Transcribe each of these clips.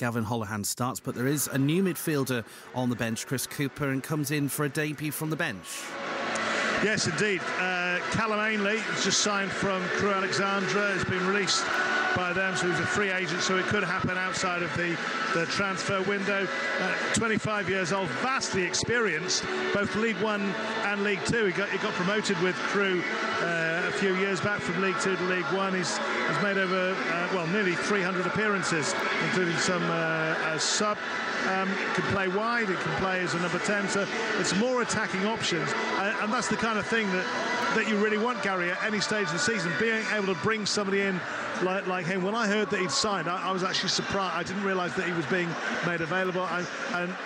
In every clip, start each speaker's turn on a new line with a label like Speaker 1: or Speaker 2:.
Speaker 1: Gavin Holohan starts, but there is a new midfielder on the bench, Chris Cooper, and comes in for a debut from the bench.
Speaker 2: Yes, indeed. Callum Ainley has just signed from Crewe Alexandra, has been released by them, so he's a free agent, so it could happen outside of the transfer window. 25 years old, vastly experienced, both League One and League Two. He got promoted with Crewe a few years back from League Two to League One. He's made over nearly 300 appearances, including some as sub. Can play wide, it can play as a number 10, so it's more attacking options, and that's the kind of thing that you really want, Gary, at any stage of the season, being able to bring somebody in like him. When I heard that he'd signed, I was actually surprised. I didn't realise that he was being made available, and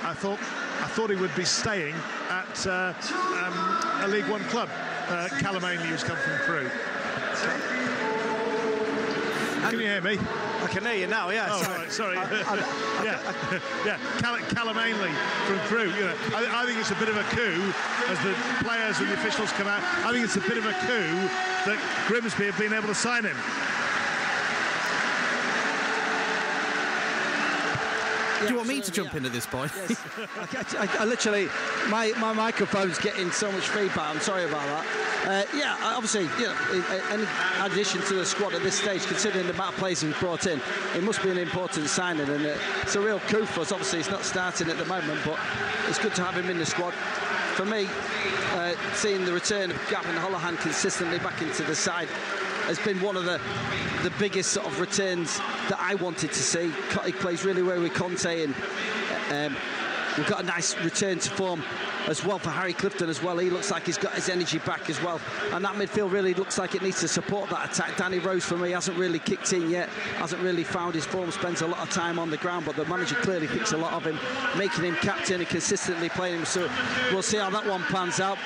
Speaker 2: I thought he would be staying at a League One club. Callum Ainley, who's come from Crewe. Can you hear me?
Speaker 3: I can hear you now, yeah.
Speaker 2: Oh, right, sorry. Callum Ainley from Crewe. You know, I think it's a bit of a coup as the players and the officials come out. I think it's a bit of a coup that Grimsby have been able to sign him.
Speaker 1: Do you want me to jump in at this point?
Speaker 3: Yes. I literally, my microphone's getting so much feedback. I'm sorry about that. Obviously, any addition to the squad at this stage, considering the amount of players we've brought in, it must be an important signing, and it's a real coup for us. Obviously, he's not starting at the moment, but it's good to have him in the squad. For me, seeing the return of Gavin Holohan consistently back into the side has been one of the biggest sort of returns that I wanted to see. He plays really well with Conte, and we've got a nice return to form as well for Harry Clifton as well. He looks like he's got his energy back as well, and that midfield really looks like it needs to support that attack. Danny Rose, for me, hasn't really kicked in yet, hasn't really found his form, spends a lot of time on the ground, but the manager clearly thinks a lot of him, making him captain and consistently playing him, so we'll see how that one pans out.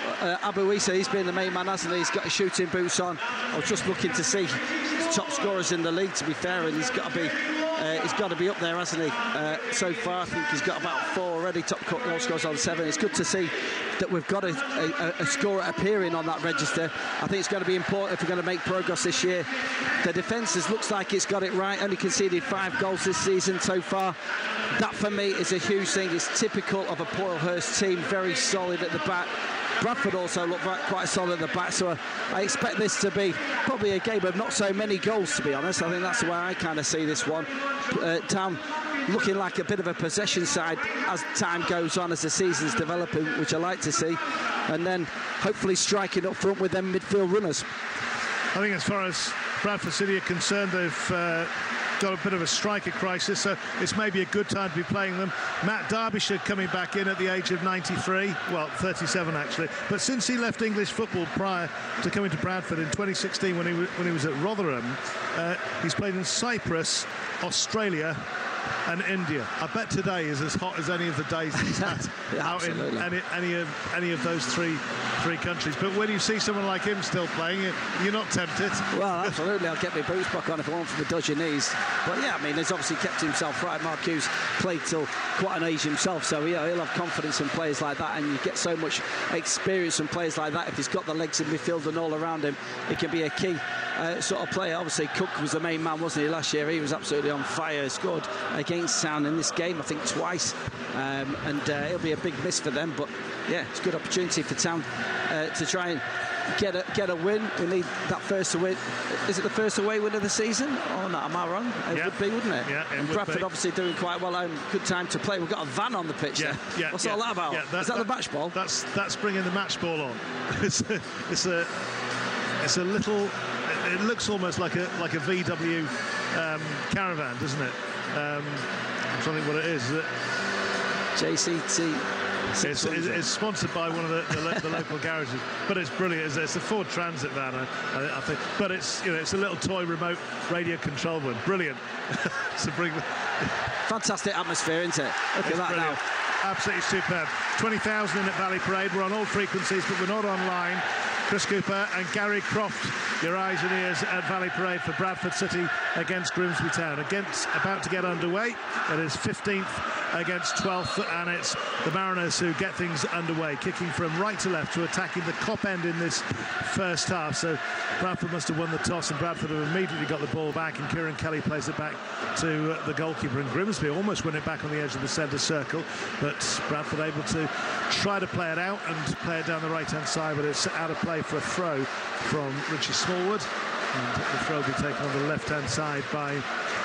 Speaker 3: Abu Issa, he's been the main man, hasn't he? He's got his shooting boots on. I was just looking to see the top scorers in the league, to be fair, and he's got to be up there, hasn't he? So far, I think he's got about 4 already, top goal scorers on 7. It's good to see that we've got a scorer appearing on that register. I think it's going to be important if we're going to make progress this year. The defence looks like it's got it right, only conceded 5 goals this season so far. That, for me, is a huge thing. It's typical of a Poylehurst team, very solid at the back. Bradford also look quite solid at the back, so I expect this to be probably a game of not so many goals, to be honest. I think that's the way I kind of see this one. Town looking like a bit of a possession side as time goes on, as the season's developing, which I like to see, and then hopefully striking up front with them midfield runners.
Speaker 2: I think as far as Bradford City are concerned, they've got a bit of a striker crisis, so it's maybe a good time to be playing them. Matt Derbyshire coming back in at the age of 93, well, 37 actually, but since he left English football prior to coming to Bradford in 2016 when he was at Rotherham, he's played in Cyprus, Australia and India. I bet today is as hot as any of the days he's had out in any of those three countries. But when you see someone like him still playing, you're not tempted.
Speaker 3: Well, absolutely. I'll get my boots back on if I want for the dodgy knees. But yeah, I mean, he's obviously kept himself right. Mark Hughes played till quite an age himself, so he'll have confidence in players like that, and you get so much experience from players like that. If he's got the legs in midfield and all around him, it can be a key sort of player. Obviously, Cook was the main man, wasn't he, last year? He was absolutely on fire. He scored against Town in this game, I think twice, and it'll be a big miss for them, but yeah, it's a good opportunity for Town to try and get a win. We need that first away. Is it the first away win of the season? Oh no, am I wrong? It would be, wouldn't it?
Speaker 2: Yeah,
Speaker 3: and Bradford obviously doing quite well, and good time to play. We've got a van on the pitch. What's all that about? Is that the match ball?
Speaker 2: That's bringing the match ball on. It's a little. It looks almost like a VW caravan, doesn't it? I'm trying to think what it is.
Speaker 3: JCT.
Speaker 2: It's sponsored by one of the local garages, but it's brilliant. It's a Ford Transit van, I think. But it's a little toy remote radio control one. Brilliant. To bring
Speaker 3: fantastic atmosphere, isn't it? Look at that now.
Speaker 2: Absolutely superb. 20,000 in at Valley Parade. We're on all frequencies, but we're not online. Chris Cooper and Gary Croft, your eyes and ears at Valley Parade for Bradford City against GrimsbyTown. About to get underway. It is 15th against 12th, and it's the Mariners who get things underway, kicking from right to left to attacking the Kop end in this first half. So Bradford must have won the toss, and Bradford have immediately got the ball back, and Kieran Kelly plays it back to the goalkeeper, and Grimsby almost win it back on the edge of the centre circle, but Bradford able to try to play it out and play it down the right-hand side, but it's out of play for a throw from Richie Smallwood, and the throw will be taken on the left-hand side by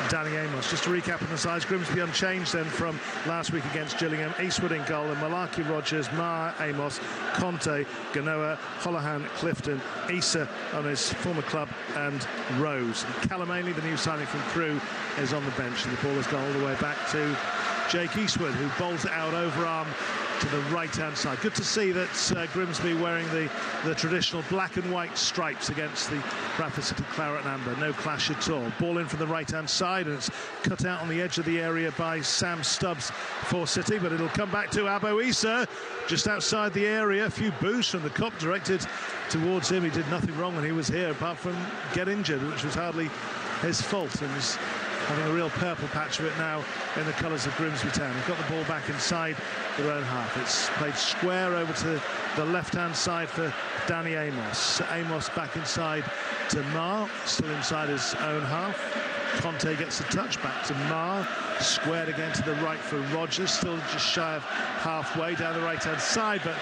Speaker 2: Danny Amos. Just to recap on the sides, Grimsby unchanged then from last week against Gillingham. Eastwood in goal, and Malarkey, Rogers, Maher, Amos, Conte, Ganoa, Holohan, Clifton, Issa on his former club, and Rose. And Callum Ainley, the new signing from Crewe, is on the bench, and the ball has gone all the way back to Jake Eastwood, who bowls it out overarm to the right-hand side. Good to see that Grimsby wearing the traditional black and white stripes against the Bradford City Claret and Amber. No clash at all. Ball in from the right-hand side, and it's cut out on the edge of the area by Sam Stubbs for City, but it'll come back to Abo Issa just outside the area. A few boos from the Kop directed towards him. He did nothing wrong when he was here, apart from get injured, which was hardly his fault, and he's having a real purple patch of it now in the colours of GrimsbyTown. He's got the ball back inside their own half. It's played square over to the left-hand side for Danny Amos. Amos back inside to Maher, still inside his own half. Conte gets a touch back to Maher, squared again to the right for Rogers, still just shy of halfway down the right-hand side, but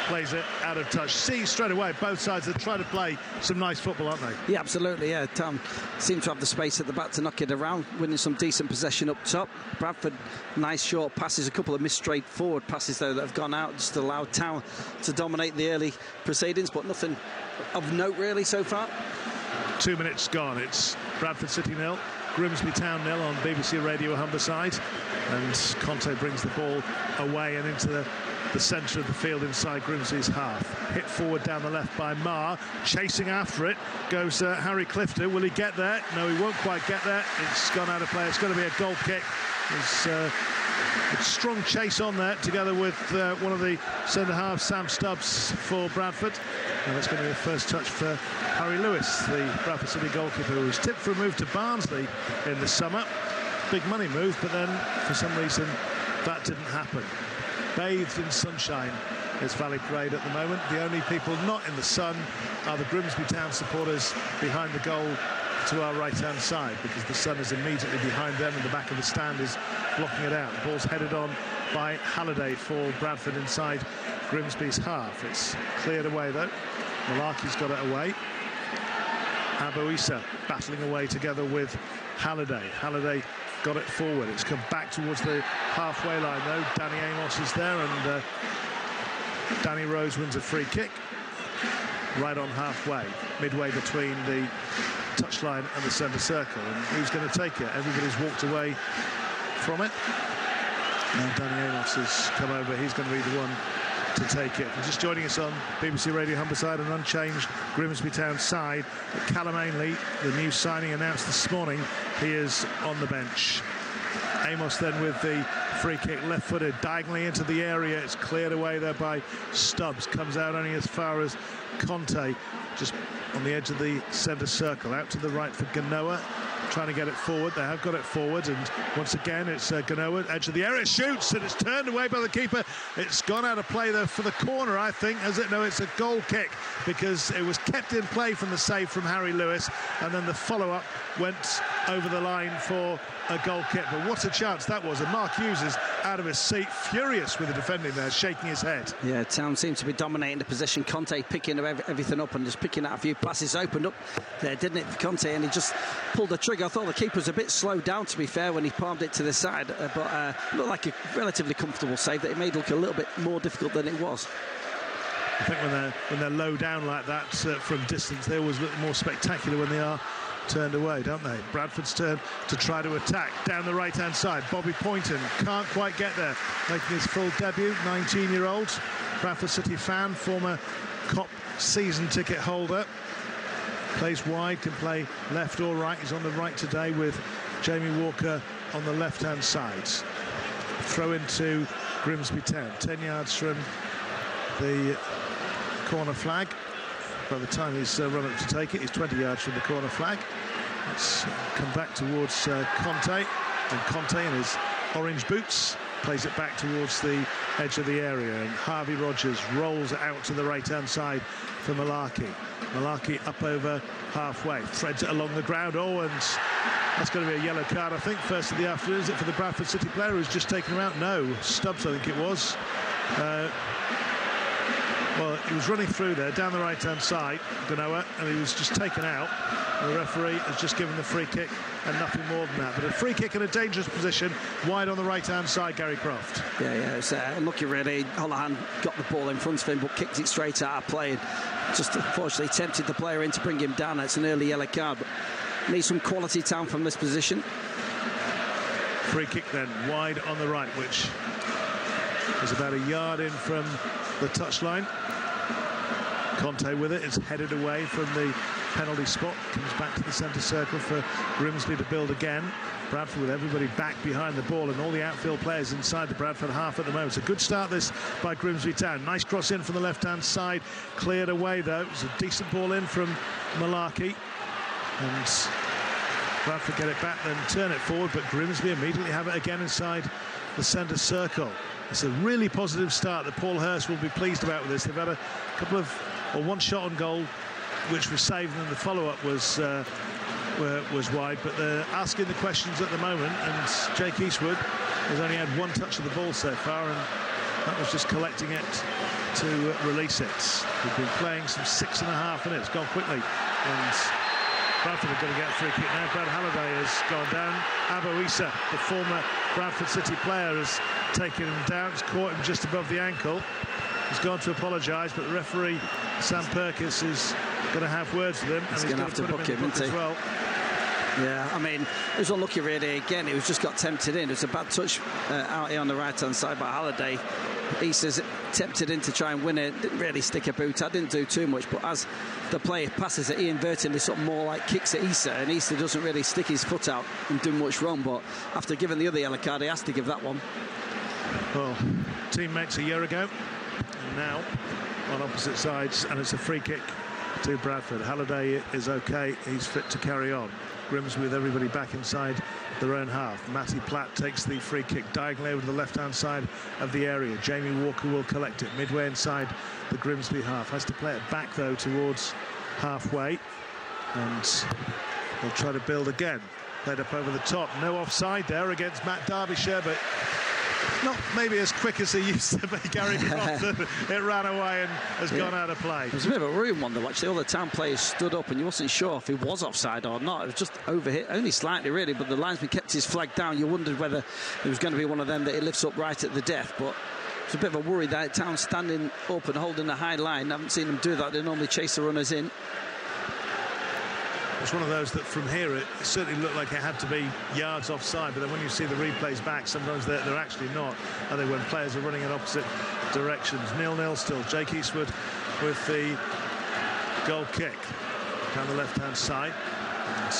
Speaker 2: plays it out of touch. See straight away both sides are trying to play some nice football, aren't they?
Speaker 3: Yeah, absolutely. Yeah, Tom seemed to have the space at the back to knock it around, winning some decent possession up top. Bradford, nice short passes, a couple of missed straight forward passes though that have gone out, just allowed Town to dominate the early proceedings, but nothing of note really so far.
Speaker 2: 2 minutes gone. It's Bradford City 0, GrimsbyTown 0 on BBC Radio Humberside, and Conte brings the ball away and into the centre of the field inside Grimsby's half. Hit forward down the left by Maher, chasing after it goes Harry Clifton. Will he get there? No, he won't quite get there. It's gone out of play. It's going to be a goal kick. There's a strong chase on there together with one of the centre halves, Sam Stubbs, for Bradford, and that's going to be the first touch for Harry Lewis, the Bradford City goalkeeper, who was tipped for a move to Barnsley in the summer. Big money move, but then for some reason that didn't happen. Bathed in sunshine is Valley Parade at the moment. The only people not in the sun are the GrimsbyTown supporters behind the goal to our right-hand side, because the sun is immediately behind them and the back of the stand is blocking it out. The ball's headed on by Halliday for Bradford inside Grimsby's half. It's cleared away though. Malarkey's got it away. Abo Issa battling away together with Halliday. Halliday got it forward. It's come back towards the halfway line though. Danny Amos is there, and Danny Rose wins a free kick right on halfway, midway between the touchline and the centre circle. And who's going to take it? Everybody's walked away from it. Now Danny Amos has come over. He's going to be the one to take it. And just joining us on BBC Radio Humberside, an unchanged GrimsbyTown side. Callum Ainley, the new signing announced this morning, he is on the bench. Amos then with the free kick, left-footed, diagonally into the area. It's cleared away there by Stubbs. Comes out only as far as Conte, just on the edge of the centre circle. Out to the right for Ganoa, trying to get it forward. They have got it forward, and once again it's Ganoa, edge of the area. It shoots, and it's turned away by the keeper. It's gone out of play there for the corner, I think. Has it? No, it's a goal kick, because it was kept in play from the save from Harry Lewis, and then the follow-up went over the line for a goal kick. But what a chance that was, and Mark Hughes is out of his seat, furious with the defending there, shaking his head.
Speaker 3: Yeah, Town seems to be dominating the position. Conte picking everything up and just picking out a few passes. Opened up there, didn't it, for Conte, and he just pulled the trigger. I thought the keeper was a bit slowed down, to be fair, when he palmed it to the side, but looked like a relatively comfortable save that it made look a little bit more difficult than it was.
Speaker 2: I think when they're low down like that from distance, they always look more spectacular when they are turned away, don't they? Bradford's turn to try to attack down the right-hand side. Bobby Poynton can't quite get there, making his full debut. 19-year-old Bradford City fan, former Kop season ticket holder. Plays wide, can play left or right. He's on the right today with Jamie Walker on the left-hand side. Throw into GrimsbyTown, 10 yards from the corner flag. By the time he's run up to take it, he's 20 yards from the corner flag. Let's come back towards Conte. And Conte in his orange boots plays it back towards the edge of the area, and Harvey Rogers rolls it out to the right-hand side for Malarkey. Malarkey up over halfway, threads it along the ground. Oh, and that's going to be a yellow card, I think, first of the afternoon. Is it for the Bradford City player who's just taken him out? No, Stubbs, I think it was. Well, he was running through there, down the right-hand side, Ganoa, and he was just taken out. And the referee has just given the free kick and nothing more than that. But a free kick in a dangerous position, wide on the right-hand side, Gary Croft.
Speaker 3: Yeah, it's unlucky really. Holohan got the ball in front of him, but kicked it straight out of play. And just unfortunately tempted the player in to bring him down. It's an early yellow card, but needs some quality time from this position.
Speaker 2: Free kick then, wide on the right, which is about a yard in from the touchline. Conte with it, it's headed away from the penalty spot, comes back to the centre circle for Grimsby to build again. Bradford with everybody back behind the ball and all the outfield players inside the Bradford half at the moment. It's a good start this by Grimsby Town. Nice cross in from the left-hand side, cleared away though. It was a decent ball in from Malarkey, and Bradford get it back, then turn it forward, but Grimsby immediately have it again inside the centre circle. It's a really positive start that Paul Hurst will be pleased about with this. They've had a couple of, or one shot on goal which was saved, and then the follow-up was wide, but they're asking the questions at the moment, and Jake Eastwood has only had one touch of the ball so far, and that was just collecting it to release it. We've been playing some 6.5 minutes, gone quickly, and Bradford are going to get a free kick now. Brad Halliday has gone down. Abo Issa, the former Bradford City player, has taken him down. He's caught him just above the ankle. He's gone to apologise, but the referee, Sam Perkis, is going to have words with him.
Speaker 3: He's going to have to book him, isn't he?
Speaker 2: Well.
Speaker 3: Yeah, I mean, it was unlucky really. Again, it was just got tempted in. It was a bad touch out here on the right-hand side by Halliday. Issa's tempted in to try and win it. Didn't really stick a boot. I didn't do too much, but as the player passes it, Ian Vertin sort of more like kicks at Issa, and Issa doesn't really stick his foot out and do much wrong. But after giving the other yellow card, he has to give that one.
Speaker 2: Well, teammates a year ago, and now on opposite sides, and it's a free kick to Bradford. Halliday is okay. He's fit to carry on. Grimsby with everybody back inside their own half. Matty Platt takes the free kick diagonally over to the left-hand side of the area. Jamie Walker will collect it midway inside the Grimsby half. Has to play it back, though, towards halfway. And they'll try to build again. Played up over the top. No offside there against Matt Derbyshire, but not maybe as quick as they used to be, Gary Croft. It ran away and has gone out of play.
Speaker 3: It was a bit of a ruined one, though, actually. All the Town players stood up and you wasn't sure if he was offside or not. It was just overhit, only slightly, really, but the linesman kept his flag down. You wondered whether it was going to be one of them that he lifts up right at the death, but it's a bit of a worry that Town standing up and holding a high line. I haven't seen them do that. They normally chase the runners in.
Speaker 2: It's one of those that from here it certainly looked like it had to be yards offside, but then when you see the replays back, sometimes they're actually not, are they, when players are running in opposite directions. 0-0 still. Jake Eastwood with the goal kick down the left-hand side. And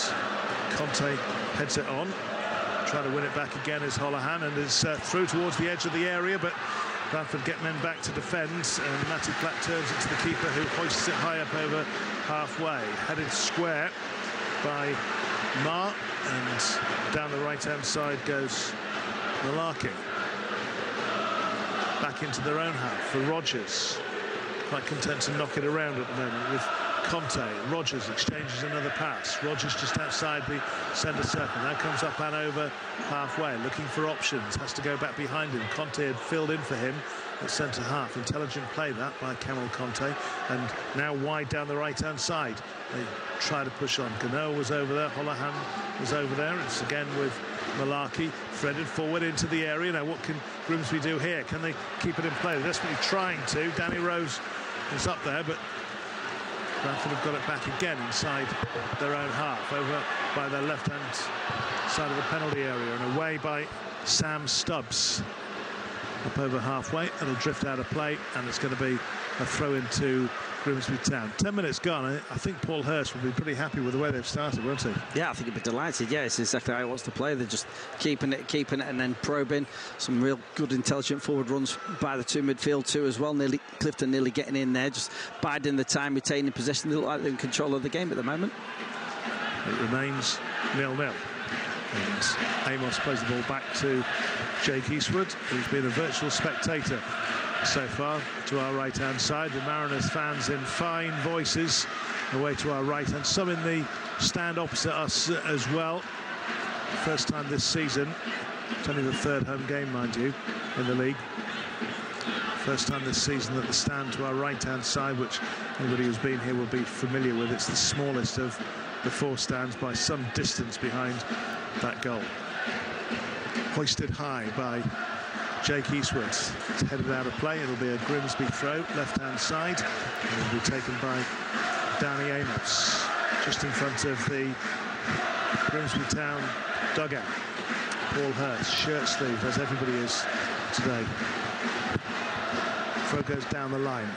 Speaker 2: Conte heads it on, trying to win it back again is Holohan, and is through towards the edge of the area, but Bradford get men back to defend, and Matty Platt turns it to the keeper, who hoists it high up over halfway. Headed square by Marr, and down the right-hand side goes Malarkey. Back into their own half for Rogers. Quite content to knock it around at the moment with Conte. Rogers exchanges another pass. Rogers just outside the centre circle. Now comes up and over halfway, looking for options. Has to go back behind him. Conte had filled in for him at centre half. Intelligent play that by Kamel Conte. And now wide down the right-hand side. They try to push on. Gano was over there. Holohan was over there. It's again with Malarkey, threaded forward into the area. Now what can Grimsby do here? Can they keep it in play? They're desperately trying to. Danny Rose is up there, but Bradford have got it back again inside their own half, over by their left-hand side of the penalty area, and away by Sam Stubbs. Up over halfway, it'll drift out of play, and it's going to be a throw into Grimsby Town. 10 minutes gone. I think Paul Hurst will be pretty happy with the way they've started, won't he?
Speaker 3: Yeah, I think he'd be delighted. Yeah, it's exactly how he wants to play. They're just keeping it, and then probing. Some real good, intelligent forward runs by the two midfield too as well. Clifton nearly getting in there, just biding the time, retaining possession. They look like they're in control of the game at the moment.
Speaker 2: It remains 0-0. And Amos plays the ball back to Jake Eastwood, who's been a virtual spectator so far to our right-hand side. The Mariners fans in fine voices away to our right, and some in the stand opposite us as well. First time this season. It's only the third home game, mind you, in the league. First time this season that the stand to our right-hand side, which anybody who's been here will be familiar with, it's the smallest of the four stands by some distance behind that goal. Hoisted high by Jake Eastwood. It's headed out of play. It'll be a Grimsby throw, left-hand side. And it'll be taken by Danny Amos, just in front of the GrimsbyTown dugout. Paul Hurst, shirt sleeve, as everybody is today. Throw goes down the line.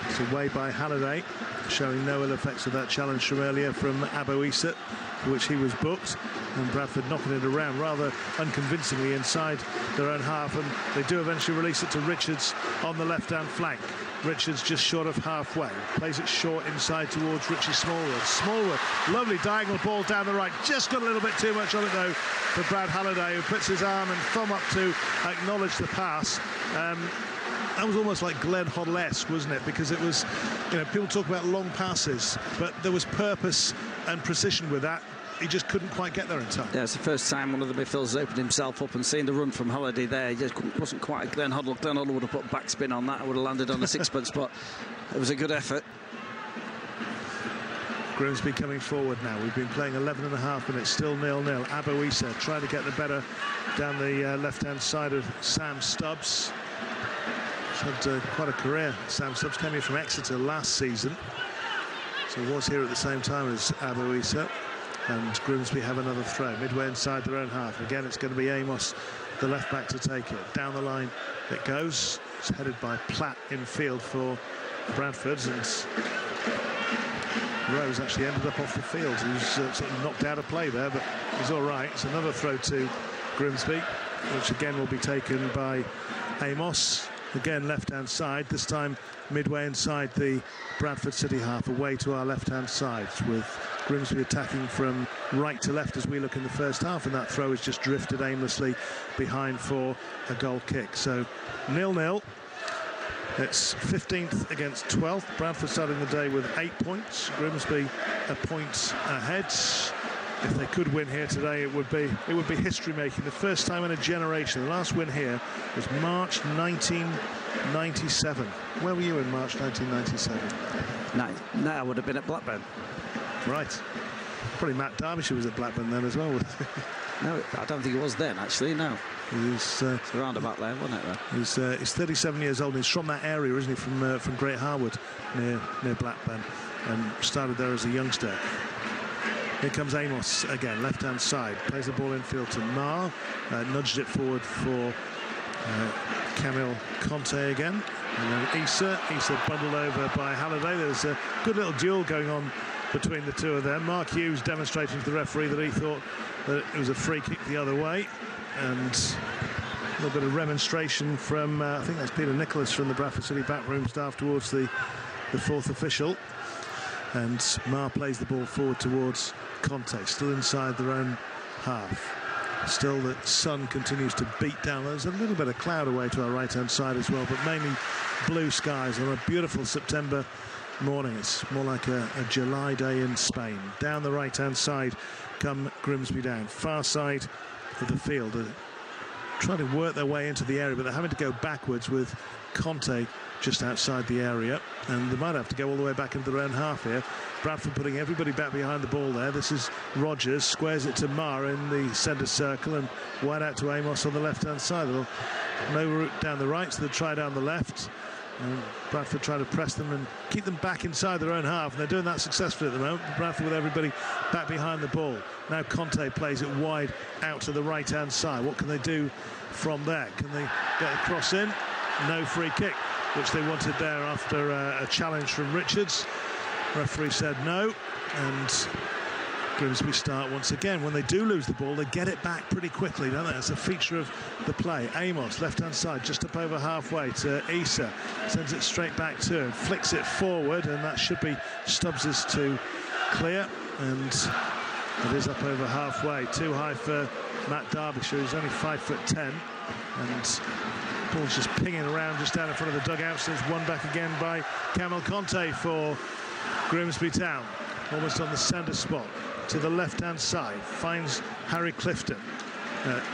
Speaker 2: It's away by Halliday, showing no ill effects of that challenge from earlier from Abu Issa, for which he was booked. And Bradford knocking it around rather unconvincingly inside their own half, and they do eventually release it to Richards on the left-hand flank. Richards just short of halfway, plays it short inside towards Richie Smallwood. Smallwood, lovely diagonal ball down the right, just got a little bit too much on it though for Brad Halliday, who puts his arm and thumb up to acknowledge the pass. That was almost like Glenn Hoddle-esque, wasn't it? Because it was, you know, people talk about long passes, but there was purpose and precision with that. He just couldn't quite get there in time.
Speaker 3: Yeah, it's the first time one of the midfielders opened himself up, and seeing the run from Halliday there, he just wasn't quite Glenn Hoddle. Glenn Hoddle would have put backspin on that and would have landed on a sixpence, but it was a good effort.
Speaker 2: Grimsby coming forward now. We've been playing 11.5 minutes, still 0-0. Abu Issa trying to get the better down the left-hand side of Sam Stubbs. He's had quite a career. Sam Stubbs came in from Exeter last season, so he was here at the same time as Abu Issa. And Grimsby have another throw midway inside their own half. Again, it's going to be Amos, the left back, to take it. Down the line it goes. It's headed by Platt in field for Bradford, and Rose actually ended up off the field. He was sort of knocked out of play there, but he's all right. It's another throw to Grimsby, which again will be taken by Amos. Again, left-hand side, this time midway inside the Bradford City half, away to our left-hand side, with Grimsby attacking from right to left as we look in the first half, and that throw is just drifted aimlessly behind for a goal kick. So 0-0. It's 15th against 12th. Bradford starting the day with 8 points. Grimsby a point ahead. If they could win here today, it would be history-making. The first time in a generation. The last win here was March 1997. Where were you in March 1997?
Speaker 3: No, I would have been at Blackburn.
Speaker 2: Right. Probably Matt Derbyshire was at Blackburn then as well.
Speaker 3: No, I don't think it was then, actually, no.
Speaker 2: It's
Speaker 3: around about there, wasn't it?
Speaker 2: He's 37 years old. He's from that area, isn't he? From Great Harwood, near Blackburn, and started there as a youngster. Here comes Amos again, left-hand side. Plays the ball infield to Marr. Nudged it forward for Camille Conte again. And then Issa bundled over by Halliday. There's a good little duel going on between the two of them. Mark Hughes demonstrating to the referee that he thought that it was a free kick the other way. And a little bit of remonstration from, I think that's Peter Nicholas from the Bradford City backroom staff towards the fourth official. And Marr plays the ball forward towards Conte, still inside their own half. Still the sun continues to beat down. There's a little bit of cloud away to our right-hand side as well, but mainly blue skies on a beautiful September morning. It's more like a July day in Spain. Down the right-hand side come Grimsby down. Far side of the field. They're trying to work their way into the area, but they're having to go backwards with Conte just outside the area, and they might have to go all the way back into their own half here. Bradford putting everybody back behind the ball there. This is Rogers, squares it to Marr in the centre circle, and wide out to Amos on the left-hand side. They'll no route down the right, so they'll try down the left. And Bradford trying to press them and keep them back inside their own half, and they're doing that successfully at the moment. Bradford with everybody back behind the ball. Now Conte plays it wide out to the right-hand side. What can they do from there? Can they get a cross in? No free kick, which they wanted there after a challenge from Richards. Referee said no, and Grimsby start once again. When they do lose the ball, they get it back pretty quickly, don't they? That's a feature of the play. Amos, left-hand side, just up over halfway to Issa. Sends it straight back to him, flicks it forward, and that should be Stubbs's to clear. And It is up over halfway. Too high for Matt Derbyshire, who's only 5'10", and ball's just pinging around just down in front of the dugouts. There's one back again by Kamil Conte for Grimsby Town, almost on the centre spot to the left-hand side. Finds Harry Clifton.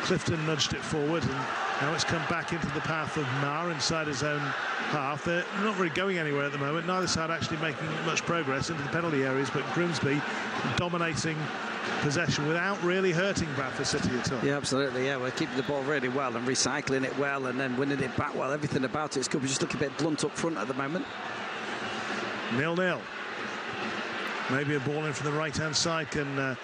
Speaker 2: Clifton nudged it forward, and now it's come back into the path of Marr inside his own half. They're not really going anywhere at the moment. Neither side actually making much progress into the penalty areas, but Grimsby dominating possession without really hurting Bradford City at all.
Speaker 3: Yeah, absolutely. Yeah, we're keeping the ball really well and recycling it well, and then winning it back well. Everything about it's good. We just look a bit blunt up front at the moment.
Speaker 2: 0-0. Maybe a ball in from the right-hand side can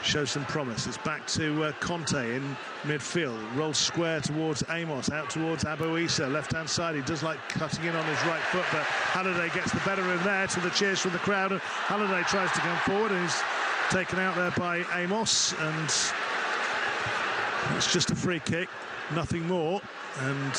Speaker 2: show some promise. It's back to Conte in midfield. Rolls square towards Amos, out towards Abu Issa, left-hand side. He does like cutting in on his right foot, but Halliday gets the better of there to the cheers from the crowd. And Halliday tries to come forward, and he's taken out there by Amos, and it's just a free kick, nothing more. And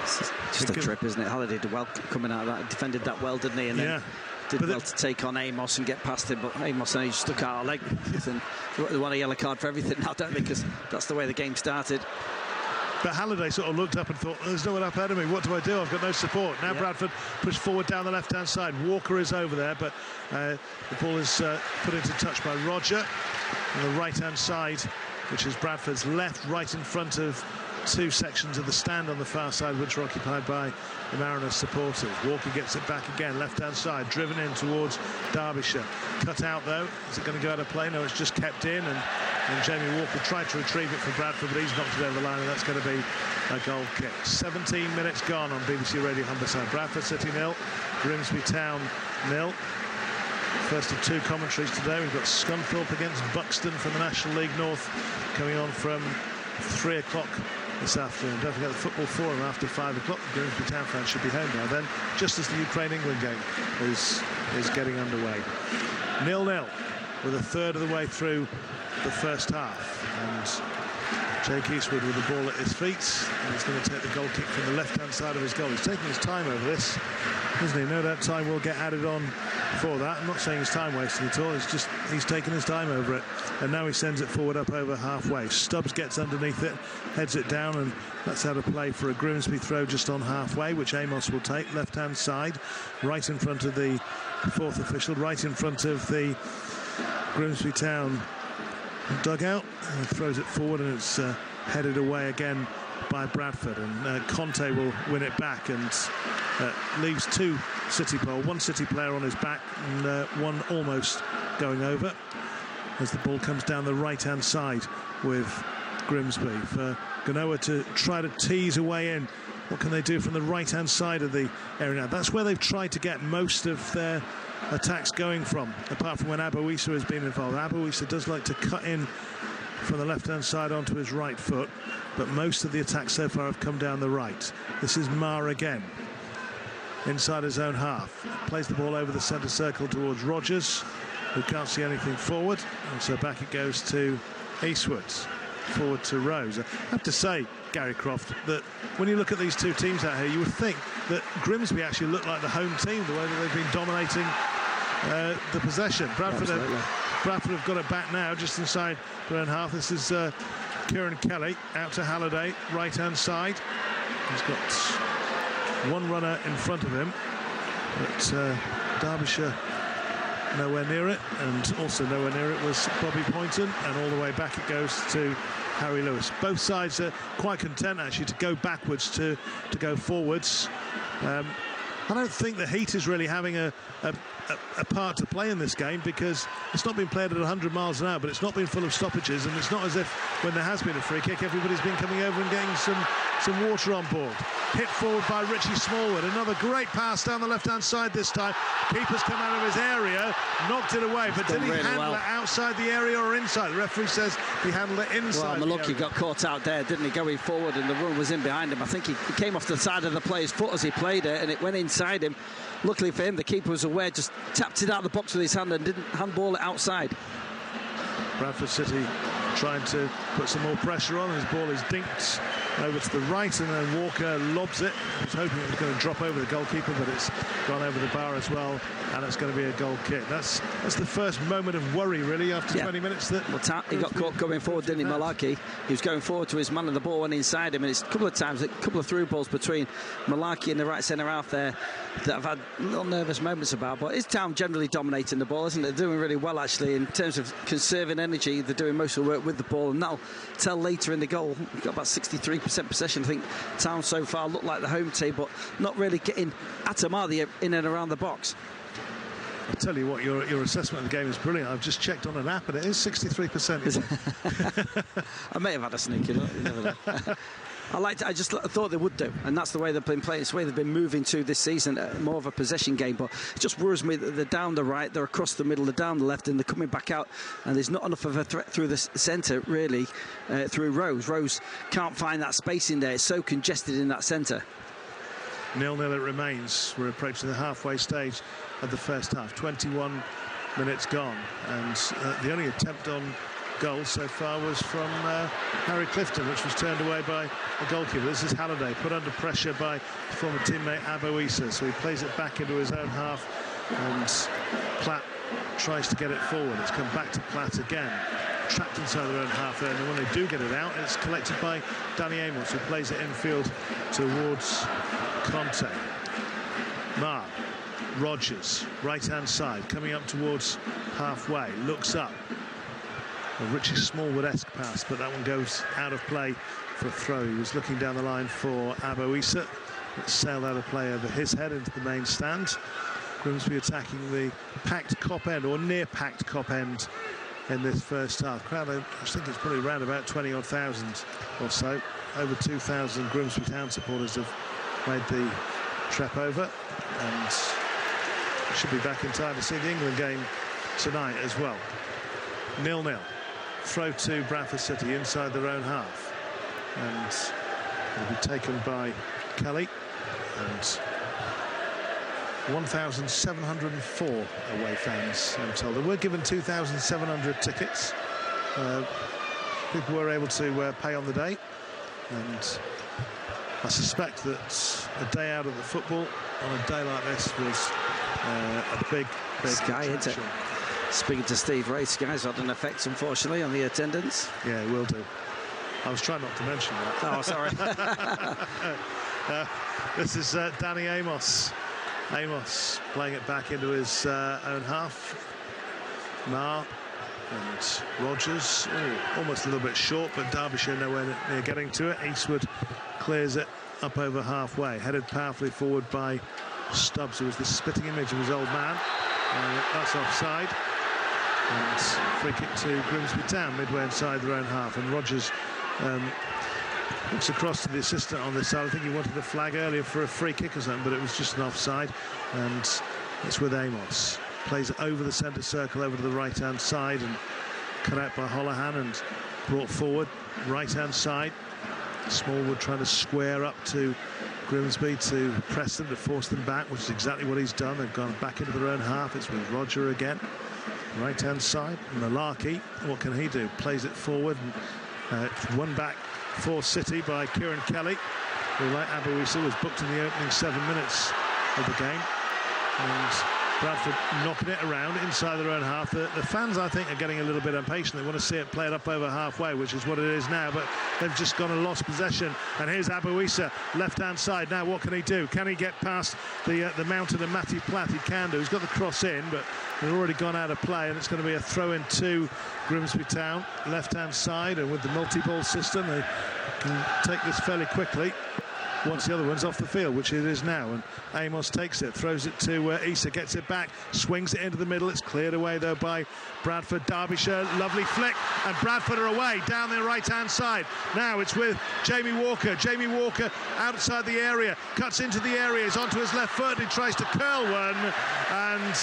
Speaker 3: it's just a trip, isn't it? Halliday did well coming out of that, defended that well, didn't he? And then did well to take on Amos and get past him, but Amos only just stuck out our leg. And they want a yellow card for everything now, don't they? Because that's the way the game started.
Speaker 2: But Halliday sort of looked up and thought, there's no one up ahead of me. What do I do? I've got no support. Now Bradford pushed forward down the left-hand side. Walker is over there, but the ball is put into touch by Roger on the right-hand side, which is Bradford's left, right in front of two sections of the stand on the far side, which are occupied by the Mariners supporters. Walker gets it back again, left-hand side, driven in towards Derbyshire. Cut out, though. Is it going to go out of play? No, it's just kept in, and Jamie Walker tried to retrieve it for Bradford, but he's knocked it over the line, and that's going to be a goal kick. 17 minutes gone on BBC Radio Humberside. Bradford City 0, Grimsby Town 0. First of two commentaries today. We've got Scunthorpe against Buxton from the National League North, coming on from 3 o'clock this afternoon. Don't forget the football forum after 5 o'clock. The Grimsby Town fans should be home by then, just as the Ukraine-England game is getting underway. 0-0 with a third of the way through the first half, and Jake Eastwood with the ball at his feet, and he's going to take the goal kick from the left-hand side of his goal. He's taking his time over this, isn't he? No doubt time will get added on for that. I'm not saying it's time wasting at all. It's just he's taking his time over it, and now he sends it forward up over halfway. Stubbs gets underneath it, heads it down, and that's out of play for a Grimsby throw just on halfway, which Amos will take. Left-hand side, right in front of the fourth official, right in front of the Grimsby Town dugout, and throws it forward, and it's headed away again by Bradford, and Conte will win it back, and leaves two City players, one City player on his back, and one almost going over, as the ball comes down the right-hand side with Grimsby for Ganoa to try to tease a way in. What can they do from the right-hand side of the area now? That's where they've tried to get most of their attacks going from, apart from when Abu Issa has been involved. Abu Issa does like to cut in from the left-hand side onto his right foot, but most of the attacks so far have come down the right. This is Marr again, inside his own half. Plays the ball over the centre circle towards Rogers, who can't see anything forward, and so back it goes to Eastwood. Forward to Rose. I have to say, Gary Croft, that when you look at these two teams out here, you would think that Grimsby actually look like the home team, the way that they've been dominating the possession. Bradford have got it back now, just inside their own half. This is Kieran Kelly out to Halliday, right-hand side. He's got one runner in front of him, but Derbyshire nowhere near it, and also nowhere near it was Bobby Poynton, and all the way back it goes to Harry Lewis. Both sides are quite content actually to go backwards to go forwards. I don't think the heat is really having a part to play in this game, because it's not been played at 100 miles an hour, but it's not been full of stoppages, and it's not as if when there has been a free kick everybody's been coming over and getting some water on board. Hit forward by Richie Smallwood. Another great pass down the left-hand side this time. Keeper's come out of his area, knocked it away, but did he handle it outside the area or inside? The referee says he handled it inside.
Speaker 3: Well, Malaki got caught out there, didn't he, going forward, and the run was in behind him. I think he came off the side of the player's foot as he played it, and it went inside him. Luckily for him, the keeper was aware, just tapped it out of the box with his hand and didn't handball it outside.
Speaker 2: Bradford City trying to put some more pressure on. His ball is dinked over to the right, and then Walker lobs it. I was hoping it was going to drop over the goalkeeper, but it's gone over the bar as well, and it's going to be a goal kick. That's the first moment of worry, really, after 20 minutes. That
Speaker 3: he got caught coming forward, didn't he, Malarkey? He was going forward to his man, and the ball went inside him, and it's a couple of times, a couple of through balls between Malarkey and the right centre half there that I've had little nervous moments about. But it's Town generally dominating the ball, isn't it? They're doing really well, actually, in terms of conserving energy. They're doing most of the work with the ball, and that'll tell later in the goal. We've got about 63% possession. I think Town so far look like the home team, but not really getting at them, are they, in and around the box?
Speaker 2: I'll tell you what, your assessment of the game is brilliant. I've just checked on an app, and it is 63%.
Speaker 3: I may have had a sneaky look. You never know. I thought they would do, and that's the way they've been playing. It's the way they've been moving to this season, more of a possession game. But it just worries me that they're down the right, they're across the middle, they're down the left, and they're coming back out, and there's not enough of a threat through the centre, really, through Rose. Rose can't find that space in there. It's so congested in that centre.
Speaker 2: 0-0 it remains. We're approaching the halfway stage of the first half. 21 minutes gone, and the only attempt on goal so far was from Harry Clifton, which was turned away by the goalkeeper. This is Halliday, put under pressure by former teammate Abo Issa, so he plays it back into his own half, and Platt tries to get it forward. It's come back to Platt again, trapped inside their own half there, and when they do get it out, it's collected by Danny Amos, who plays it infield towards Conte. Marr, Rogers, right-hand side, coming up towards halfway, looks up. A Richie Smallwood-esque pass, but that one goes out of play for a throw. He was looking down the line for Abo Issa. It sailed out of play over his head into the main stand. Grimsby attacking the packed Cop End, or near packed Cop End, in this first half. Crowd, I think it's probably around about 20-odd thousand or so. Over 2,000 Grimsby Town supporters have made the trek over, and should be back in time to see the England game tonight as well. 0-0. Throw to Bradford City inside their own half, and it'll be taken by Kelly. And 1,704 away fans, I'm told. They were given 2,700 tickets. People were able to pay on the day, and I suspect that a day out of the football on a day like this was a big
Speaker 3: Sky, isn't it? Speaking to Steve Ray, Sky's had an effect, unfortunately, on the attendance.
Speaker 2: Yeah, it will do. I was trying not to mention that.
Speaker 3: Oh, sorry.
Speaker 2: This is Danny Amos. Amos playing it back into his own half. Marr and Rogers. Almost a little bit short, but Derbyshire nowhere near getting to it. Eastwood clears it up over halfway. Headed powerfully forward by Stubbs, who was the spitting image of his old man. That's offside. And free kick to Grimsby Town, midway inside their own half. And Rogers looks across to the assistant on this side. I think he wanted a flag earlier for a free kick or something, but it was just an offside. And it's with Amos. Plays it over the centre circle, over to the right-hand side, and cut out by Holohan and brought forward right-hand side. Smallwood trying to square up to Grimsby to press them, to force them back, which is exactly what he's done. They've gone back into their own half. It's with Roger again. Right-hand side, Malarkey, what can he do? Plays it forward, and won back for City by Kieran Kelly, who, like Abo Issa, was booked in the opening 7 minutes of the game. And Bradford knocking it around inside their own half. The fans, I think, are getting a little bit impatient. They want to see it played up over halfway, which is what it is now, but they've just gone and lost possession. And here's Abo Issa, left-hand side. Now what can he do? Can he get past the mountain of Matty Platt? He can do. He's got the cross in, but they've already gone out of play, and it's going to be a throw-in to Grimsby Town, left-hand side. And with the multi-ball system, they can take this fairly quickly once the other one's off the field, which it is now. And Amos takes it, throws it to Issa, gets it back, swings it into the middle. It's cleared away, though, by Bradford. Derbyshire, lovely flick, and Bradford are away down their right-hand side. Now it's with Jamie Walker. Jamie Walker outside the area, cuts into the area, is onto his left foot, he tries to curl one, and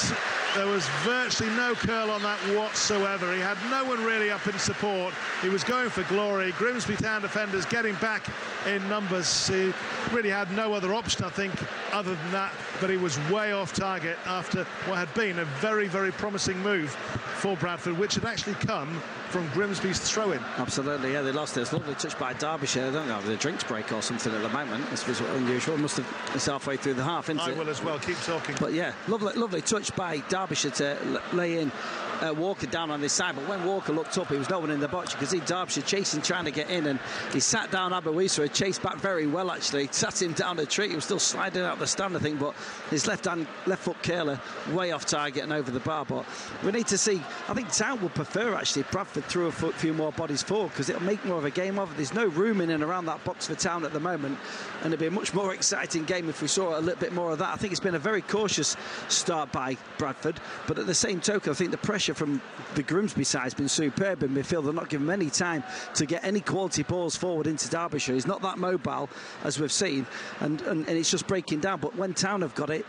Speaker 2: there was virtually no curl on that whatsoever. He had no one really up in support. He was going for glory. Grimsby Town defenders getting back in numbers. He really had no other option, I think, other than that, but he was way off target after what had been a very, very promising move for Bradford, which had actually come from Grimsby's throw-in.
Speaker 3: Absolutely, yeah, they lost it. It's lovely touch by Derbyshire. I don't know, the drinks break or something at the moment. This was unusual. Must have, it's halfway through the half, isn't it?
Speaker 2: I will as well. Keep talking.
Speaker 3: But yeah, lovely touch by Derbyshire to lay in Walker down on this side. But when Walker looked up, he was no one in the box. You could see Derbyshire chasing, trying to get in, and he sat down Abuisa, had chased back very well, actually. Sat him down a tree. He was still sliding out the stand, I think, but his left foot curler way off target and over the bar. But we need to see, I think Town would prefer, actually, Bradford threw a few more bodies forward, because it'll make more of a game of it. There's no room in and around that box for Town at the moment, and it'd be a much more exciting game if we saw a little bit more of that. I think it's been a very cautious start by Bradford, but at the same token, I think the pressure from the Grimsby side has been superb in midfield. They're not giving him any time to get any quality balls forward into Derbyshire. He's not that mobile, as we've seen, and it's just breaking down. But when Town have got it,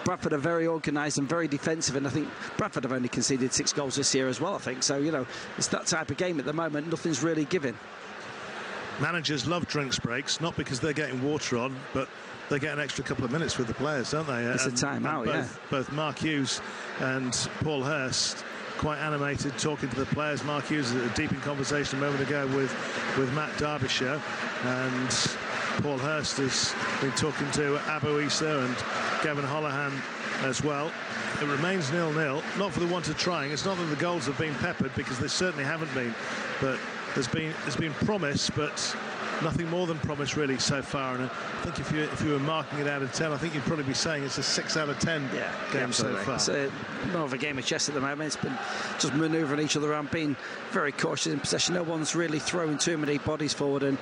Speaker 3: Bradford are very organised and very defensive, and I think Bradford have only conceded 6 goals this year as well, I think. So, you know, it's that type of game at the moment. Nothing's really given.
Speaker 2: Managers love drinks breaks, not because they're getting water on, but they get an extra couple of minutes with the players, don't they?
Speaker 3: It's a time-out, yeah.
Speaker 2: Both Mark Hughes and Paul Hurst quite animated, talking to the players. Mark Hughes was deep in conversation a moment ago with Matt Derbyshire, and Paul Hurst has been talking to Abuisa and Gavin Holohan as well. It remains 0-0, not for the want of trying. It's not that the goals have been peppered, because they certainly haven't been, but there's been promise, but nothing more than promise really so far. And I think if you were marking it out of 10, I think you'd probably be saying it's a 6 out of 10 game so far.
Speaker 3: It's more of a game of chess at the moment. It's been just manoeuvring each other around, being very cautious in possession. No one's really throwing too many bodies forward, and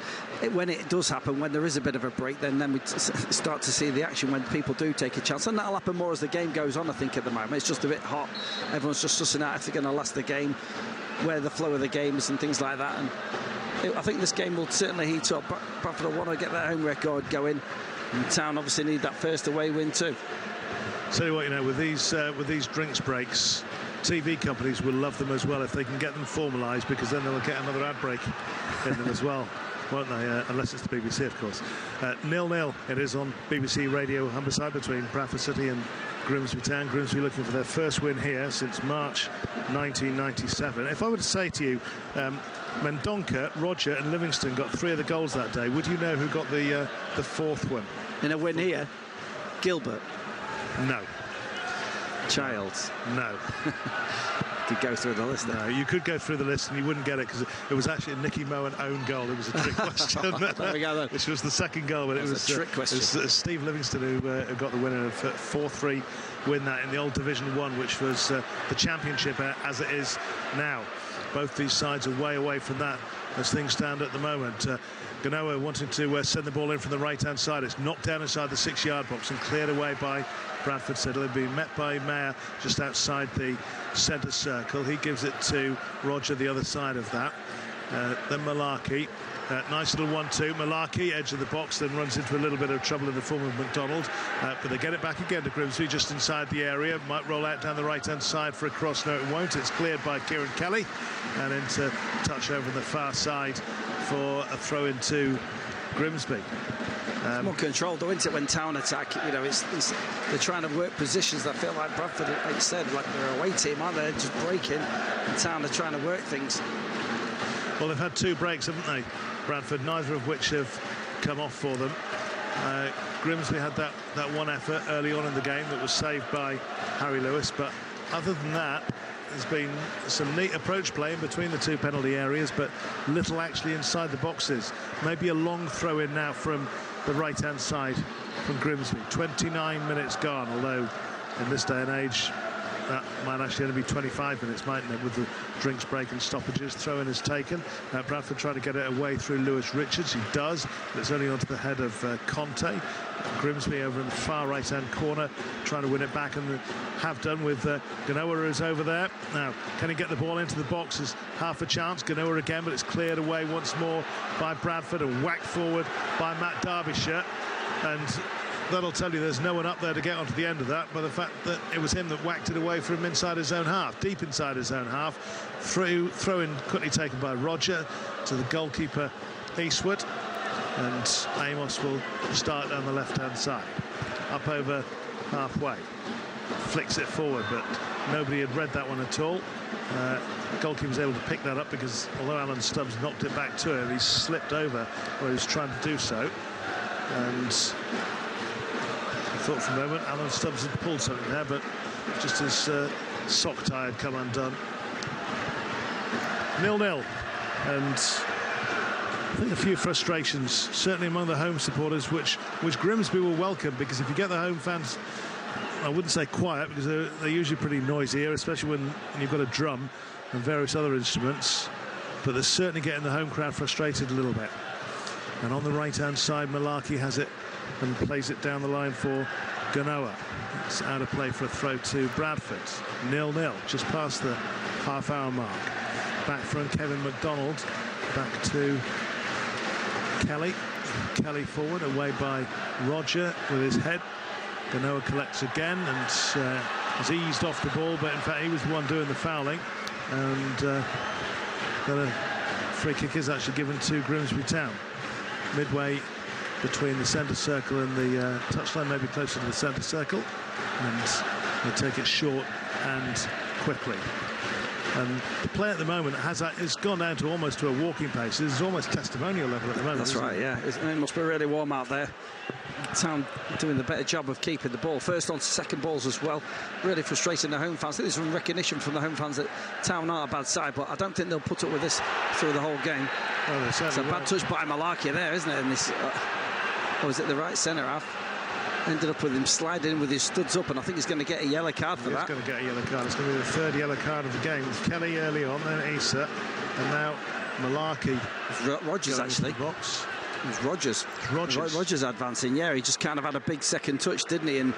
Speaker 3: when it does happen, when there is a bit of a break, then we start to see the action when people do take a chance, and that'll happen more as the game goes on. I think at the moment it's just a bit hot. Everyone's just sussing out if they're going to last the game, where the flow of the game is and things like that. And I think this game will certainly heat up. Bradford will want to get their home record going, and Town obviously need that first away win too.
Speaker 2: Tell you what, you know, with these drinks breaks, TV companies will love them as well if they can get them formalised, because then they'll get another ad break in them as well, won't they? Unless it's the BBC, of course. 0-0 it is on BBC Radio Humberside between Bradford City and Grimsby Town. Grimsby looking for their first win here since March 1997. If I were to say to you, Mendonca, Roger and Livingston got 3 of the goals that day, would you know who got the 4th one?
Speaker 3: In a win here? Gilbert?
Speaker 2: No.
Speaker 3: Childs?
Speaker 2: No.
Speaker 3: Could go through the list then.
Speaker 2: No, you could go through the list and you wouldn't get it, because it was actually a Nicky Mohan own goal. It was a trick question.
Speaker 3: There we go then.
Speaker 2: Which was the second goal, but it was
Speaker 3: a trick question.
Speaker 2: It was Steve Livingston who got the winner of 4-3 win that in the old Division 1, which was the championship as it is now. Both these sides are way away from that as things stand at the moment. Ganoa wanting to send the ball in from the right-hand side. It's knocked down inside the 6-yard box and cleared away by Bradford. So it'll be met by Mayer just outside the centre circle. He gives it to Roger the other side of that. Then Malarkey. Nice little 1-2. Malarkey, edge of the box, then runs into a little bit of trouble in the form of McDonald. But they get it back again to Grimsby, just inside the area. Might roll out down the right-hand side for a cross. No, it won't. It's cleared by Kieran Kelly. And into touch over the far side for a throw into Grimsby.
Speaker 3: It's more controlled, though, isn't it, when Town attack? You know, they're trying to work positions. I feel like Bradford, like you said, like they're a away team, aren't they? Just breaking. And Town are trying to work things.
Speaker 2: Well, they've had 2 breaks, haven't they, Bradford, neither of which have come off for them. Grimsby had that one effort early on in the game that was saved by Harry Lewis, but other than that, there's been some neat approach play in between the 2 penalty areas, but little actually inside the boxes. Maybe a long throw in now from the right-hand side from Grimsby. 29 minutes gone, although in this day and age that might actually only be 25 minutes, mightn't it, with the drinks break and stoppages. Throw-in is taken. Bradford trying to get it away through Lewis Richards. He does, but it's only onto the head of Conte. Grimsby over in the far right-hand corner trying to win it back, and have done with Ganoa, who's over there. Now, can he get the ball into the box? Is half a chance. Ganoa again, but it's cleared away once more by Bradford and whacked forward by Matt Derbyshire. And that'll tell you there's no one up there to get onto the end of that, by the fact that it was him that whacked it away from inside his own half, deep inside his own half. Throw-in quickly taken by Roger to the goalkeeper Eastwood, and Amos will start down the left-hand side, up over halfway. flicks it forward, but nobody had read that one at all. Goalkeeper was able to pick that up because although Alan Stubbs knocked it back to him, he slipped over while he was trying to do so. And I thought for a moment Alan Stubbs had pulled something there, but just his sock tie had come undone. 0-0. And I think a few frustrations, certainly among the home supporters, which Grimsby will welcome, because if you get the home fans, I wouldn't say quiet, because they're usually pretty noisy here, especially when you've got a drum and various other instruments, but they're certainly getting the home crowd frustrated a little bit. And on the right-hand side, Malarkey has it and plays it down the line for Ganoa. It's out of play for a throw to Bradford. 0-0, just past the half-hour mark. Back from Kevin McDonald, back to Kelly. Kelly forward, away by Roger with his head. Ganoa collects again and has eased off the ball, but in fact he was the one doing the fouling. And then a free kick is actually given to GrimsbyTown. Midway between the centre circle and the touchline, maybe closer to the centre circle. And they take it short and quickly. And the play at the moment it's gone down to almost to a walking pace. It's almost testimonial level at the moment.
Speaker 3: That's right, yeah. It must be really warm out there. Town doing the better job of keeping the ball. First on second balls as well. Really frustrating the home fans. I think there's some recognition from the home fans that Town aren't a bad side, but I don't think they'll put up with this through the whole game.
Speaker 2: Oh,
Speaker 3: it's a bad touch by Malarkey there, isn't it? And this, or was it the right centre half? Ended up with him sliding in with his studs up, and I think he's going to get a yellow card for that.
Speaker 2: He's going to get a yellow card. It's going to be the third yellow card of the game. With Kelly early on, then Issa, and now Malarkey.
Speaker 3: Rogers actually. It was Rogers. Rogers advancing. Yeah, he just kind of had a big second touch, didn't he? And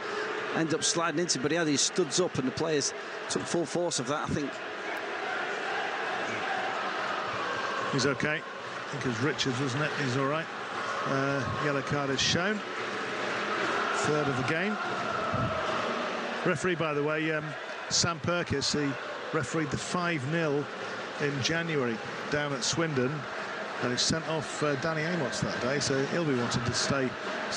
Speaker 3: ended up sliding into, but he had his studs up, and the players took full force of that, I think.
Speaker 2: He's okay. I think it was Richards, wasn't it? He's all right. Yellow card is shown. Third of the game. Referee, by the way, Sam Perkis, he refereed the 5-0 in January down at Swindon, and he sent off Danny Amos that day, so he'll be wanting to stay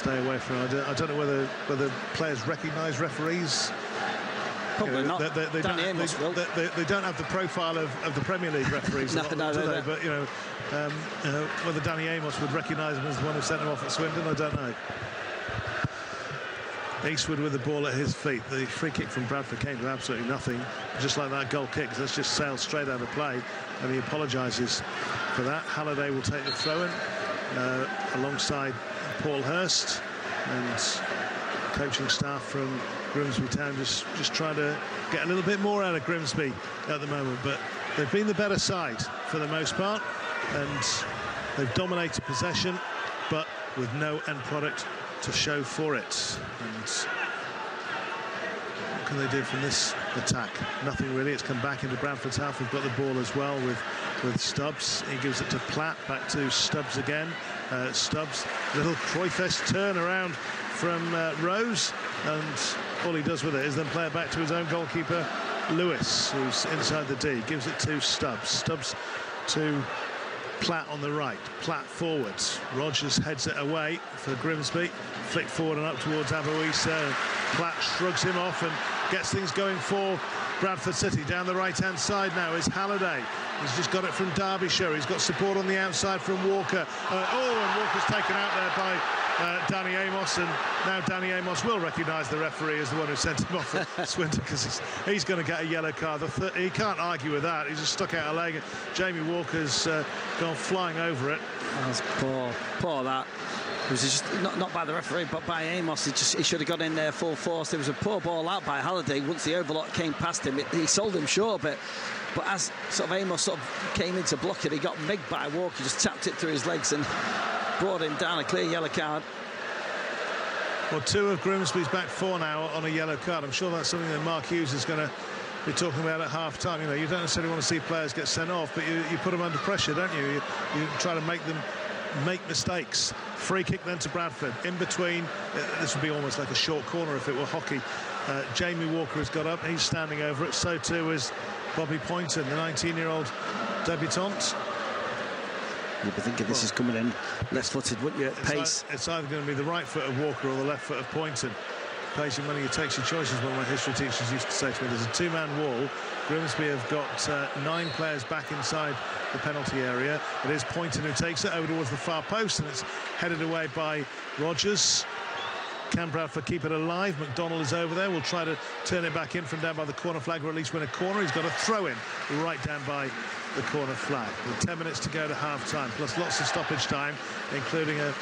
Speaker 2: away from it. I don't know whether players recognise referees.
Speaker 3: Probably not.
Speaker 2: They don't have the profile of the Premier League referees, do they? But you know, whether Danny Amos would recognise him as the one who sent him off at Swindon, I don't know. Eastwood with the ball at his feet. The free kick from Bradford came to absolutely nothing, just like that goal kick. That's just sailed straight out of play, and he apologises for that. Halliday will take the throw-in alongside Paul Hurst, and coaching staff from GrimsbyTown just trying to get a little bit more out of Grimsby at the moment, but they've been the better side for the most part, and they've dominated possession, but with no end product to show for it. And what can they do from this attack? Nothing really. It's come back into Bradford's half. We've got the ball as well with Stubbs. He gives it to Platt, back to Stubbs again. Stubbs, little Cruyffesque turn around from Rose, and all he does with it is then play it back to his own goalkeeper Lewis, who's inside the D. Gives it to Stubbs. Stubbs to Platt on the right, Platt forwards. Rogers heads it away for Grimsby. Flick forward and up towards Aboisa. Platt shrugs him off and gets things going for Bradford City. Down the right-hand side now is Halliday. He's just got it from Derbyshire. He's got support on the outside from Walker. And Walker's taken out there by Danny Amos, and now Danny Amos will recognise the referee as the one who sent him off at Swindon, because he's going to get a yellow card. He can't argue with that. He just stuck out a leg. Jamie Walker's gone flying over it.
Speaker 3: That's poor that. It was just not by the referee, but by Amos. He should have got in there full force. There was a poor ball out by Halliday. Once the overlock came past him, he sold him short, but as sort of Amos sort of came in to block it, he got migged by Walker. He just tapped it through his legs and brought him down. A clear yellow card.
Speaker 2: Well, 2 of Grimsby's back 4 now on a yellow card. I'm sure that's something that Mark Hughes is going to be talking about at half-time. You know, you don't necessarily want to see players get sent off, but you put them under pressure, don't you? You try to make them make mistakes. Free kick then to Bradford. In between, this would be almost like a short corner if it were hockey. Jamie Walker has got up. He's standing over it. So too is Bobby Poynton, the 19-year-old debutant.
Speaker 3: You'd be thinking this is coming in left-footed, wouldn't you, at pace?
Speaker 2: It's either going to be the right foot of Walker or the left foot of Poynton. pays your money, you takes your choices, one of my history teachers used to say to me. There's a two-man wall. Grimsby have got 9 players back inside the penalty area. It is Poynton who takes it over towards the far post, and it's headed away by Rogers. Can Bradford keep it alive? McDonald is over there. We'll try to turn it back in from down by the corner flag, or at least win a corner. He's got a throw in right down by the corner flag. With 10 minutes to go to half-time, plus lots of stoppage time, including a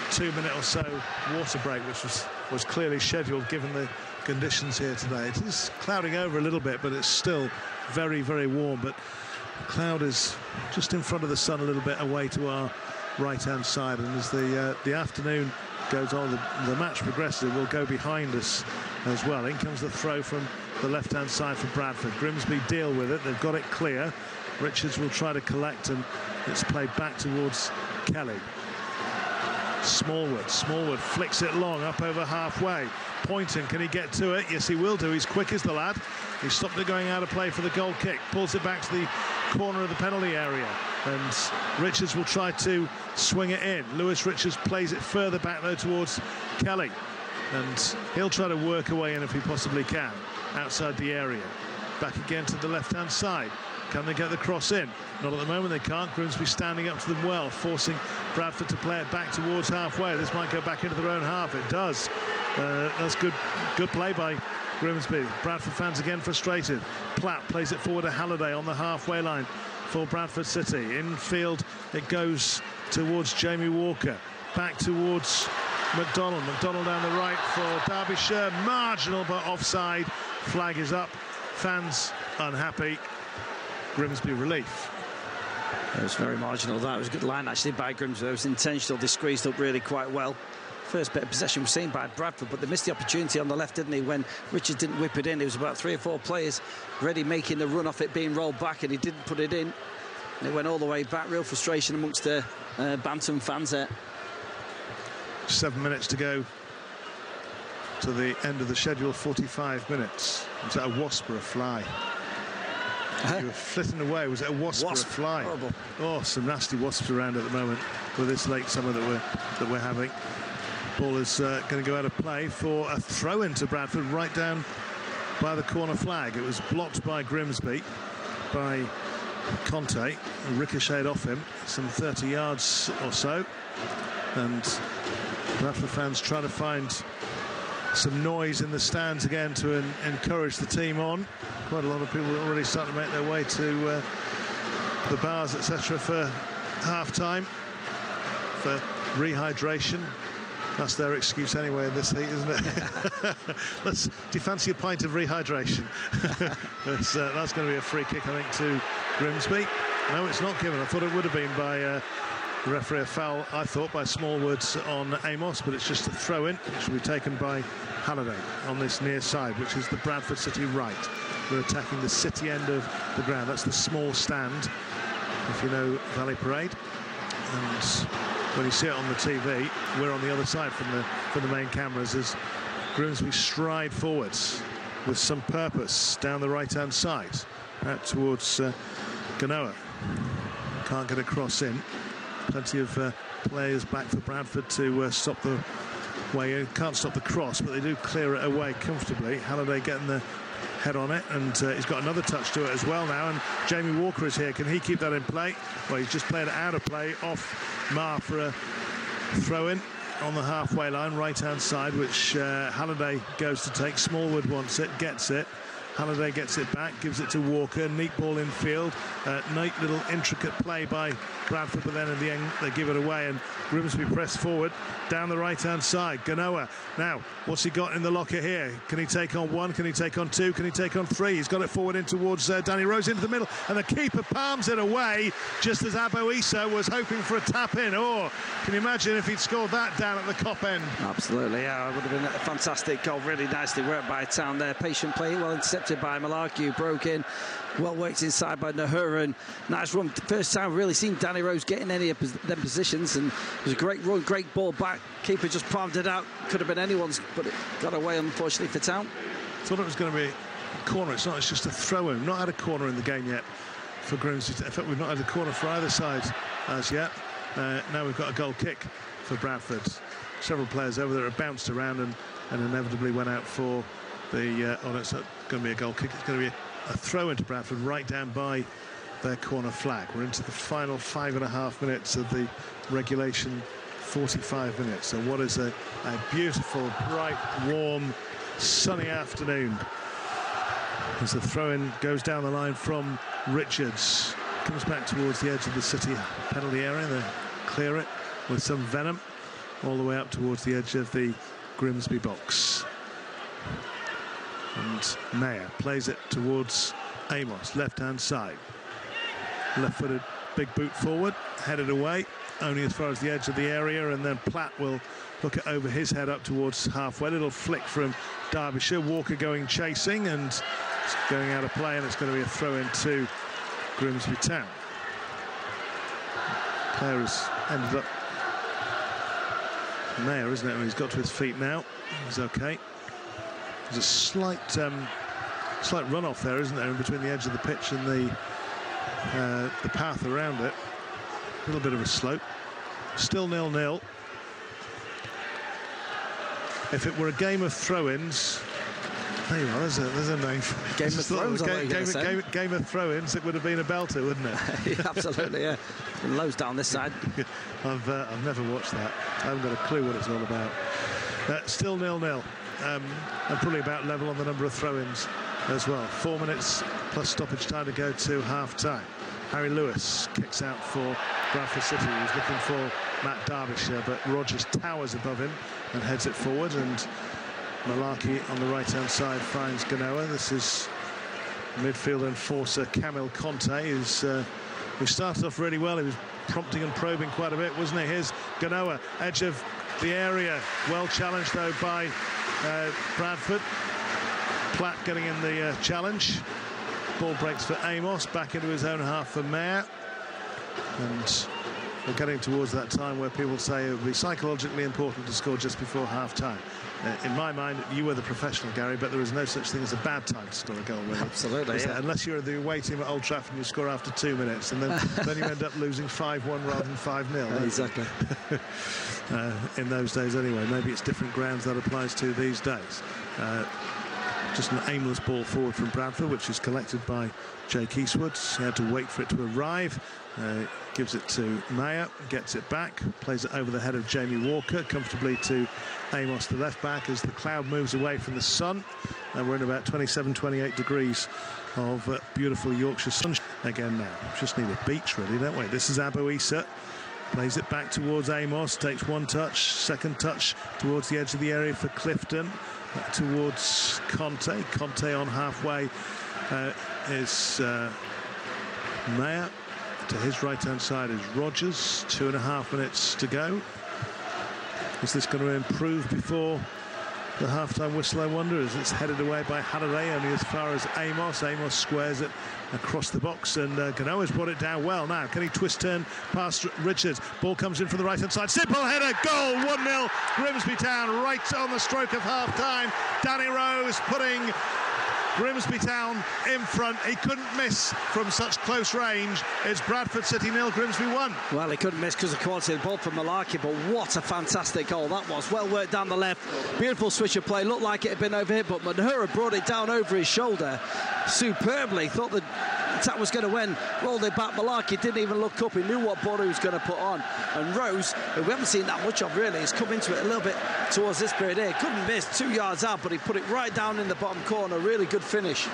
Speaker 2: 2-minute or so water break, which was clearly scheduled given the conditions here today. It is clouding over a little bit, but it's still very, very warm. But the cloud is just in front of the sun a little bit away to our right-hand side, and as the afternoon goes on, the match progresses, it will go behind us as well. In comes the throw from the left-hand side for Bradford. Grimsby deal with it. They've got it clear. Richards will try to collect, and it's played back towards Kelly. Smallwood flicks it long up over halfway. Poynton, can he get to it? Yes, he will do. He's quick as the lad. He stopped it going out of play for the goal kick. Pulls it back to the corner of the penalty area, and Richards will try to swing it in. Lewis Richards plays it further back though towards Kelly, and he'll try to work away in if he possibly can outside the area. Back again to the left-hand side. Can they get the cross in? Not at the moment, they can't. Grimsby standing up to them well, forcing Bradford to play it back towards halfway. This might go back into their own half. It does. That's good play by Grimsby. Bradford fans again frustrated. Platt plays it forward to Halliday on the halfway line for Bradford City. Infield it goes towards Jamie Walker. Back towards McDonald. McDonald down the right for Derbyshire. Marginal but offside. Flag is up. Fans unhappy. Grimsby relief.
Speaker 3: It was very marginal. That was a good line actually by Grimsby. It was intentional. They squeezed up really quite well. First bit of possession was seen by Bradford, but they missed the opportunity on the left, didn't they, when Richards didn't whip it in. It was about 3 or 4 players ready making the run off it being rolled back, and he didn't put it in. And it went all the way back. Real frustration amongst the Bantam fans there.
Speaker 2: 7 minutes to go to the end of the schedule. 45 minutes. Was that a wasp or a fly? You were flitting away. Was it a wasp or a fly?
Speaker 3: Horrible.
Speaker 2: Oh, some nasty wasps around at the moment with this late summer that we're having. Ball is going to go out of play for a throw into Bradford right down by the corner flag. It was blocked by Grimsby, by Conte, and ricocheted off him some 30 yards or so. And Bradford fans try to find some noise in the stands again to encourage the team on. Quite a lot of people are already starting to make their way to the bars, etc. for half-time, for rehydration. That's their excuse anyway in this heat, isn't it? Do you fancy a pint of rehydration? That's going to be a free kick, I think, to Grimsby. No, it's not given. I thought it would have been by the referee. A foul, I thought, by Smallwood on Amos, but it's just a throw-in, which will be taken by Halliday on this near side, which is the Bradford City right. We're attacking the City end of the ground. That's the small stand, if you know Valley Parade. And when you see it on the TV, we're on the other side from the main cameras as Grimsby stride forwards with some purpose down the right-hand side out towards Ganoa. Can't get a cross in. Plenty of players back for Bradford to stop the way in. Can't stop the cross, but they do clear it away comfortably. Halliday getting the head on it, and he's got another touch to it as well now, and Jamie Walker is here. Can he keep that in play? Well, he's just played it out of play off Marr for a throw-in on the halfway line, right-hand side, which Halliday goes to take. Smallwood wants it, gets it. Halliday gets it back, gives it to Walker. Neat ball in field. Neat little intricate play by Bradford, but then in the end they give it away, and Grimsby press forward down the right-hand side. Ganoa. Now, what's he got in the locker here? Can he take on 1? Can he take on 2? Can he take on 3? He's got it forward in towards Danny Rose into the middle, and the keeper palms it away just as Abo Issa was hoping for a tap in. Or can you imagine if he'd scored that down at the Kop end?
Speaker 3: Absolutely, yeah. It would have been a fantastic goal. Really nicely worked by Town there. Patient play, well intercepted by Malarkey, broke in. Well worked inside by Nahura, and nice run. First time really seen Danny Rose getting any of them positions, and it was a great run, great ball back. Keeper just palmed it out. Could have been anyone's, but it got away unfortunately for Town.
Speaker 2: Thought it was going to be a corner. It's not. It's just a throw-in. Not had a corner in the game yet for Grimsby. In fact, we've not had a corner for either side as yet. Now we've got a goal kick for Bradford. Several players over there have bounced around, and and inevitably went out for the oh, it's not going to be a goal kick, it's going to be a throw into Bradford right down by their corner flag. We're into the final 5.5 minutes of the regulation 45 minutes. So what is a beautiful, bright, warm, sunny afternoon as the throw-in goes down the line from Richards. Comes back towards the edge of the City penalty area. They clear it with some venom all the way up towards the edge of the Grimsby box. And Mayer plays it towards Amos, left-hand side. Left-footed, big boot forward, headed away, only as far as the edge of the area, and then Platt will hook it over his head up towards halfway. Little flick from Derbyshire. Walker going chasing, and it's going out of play, and it's going to be a throw-in to GrimsbyTown. Player has ended up Mayer, isn't it? When he's got to his feet now, he's okay. There's a slight runoff there, isn't there, in between the edge of the pitch and the path around it. A little bit of a slope. Still 0-0. If it were a game of throw-ins, there you are, there's a name for it.
Speaker 3: Game of throw-ins,
Speaker 2: game of throw-ins, it would have been a belter, wouldn't it?
Speaker 3: Yeah, absolutely, yeah. And lows down this side.
Speaker 2: I've never watched that. I haven't got a clue what it's all about. Still 0-0. And probably about level on the number of throw-ins as well. 4 minutes plus stoppage time to go to half-time. Harry Lewis kicks out for Bradford City. He's looking for Matt Derbyshire, but Rogers towers above him and heads it forward, and Malarkey on the right-hand side finds Ganoa. This is midfield enforcer Camille Conte, who started off really well. He was prompting and probing quite a bit, wasn't he? Here's Ganoa, edge of the area. Well challenged, though, by Bradford. Platt getting in the challenge. Ball breaks for Amos, back into his own half for Mayer. And we're getting towards that time where people say it would be psychologically important to score just before half-time. In my mind, you were the professional, Gary, but there is no such thing as a bad time to score a goal, really.
Speaker 3: Absolutely, yeah.
Speaker 2: Unless you're the away team at Old Trafford and you score after 2 minutes, and then you end up losing 5-1 rather than 5-0.
Speaker 3: Exactly.
Speaker 2: In those days, anyway. Maybe it's different grounds that applies to these days. Just an aimless ball forward from Bradford, which is collected by Jake Eastwood. He had to wait for it to arrive. Gives it to Mayer, gets it back, plays it over the head of Jamie Walker, comfortably to Amos, the left back, as the cloud moves away from the sun. And we're in about 27-28 degrees of beautiful Yorkshire sunshine again now. Just need a beach, really, don't we? This is Abu Issa. Plays it back towards Amos, takes one touch, second touch towards the edge of the area for Clifton. Back towards Conte. Conte on halfway is Mayer. To his right-hand side is Rogers. 2.5 minutes to go. Is this going to improve before the half-time whistle, I wonder, as it's headed away by Halliday, only as far as Amos. Amos squares it across the box, and Ganoa's brought it down well. Now, can he twist-turn past Richards? Ball comes in from the right-hand side. Simple header, goal, 1-0. GrimsbyTown right on the stroke of half-time. Danny Rose putting GrimsbyTown in front. He couldn't miss from such close range. It's Bradford City 0, Grimsby 1.
Speaker 3: Well, he couldn't miss because of the quality of the ball from Malarkey, but what a fantastic goal that was. Well worked down the left. Beautiful switch of play. Looked like it had been over here, but Madhura brought it down over his shoulder superbly. Thought the attack was going to win. Rolled it back. Malarkey didn't even look up. He knew what body he was going to put on. And Rose, who we haven't seen that much of really, has come into it a little bit towards this period here. Couldn't miss, 2 yards out, but he put it right down in the bottom corner. Really good finish.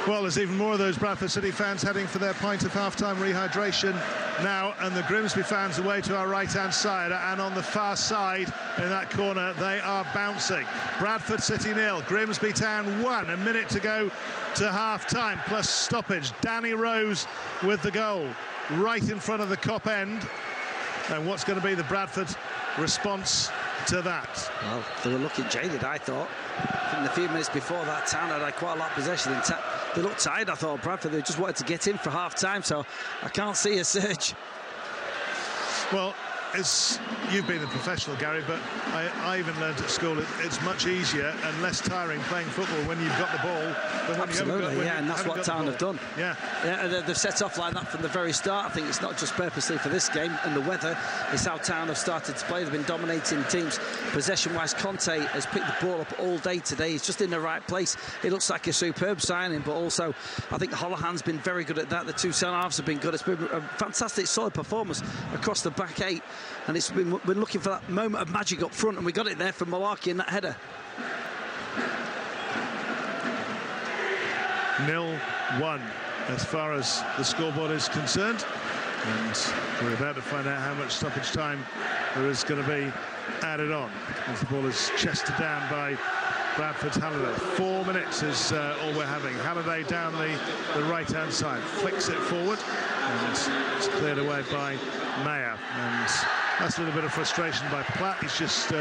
Speaker 2: Well, there's even more of those Bradford City fans heading for their pint of half-time rehydration now, and the Grimsby fans away to our right-hand side, and on the far side in that corner they are bouncing. Bradford City 0, GrimsbyTown 1. A minute to go to half-time plus stoppage. Danny Rose with the goal right in front of the Kop end. And what's going to be the Bradford response to that?
Speaker 3: Well, they were looking jaded, I thought. In the few minutes before that, Town had quite a lot of possession. They looked tired, I thought, Bradford. They just wanted to get in for half-time, so I can't see a surge.
Speaker 2: Well, as you've been a professional, Gary, but I even learned at school it's much easier and less tiring playing football when you've got the ball than when
Speaker 3: Absolutely,
Speaker 2: you haven't got,
Speaker 3: yeah, and that's what Town have done.
Speaker 2: Yeah,
Speaker 3: they've set off like that from the very start. I think it's not just purposely for this game and the weather. It's how Town have started to play. They've been dominating teams possession-wise. Conte has picked the ball up all day today. He's just in the right place. It looks like a superb signing, but also I think Holohan's been very good at that. The two centre-halves have been good. It's been a fantastic, solid performance across the back eight, and it's been, we're looking for that moment of magic up front, and we got it there from Malarkey in that header.
Speaker 2: 0-1 as far as the scoreboard is concerned, and we're about to find out how much stoppage time there is going to be added on as the ball is chested down by Bradford's Halliday. 4 minutes is all we're having. Halliday down the right-hand side, flicks it forward, and it's cleared away by Mayer. And that's a little bit of frustration by Platt. He's just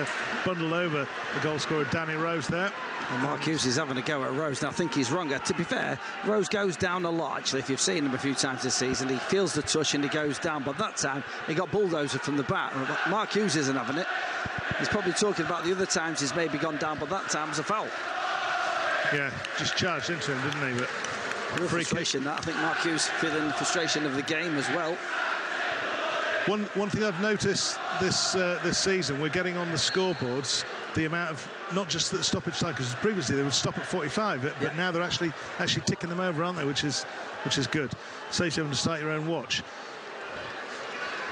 Speaker 2: bundled over the goal scorer Danny Rose there.
Speaker 3: And Mark Hughes is having a go at Rose, and I think he's wrong. To be fair, Rose goes down a lot, actually. If you've seen him a few times this season, he feels the touch and he goes down. But that time, he got bulldozer from the back. Mark Hughes isn't having it. He's probably talking about the other times he's maybe gone down, but that time was a foul.
Speaker 2: Yeah, just charged into him, didn't he? But
Speaker 3: real frustration, that. I think Mark Hughes feeling frustration of the game as well.
Speaker 2: One thing I've noticed this season, we're getting on the scoreboards the amount of, not just the stoppage time, because previously they would stop at 45, but now they're actually ticking them over, aren't they? Which is good. Saves you having to start your own watch.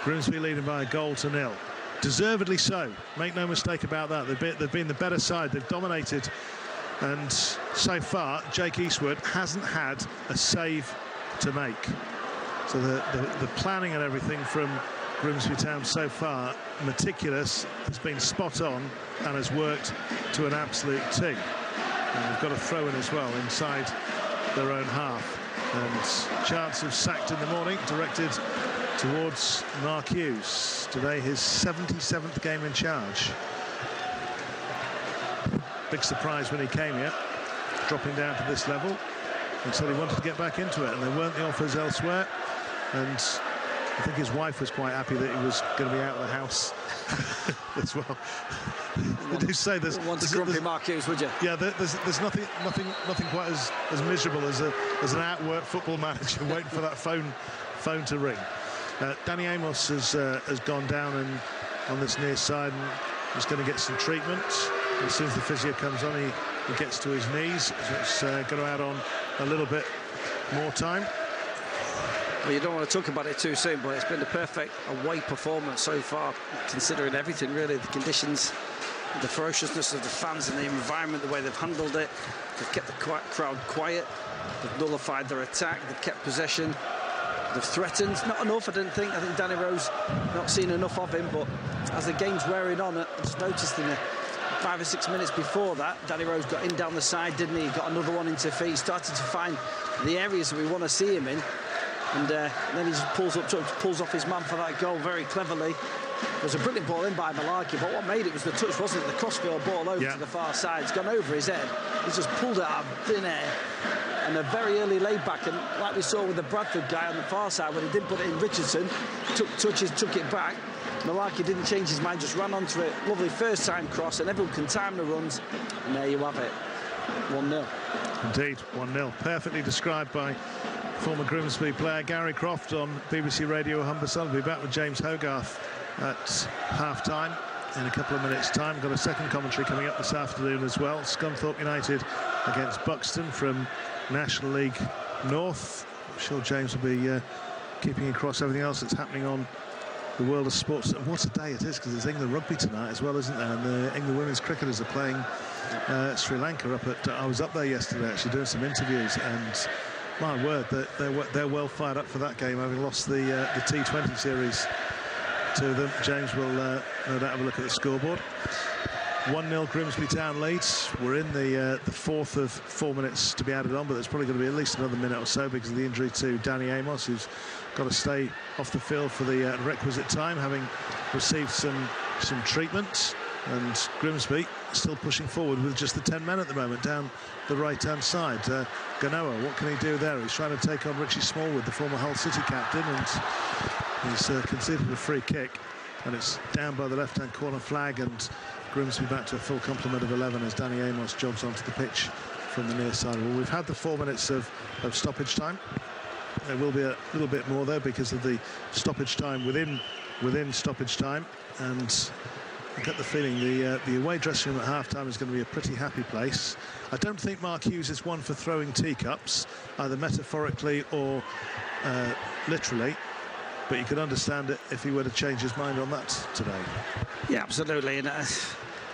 Speaker 2: Grimsby leading by a goal to nil. Deservedly so. Make no mistake about that. They've been the better side. They've dominated, and so far Jake Eastwood hasn't had a save to make. So the planning and everything from Grimsby Town so far, meticulous, has been spot on and has worked to an absolute T. And they've got a throw in as well inside their own half. And chance of sacked in the morning, directed towards Mark Hughes. Today his 77th game in charge. Big surprise when he came here, dropping down to this level. And said he wanted to get back into it, and there weren't the offers elsewhere. And I think his wife was quite happy that he was going to be out of the house as well. They do say there's
Speaker 3: grumpy Mark Hughes, would you?
Speaker 2: Yeah, there's nothing quite as miserable as an outwork football manager waiting for that phone to ring. Danny Amos has gone down and on this near side and is going to get some treatment. As soon as the physio comes on, he gets to his knees. So it's going to add on a little bit more time.
Speaker 3: Well, you don't want to talk about it too soon, but it's been the perfect away performance so far, considering everything, really. The conditions, the ferociousness of the fans and the environment, the way they've handled it. They've kept the crowd quiet. They've nullified their attack. They've kept possession. They've threatened. Not enough, I didn't think. I think Danny Rose, not seen enough of him, but as the game's wearing on, I just noticed in the 5 or 6 minutes before that, Danny Rose got in down the side, didn't he? Got another one into feet. Started to find the areas that we want to see him in. And then he just pulls off his man for that goal very cleverly. It was a brilliant ball in by Malarkey, but what made it was the touch, wasn't it? The crossfield ball over to the far side. It's gone over his head. He's just pulled it out of thin air. And a very early laid back, and like we saw with the Bradford guy on the far side, when he did put it in, Richardson took it back. Malarkey didn't change his mind, just ran onto it. Lovely first time cross, and everyone can time the runs. And there you have it, 1-0.
Speaker 2: Indeed, 1-0. Perfectly described by former Grimsby player Gary Croft on BBC Radio Humberside. We'll be back with James Hogarth at half-time in a couple of minutes' time. We've got a second commentary coming up this afternoon as well. Scunthorpe United against Buxton from National League North. I'm sure James will be keeping across everything else that's happening on the world of sports. And what a day it is, because there's England rugby tonight as well, isn't there? And the England women's cricketers are playing Sri Lanka up at... I was up there yesterday actually doing some interviews, and my word, they're well fired up for that game, having lost the T20 series to them. James will no doubt have a look at the scoreboard. 1-0 Grimsby Town leads. We're in the fourth of 4 minutes to be added on, but there's probably going to be at least another minute or so because of the injury to Danny Amos, who's got to stay off the field for the requisite time, having received some treatment. And Grimsby still pushing forward with just the 10 men at the moment down the right-hand side. Ganoa, what can he do there? He's trying to take on Richie Smallwood, the former Hull City captain, and he's conceded a free kick. and it's down by the left-hand corner flag, and Grimsby back to a full complement of 11 as Danny Amos jogs onto the pitch from the near side. Well, we've had the 4 minutes of stoppage time. There will be a little bit more though because of the stoppage time within stoppage time, and I get the feeling the away dressing room at half-time is going to be a pretty happy place. I don't think Mark Hughes is one for throwing teacups, either metaphorically or literally, but you could understand it if he were to change his mind on that today.
Speaker 3: Yeah, absolutely, and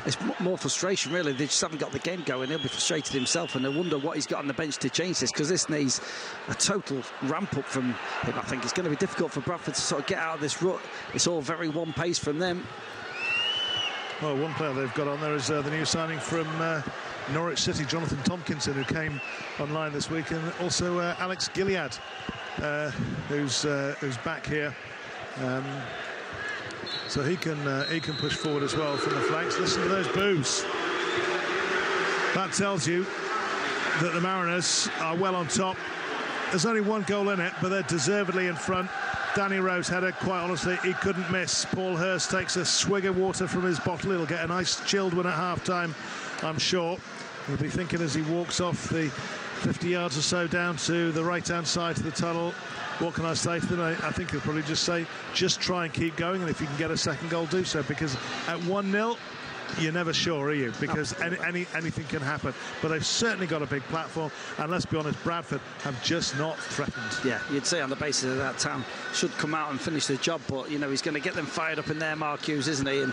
Speaker 3: it's more frustration really. They just haven't got the game going. He'll be frustrated himself, and I wonder what he's got on the bench to change this, because this needs a total ramp up from him. I think it's going to be difficult for Bradford to sort of get out of this rut. It's all very one pace from them.
Speaker 2: Well, one player they've got on there is the new signing from Norwich City, Jonathan Tompkinson, who came online this week, and also Alex Gilead, who's back here. So he can push forward as well from the flanks. Listen to those boos. That tells you that the Mariners are well on top. There's only one goal in it, but they're deservedly in front. Danny Rose header, quite honestly, he couldn't miss. Paul Hurst takes a swig of water from his bottle. He'll get a nice chilled one at half-time, I'm sure. He'll be thinking as he walks off the 50 yards or so down to the right-hand side of the tunnel, what can I say to them? I think he'll probably just say, just try and keep going, and if you can get a second goal, do so, because at 1-0, you're never sure, are you? Because anything can happen. But they've certainly got a big platform, and let's be honest, Bradford have just not threatened.
Speaker 3: Yeah, you'd say on the basis of that, Town should come out and finish the job, but you know he's going to get them fired up in there, Mark Hughes, isn't he?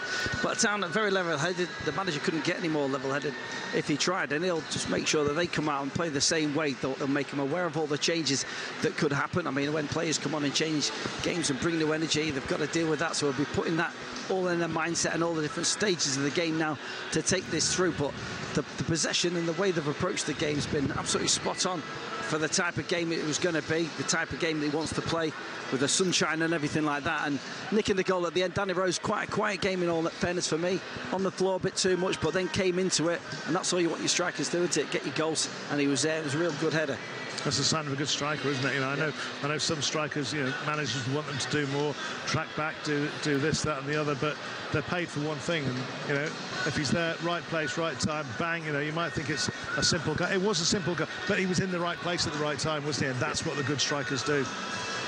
Speaker 3: But Town are very level-headed. The manager couldn't get any more level-headed if he tried, and he'll just make sure that they come out and play the same way. They'll make them aware of all the changes that could happen. I mean, when players come on and change games and bring new energy, they've got to deal with that, so we'll be putting that all in their mindset and all the different stages of the game now to take this through. But the possession and the way they've approached the game has been absolutely spot on for the type of game it was going to be, the type of game that he wants to play, with the sunshine and everything like that. And nicking the goal at the end, Danny Rose, quite a quiet game in all fairness for me, on the floor a bit too much, but then came into it, and that's all you want your strikers to do, isn't it? Get your goals, and he was there. It was a real good header.
Speaker 2: That's a sign of a good striker, isn't it? You know, I know some strikers, you know, managers want them to do more, track back, do this, that, and the other, but they're paid for one thing, and you know, if he's there, right place, right time, bang. You know, you might think it's a simple goal. It was a simple goal, but he was in the right place at the right time, wasn't he? And that's what the good strikers do.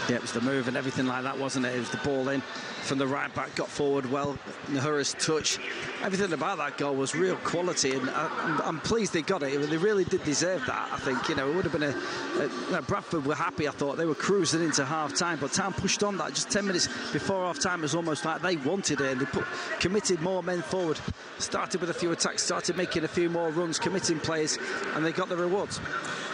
Speaker 3: Yeah, it was the move and everything like that, wasn't it? It was the ball in from the right back, got forward well, Nahura's touch. Everything about that goal was real quality, and I'm pleased they got it. They really did deserve that, I think. You know, it would have been Bradford were happy, I thought. They were cruising into half-time, but Town pushed on that. Just 10 minutes before half-time, it was almost like they wanted it, and they committed more men forward. Started with a few attacks, started making a few more runs, committing players, and they got the rewards.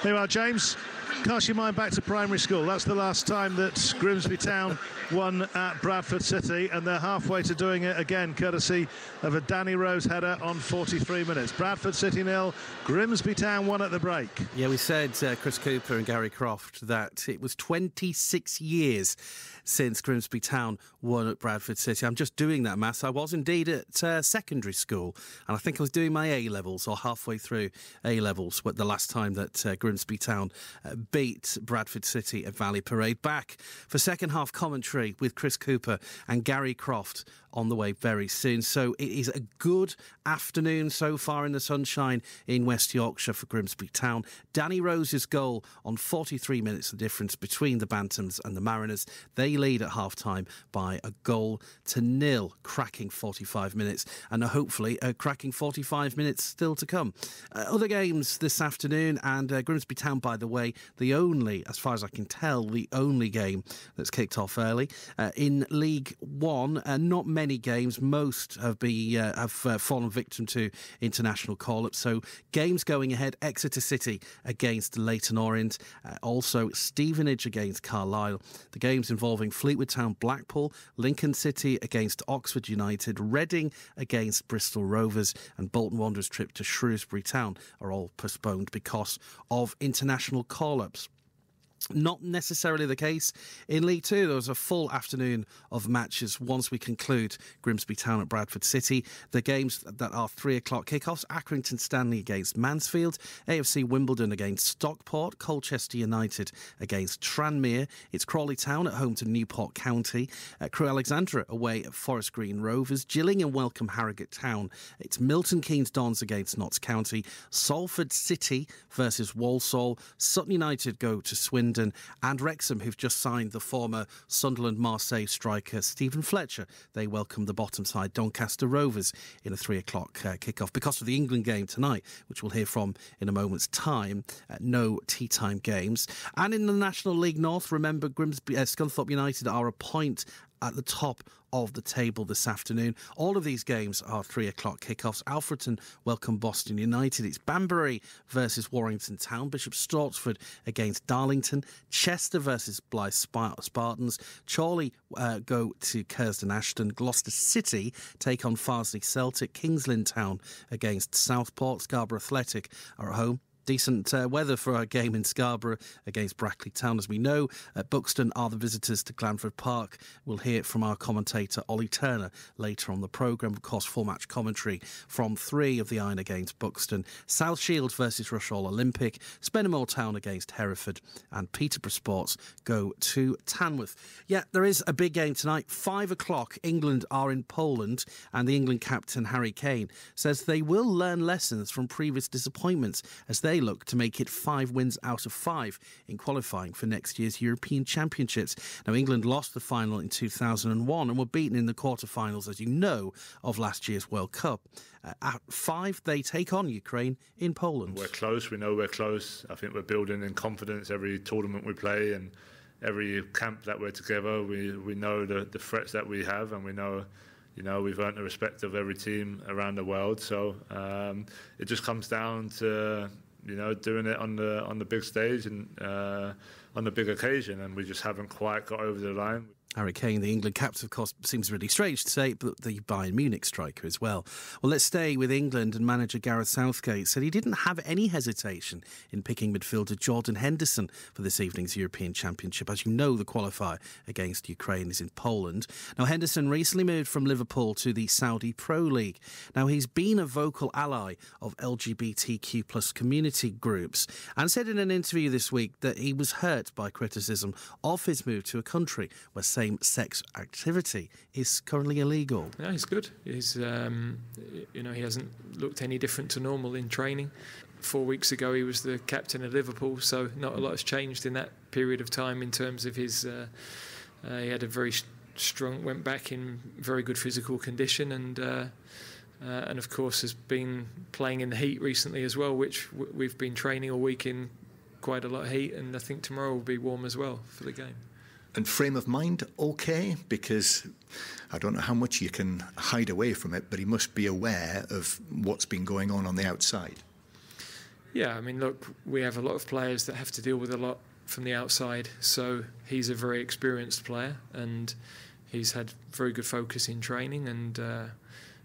Speaker 2: There you are, James. Cast your mind back to primary school. That's the last time that Grimsby Town won at Bradford City, and they're halfway to doing it again, courtesy of a Danny Rose header on 43 minutes. Bradford City 0, Grimsby Town 1 at the break.
Speaker 1: Yeah, we said, Chris Cooper and Gary Croft, that it was 26 years since Grimsby Town won at Bradford City. I'm just doing that maths. I was indeed at secondary school, and I think I was doing my A-levels, or halfway through A-levels, the last time that Grimsby Town beat Bradford City at Valley Parade. Back for second half commentary with Chris Cooper and Gary Croft on the way very soon. So it is a good afternoon so far in the sunshine in West Yorkshire for Grimsby Town. Danny Rose's goal on 43 minutes, the difference between the Bantams and the Mariners. They lead at half-time by 1-0. Cracking 45 minutes, and hopefully a cracking 45 minutes still to come. Other games this afternoon, and Grimsby Town, by the way, the only, as far as I can tell, the only game that's kicked off early. In League One, not many games. Most have fallen victim to international call-ups. So games going ahead: Exeter City against Leyton Orient, also Stevenage against Carlisle. The games involving Fleetwood Town, Blackpool, Lincoln City against Oxford United, Reading against Bristol Rovers, and Bolton Wanderers' trip to Shrewsbury Town are all postponed because of international call-ups. Not necessarily the case in League Two. There was a full afternoon of matches once we conclude Grimsby Town at Bradford City. The games that are 3 o'clock kickoffs: Accrington Stanley against Mansfield, AFC Wimbledon against Stockport, Colchester United against Tranmere. It's Crawley Town at home to Newport County, Crewe Alexandra away at Forest Green Rovers, Gillingham welcome Harrogate Town. It's Milton Keynes Dons against Notts County, Salford City versus Walsall, Sutton United go to Swindon, and Wrexham, who've just signed the former Sunderland Marseille striker Stephen Fletcher. They welcome the bottom side Doncaster Rovers in a 3 o'clock kickoff. Because of the England game tonight, which we'll hear from in a moment's time, no tea time games. And in the National League North, remember Scunthorpe United are a point at the top of the table this afternoon. All of these games are 3 o'clock kickoffs. Alfreton welcome Boston United. It's Banbury versus Warrington Town, Bishop Stortford against Darlington, Chester versus Blythe Spartans, Chorley go to Curzon Ashton, Gloucester City take on Farsley Celtic, Kings Lynn Town against Southport, Scarborough Athletic are at home. Decent weather for our game in Scarborough against Brackley Town. As we know, Buxton are the visitors to Glanford Park. We'll hear from our commentator, Ollie Turner, later on the programme. Of course, full-match commentary from 3 of the Iron against Buxton. South Shields versus Rushall Olympic, Spennymoor Town against Hereford, and Peterborough Sports go to Tamworth. Yeah, there is a big game tonight. 5 o'clock, England are in Poland, and the England captain, Harry Kane, says they will learn lessons from previous disappointments as they look to make it 5 wins out of 5 in qualifying for next year's European Championships. Now, England lost the final in 2001 and were beaten in the quarterfinals, as you know, of last year's World Cup. At 5, they take on Ukraine in Poland.
Speaker 4: We're close. We know we're close. I think we're building in confidence every tournament we play and every camp that we're together. We know the threats that we have, and we know, we've earned the respect of every team around the world. So it just comes down to doing it on the big stage and on the big occasion, and we just haven't quite got over the line.
Speaker 1: Harry Kane, the England captain, of course, seems really strange to say, but the Bayern Munich striker as well. Well, let's stay with England, and manager Gareth Southgate said he didn't have any hesitation in picking midfielder Jordan Henderson for this evening's European Championship. As you know, the qualifier against Ukraine is in Poland. Now, Henderson recently moved from Liverpool to the Saudi Pro League. Now, he's been a vocal ally of LGBTQ plus community groups and said in an interview this week that he was hurt by criticism of his move to a country where same-sex activity is currently illegal.
Speaker 5: No, he's good. He's, he hasn't looked any different to normal in training. 4 weeks ago, he was the captain of Liverpool, so not a lot has changed in that period of time in terms of his. He had a very strong, went back in very good physical condition, and of course has been playing in the heat recently as well, which we've been training all week in quite a lot of heat, and I think tomorrow will be warm as well for the game.
Speaker 6: And frame of mind, okay? Because I don't know how much you can hide away from it, but he must be aware of what's been going on the outside.
Speaker 5: Yeah, I mean, look, we have a lot of players that have to deal with a lot from the outside, so he's a very experienced player, and he's had very good focus in training, and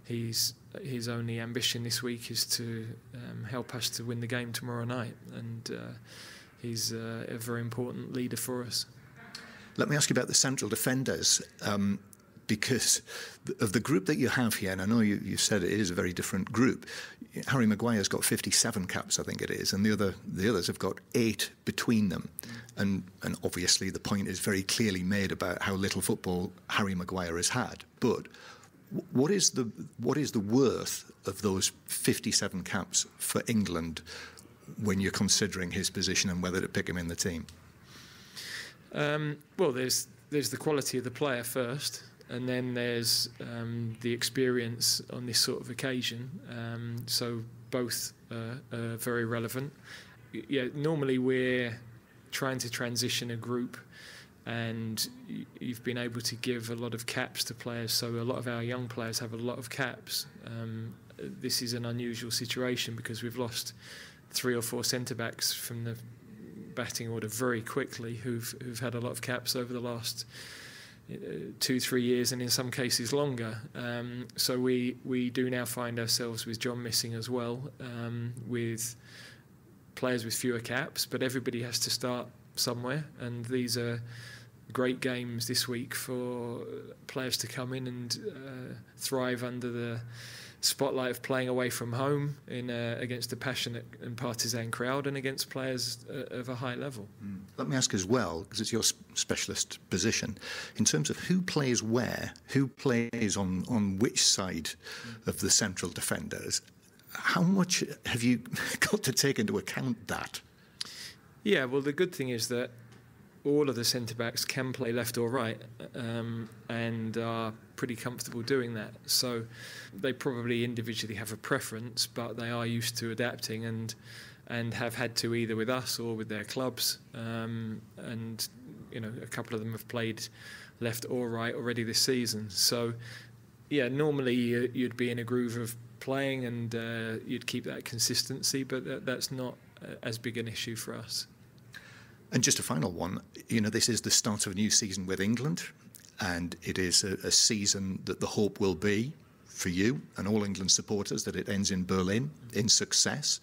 Speaker 5: his only ambition this week is to help us to win the game tomorrow night, and he's a very important leader for us.
Speaker 6: Let me ask you about the central defenders, because of the group that you have here, and I know you said it is a very different group. Harry Maguire's got 57 caps, I think it is, and the others have got 8 between them. And obviously the point is very clearly made about how little football Harry Maguire has had. But what is the worth of those 57 caps for England when you're considering his position and whether to pick him in the team?
Speaker 5: Well, there's the quality of the player first, and then there's the experience on this sort of occasion. So both are very relevant. Yeah, normally we're trying to transition a group, and you've been able to give a lot of caps to players. So a lot of our young players have a lot of caps. This is an unusual situation because we've lost 3 or 4 centre-backs from the batting order very quickly who've had a lot of caps over the last 2-3 years, and in some cases longer. So we do now find ourselves with John missing as well, with players with fewer caps, but everybody has to start somewhere, and these are great games this week for players to come in and thrive under the spotlight of playing away from home against a passionate and partisan crowd and against players of a high level.
Speaker 6: Let me ask as well, because it's your specialist position, in terms of who plays where, who plays on which side of the central defenders, how much have you got to take into account that?
Speaker 5: Yeah, well, the good thing is that all of the centre-backs can play left or right and are pretty comfortable doing that. So they probably individually have a preference, but they are used to adapting and have had to either with us or with their clubs. And, a couple of them have played left or right already this season. So, yeah, normally you'd be in a groove of playing and you'd keep that consistency, but that's not as big an issue for us.
Speaker 6: And just a final one, this is the start of a new season with England, and it is a season that the hope will be for you and all England supporters that it ends in Berlin in success.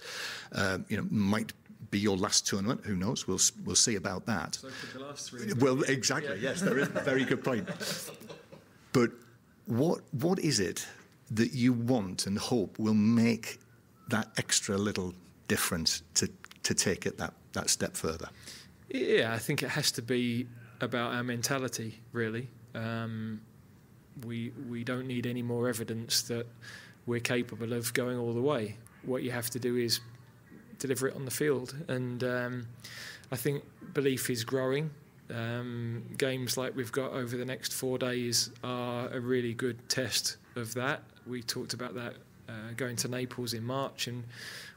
Speaker 6: Might be your last tournament, who knows? We'll see about that.
Speaker 5: So for the last 3.
Speaker 6: Well, exactly, yes, there is a very good point. But what is it that you want and hope will make that extra little difference to take it that step further?
Speaker 5: Yeah, I think it has to be about our mentality, really. We don't need any more evidence that we're capable of going all the way. What you have to do is deliver it on the field. And I think belief is growing. Games like we've got over the next 4 days are a really good test of that. We talked about that going to Naples in March, and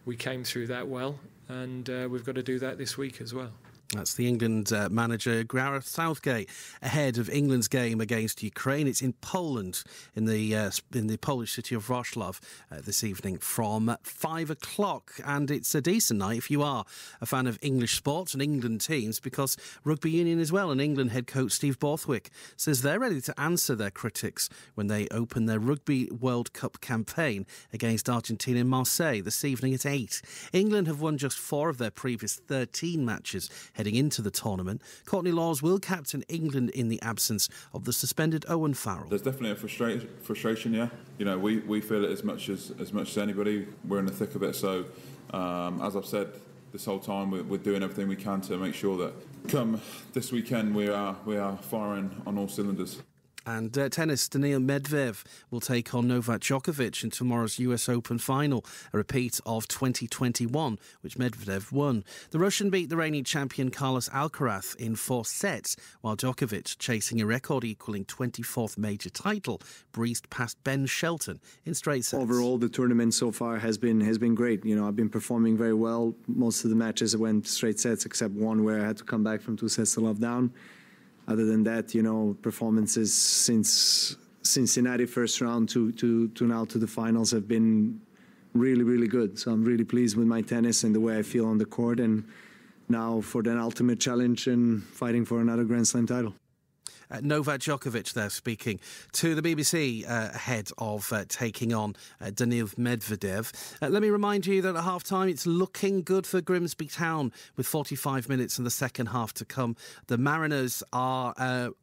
Speaker 5: we came through that well. And we've got to do that this week as well.
Speaker 1: That's the England manager, Gareth Southgate, ahead of England's game against Ukraine. It's in Poland, in the Polish city of Wrocław this evening from 5 o'clock. And it's a decent night if you are a fan of English sports and England teams, because rugby union as well. And England head coach Steve Borthwick says they're ready to answer their critics when they open their Rugby World Cup campaign against Argentina in Marseille this evening at 8. England have won just 4 of their previous 13 matches heading into the tournament. Courtney Laws will captain England in the absence of the suspended Owen Farrell.
Speaker 7: There's definitely a frustration, yeah. We feel it as much as anybody. We're in the thick of it. So, as I've said this whole time, we're doing everything we can to make sure that come this weekend we are firing on all cylinders.
Speaker 1: And tennis, Daniil Medvedev will take on Novak Djokovic in tomorrow's US Open final, a repeat of 2021, which Medvedev won. The Russian beat the reigning champion Carlos Alcaraz in 4 sets, while Djokovic, chasing a record equalling 24th major title, breezed past Ben Shelton in straight sets.
Speaker 8: Overall, the tournament so far has been great. I've been performing very well. Most of the matches went straight sets, except one where I had to come back from 2 sets to love down. Other than that, performances since Cincinnati first round to now to the finals have been really, really good. So I'm really pleased with my tennis and the way I feel on the court. And now for the ultimate challenge and fighting for another Grand Slam title.
Speaker 1: Novak Djokovic there speaking to the BBC ahead of taking on Daniil Medvedev. Let me remind you that at half-time it's looking good for GrimsbyTown with 45 minutes in the second half to come. The Mariners are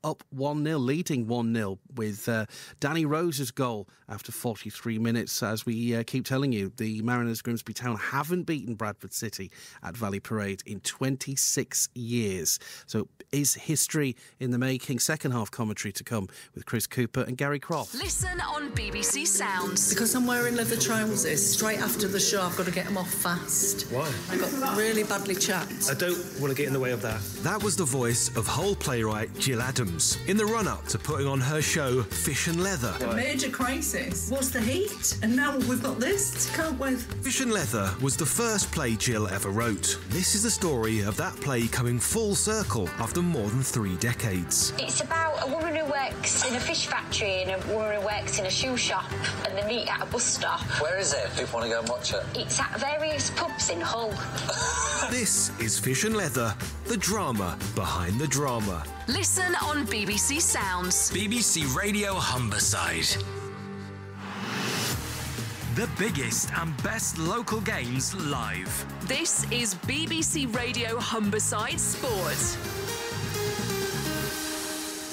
Speaker 1: up 1-0, leading 1-0 with Danny Rose's goal after 43 minutes. As we keep telling you, the Mariners GrimsbyTown haven't beaten Bradford City at Valley Parade in 26 years. So is history in the making? Second half commentary to come with Chris Cooper and Gary Croft.
Speaker 9: Listen on BBC Sounds.
Speaker 10: Because I'm wearing leather trousers, straight after the show I've got to get them off fast.
Speaker 11: Why?
Speaker 10: I got really badly chapped.
Speaker 11: I don't want to get in the way of that. That was the voice of Hull playwright Jill Adams in the run-up to putting on her show Fish and Leather.
Speaker 10: A major crisis was the heat, and now we've got this to cope with.
Speaker 11: Fish and Leather was the first play Jill ever wrote. This is the story of that play coming full circle after more than 3 decades.
Speaker 12: It's about a woman who works in a fish factory and a woman who works in a shoe shop, and they meet at a bus stop.
Speaker 13: Where is it if people want to go and watch it?
Speaker 12: It's at various pubs in Hull.
Speaker 11: This is Fish and Leather, the drama behind the drama.
Speaker 9: Listen on BBC Sounds.
Speaker 14: BBC Radio Humberside.
Speaker 11: The biggest and best local games live.
Speaker 9: This is BBC Radio Humberside Sport.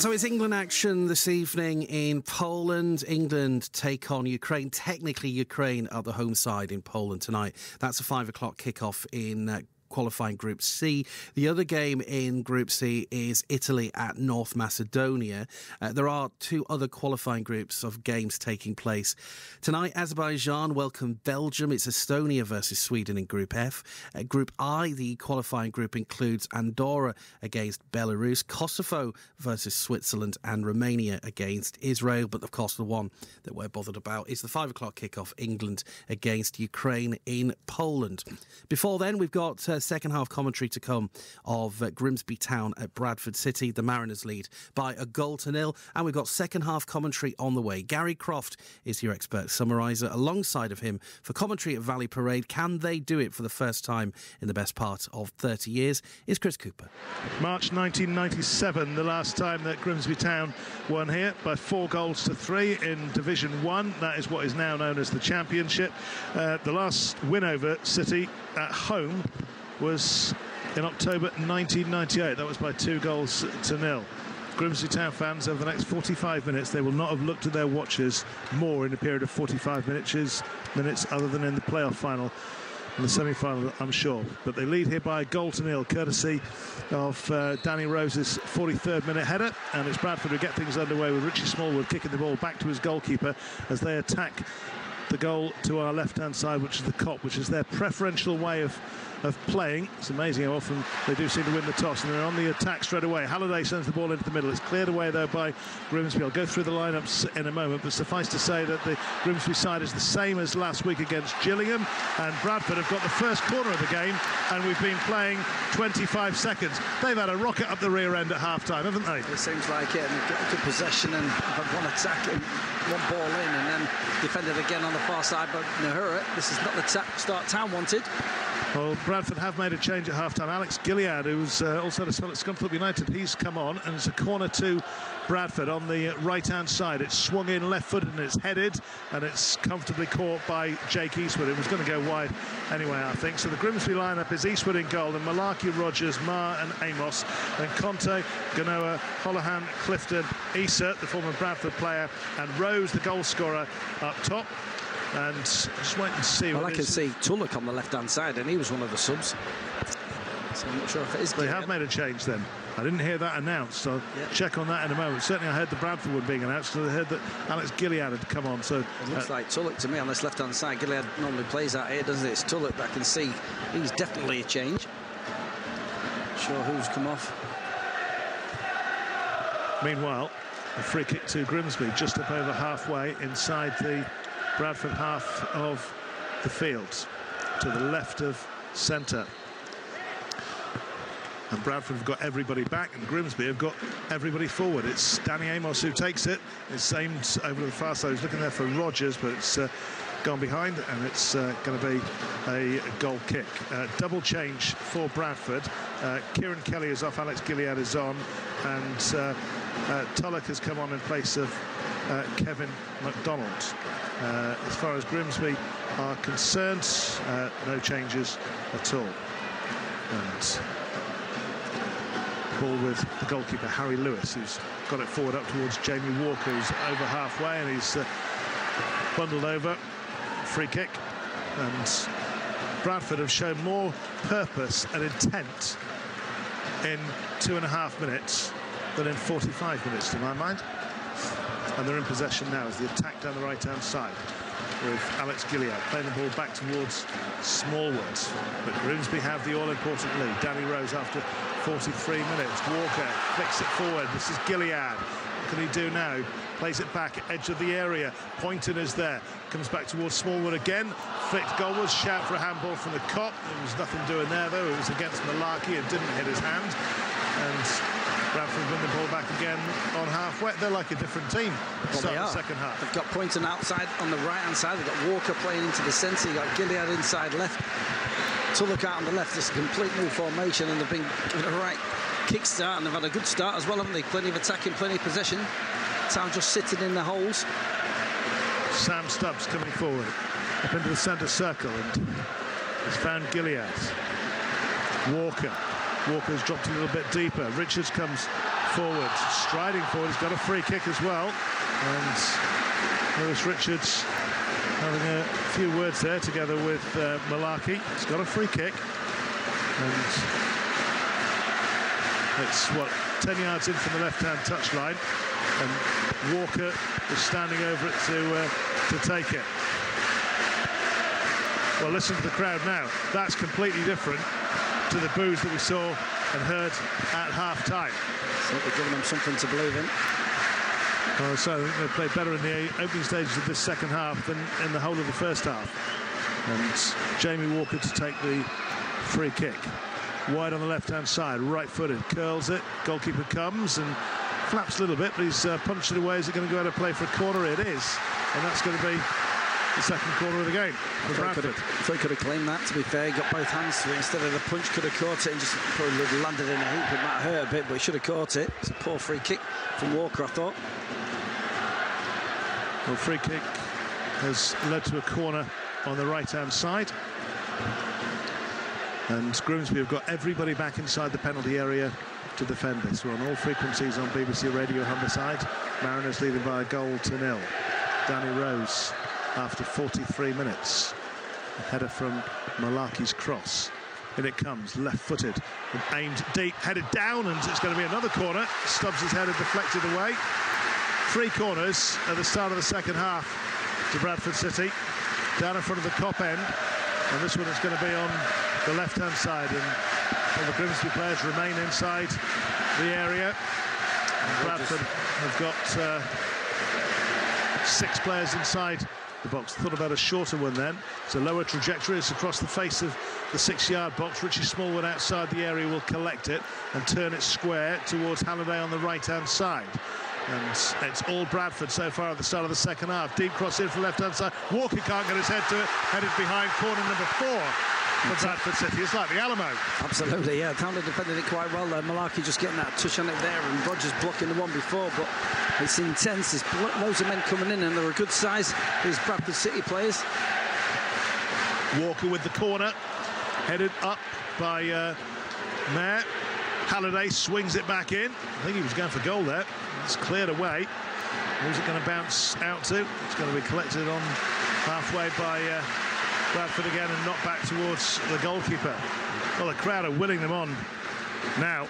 Speaker 1: So it's England action this evening in Poland. England take on Ukraine. Technically, Ukraine are the home side in Poland tonight. That's a 5 o'clock kickoff in qualifying Group C. The other game in Group C is Italy at North Macedonia. There are two other qualifying groups of games taking place. Tonight, Azerbaijan welcome Belgium. It's Estonia versus Sweden in Group F. Group I, the qualifying group, includes Andorra against Belarus, Kosovo versus Switzerland, and Romania against Israel. But of course, the one that we're bothered about is the 5 o'clock kickoff, England against Ukraine in Poland. Before then, we've got second half commentary to come of GrimsbyTown at Bradford City. The Mariners lead by 1-0, and we've got second half commentary on the way. Gary Croft is your expert summariser. Alongside of him for commentary at Valley Parade, can they do it for the first time in the best part of 30 years, is Chris Cooper.
Speaker 2: March 1997, the last time that GrimsbyTown won here by 4-3 in Division 1. That is what is now known as the Championship. The last win over City at home was in October 1998. That was by 2-0. GrimsbyTown fans, over the next 45 minutes, they will not have looked at their watches more in a period of 45 minutes other than in the playoff final and the semi-final, I'm sure. But they lead here by 1-0, courtesy of Danny Rose's 43rd minute header, and it's Bradford who get things underway with Richie Smallwood kicking the ball back to his goalkeeper as they attack the goal to our left-hand side, which is the Kop, which is their preferential way of playing. It's amazing how often they do seem to win the toss, and they're on the attack straight away. Halliday sends the ball into the middle. It's cleared away though by Grimsby. I'll go through the lineups in a moment, but suffice to say that the Grimsby side is the same as last week against Gillingham, and Bradford have got the first corner of the game, and we've been playing 25 seconds. They've had a rocket up the rear end at half-time, haven't they?
Speaker 3: It seems like it, and they've got good possession and had one attack and one ball in, and then defended again on the far side, but Nahura, this is not the start Town wanted.
Speaker 2: Well, Bradford have made a change at half-time. Alex Gilead, who's also had a spell at Scunthorpe United, he's come on, and it's a corner to Bradford on the right-hand side. It's swung in left-footed and it's headed, and it's comfortably caught by Jake Eastwood. It was going to go wide anyway, I think. So the Grimsby lineup is Eastwood in goal, and Malarkey, Rogers, Marr and Amos. Then Conte, Ganoa, Holohan, Clifton, Issa, the former Bradford player, and Rose, the goal scorer, up top. And just wait and see.
Speaker 3: Well, I can see Tulloch on the left-hand side, and he was one of the subs. So I'm not sure if it is.
Speaker 2: They have made a change then. I didn't hear that announced, so check on that in a moment. Certainly I heard the Bradford one being announced, so I heard that Alex Gilead had come on. So
Speaker 3: it looks like Tulloch to me on this left-hand side. Gilead normally plays out here, doesn't it? It's Tulloch that I can see. He's definitely a change. Not sure who's come off.
Speaker 2: Meanwhile, a free kick to Grimsby, just up over halfway inside the Bradford half of the field, to the left of centre. And Bradford have got everybody back, and Grimsby have got everybody forward. It's Danny Amos who takes it. It's aimed over to the far side. He's looking there for Rogers, but it's gone behind, and it's going to be a goal kick. Double change for Bradford. Kieran Kelly is off, Alex Gilead is on, and Tulloch has come on in place of Kevin MacDonald. As far as Grimsby are concerned, no changes at all. And ball with the goalkeeper Harry Lewis, who's got it forward up towards Jamie Walker, who's over halfway, and he's bundled over. Free kick. And Bradford have shown more purpose and intent in 2.5 minutes than in 45 minutes, to my mind. And they're in possession now as the attack down the right-hand side with Alex Gilead playing the ball back towards Smallwood. But Grimsby have the all-important lead. Danny Rose after 43 minutes. Walker flicks it forward. This is Gilead. What can he do now? Plays it back, edge of the area. Poynton is there. Comes back towards Smallwood again. Flicked goalwards. Shout for a handball from the Kop. There was nothing doing there, though. It was against Malarkey. It didn't hit his hand. And Bradford win the ball back again on halfway. They're like a different team.
Speaker 3: Well, they are.
Speaker 2: The second half.
Speaker 3: They've got Poynton outside on the right-hand side. They've got Walker playing into the centre. You've got Gilead inside left. Tulloch out on the left. It's a complete new formation, and they've been given a right kick-start, and they've had a good start as well, haven't they? Plenty of attacking, plenty of possession. Town just sitting in the holes.
Speaker 2: Sam Stubbs coming forward. up into the centre circle and has found Gilead. Walker's dropped a little bit deeper. Richards comes forward, striding forward. He's got a free kick as well. And Lewis Richards having a few words there together with Malarkey. He's got a free kick. And it's, 10 yards in from the left-hand touchline. And Walker is standing over it to take it. Well, listen to the crowd now. That's completely different to the boos that we saw and heard at half-time.
Speaker 3: Certainly giving them something to believe in.
Speaker 2: Well, so I think they played better in the opening stages of this second half than in the whole of the first half. And Jamie Walker to take the free kick. Wide on the left-hand side, right-footed, curls it. Goalkeeper comes and flaps a little bit, but he's punched it away. Is it going to go out of play for a corner? It is. And that's going to be the second corner of the game for Bradford.
Speaker 3: Thought he could have claimed that, to be fair. He got both hands to it. Instead of the punch, could have caught it and just probably landed in a heap. It might hurt a bit, but he should have caught it. It's a poor free kick from Walker, I thought.
Speaker 2: Well, free kick has led to a corner on the right-hand side. And Grimsby have got everybody back inside the penalty area to defend this. We're on all frequencies on BBC Radio Humberside. Mariners leading by a goal to 0. Danny Rose after 43 minutes. A header from Malarkey's cross. In it comes, left-footed and aimed deep, headed down, and it's going to be another corner. Stubbs' head had deflected away. 3 corners at the start of the second half to Bradford City. Down in front of the Kop end, and this one is going to be on the left-hand side, and all the Grimsby players remain inside the area. And Bradford have got 6 players inside the box. Thought about a shorter one then. It's a lower trajectory. It's across the face of the 6-yard box. Richie Smallwood outside the area will collect it and turn it square towards Halliday on the right-hand side. And it's all Bradford so far at the start of the second half. Deep cross in from the left-hand side. Walker can't get his head to it. Headed behind corner number 4 for Bradford City. It's like the Alamo.
Speaker 3: Absolutely, yeah. Town defended it quite well there. Malarkey just getting that touch on it there, and Rogers blocking the one before. But it's intense. There's loads of men coming in, and they're a good size, these Bradford City players.
Speaker 2: Walker with the corner. Headed up by Mayer. Halliday swings it back in. I think he was going for goal there. It's cleared away. Who's it going to bounce out to? It's going to be collected on halfway by Bradford again and knocked back towards the goalkeeper. Well, the crowd are willing them on now.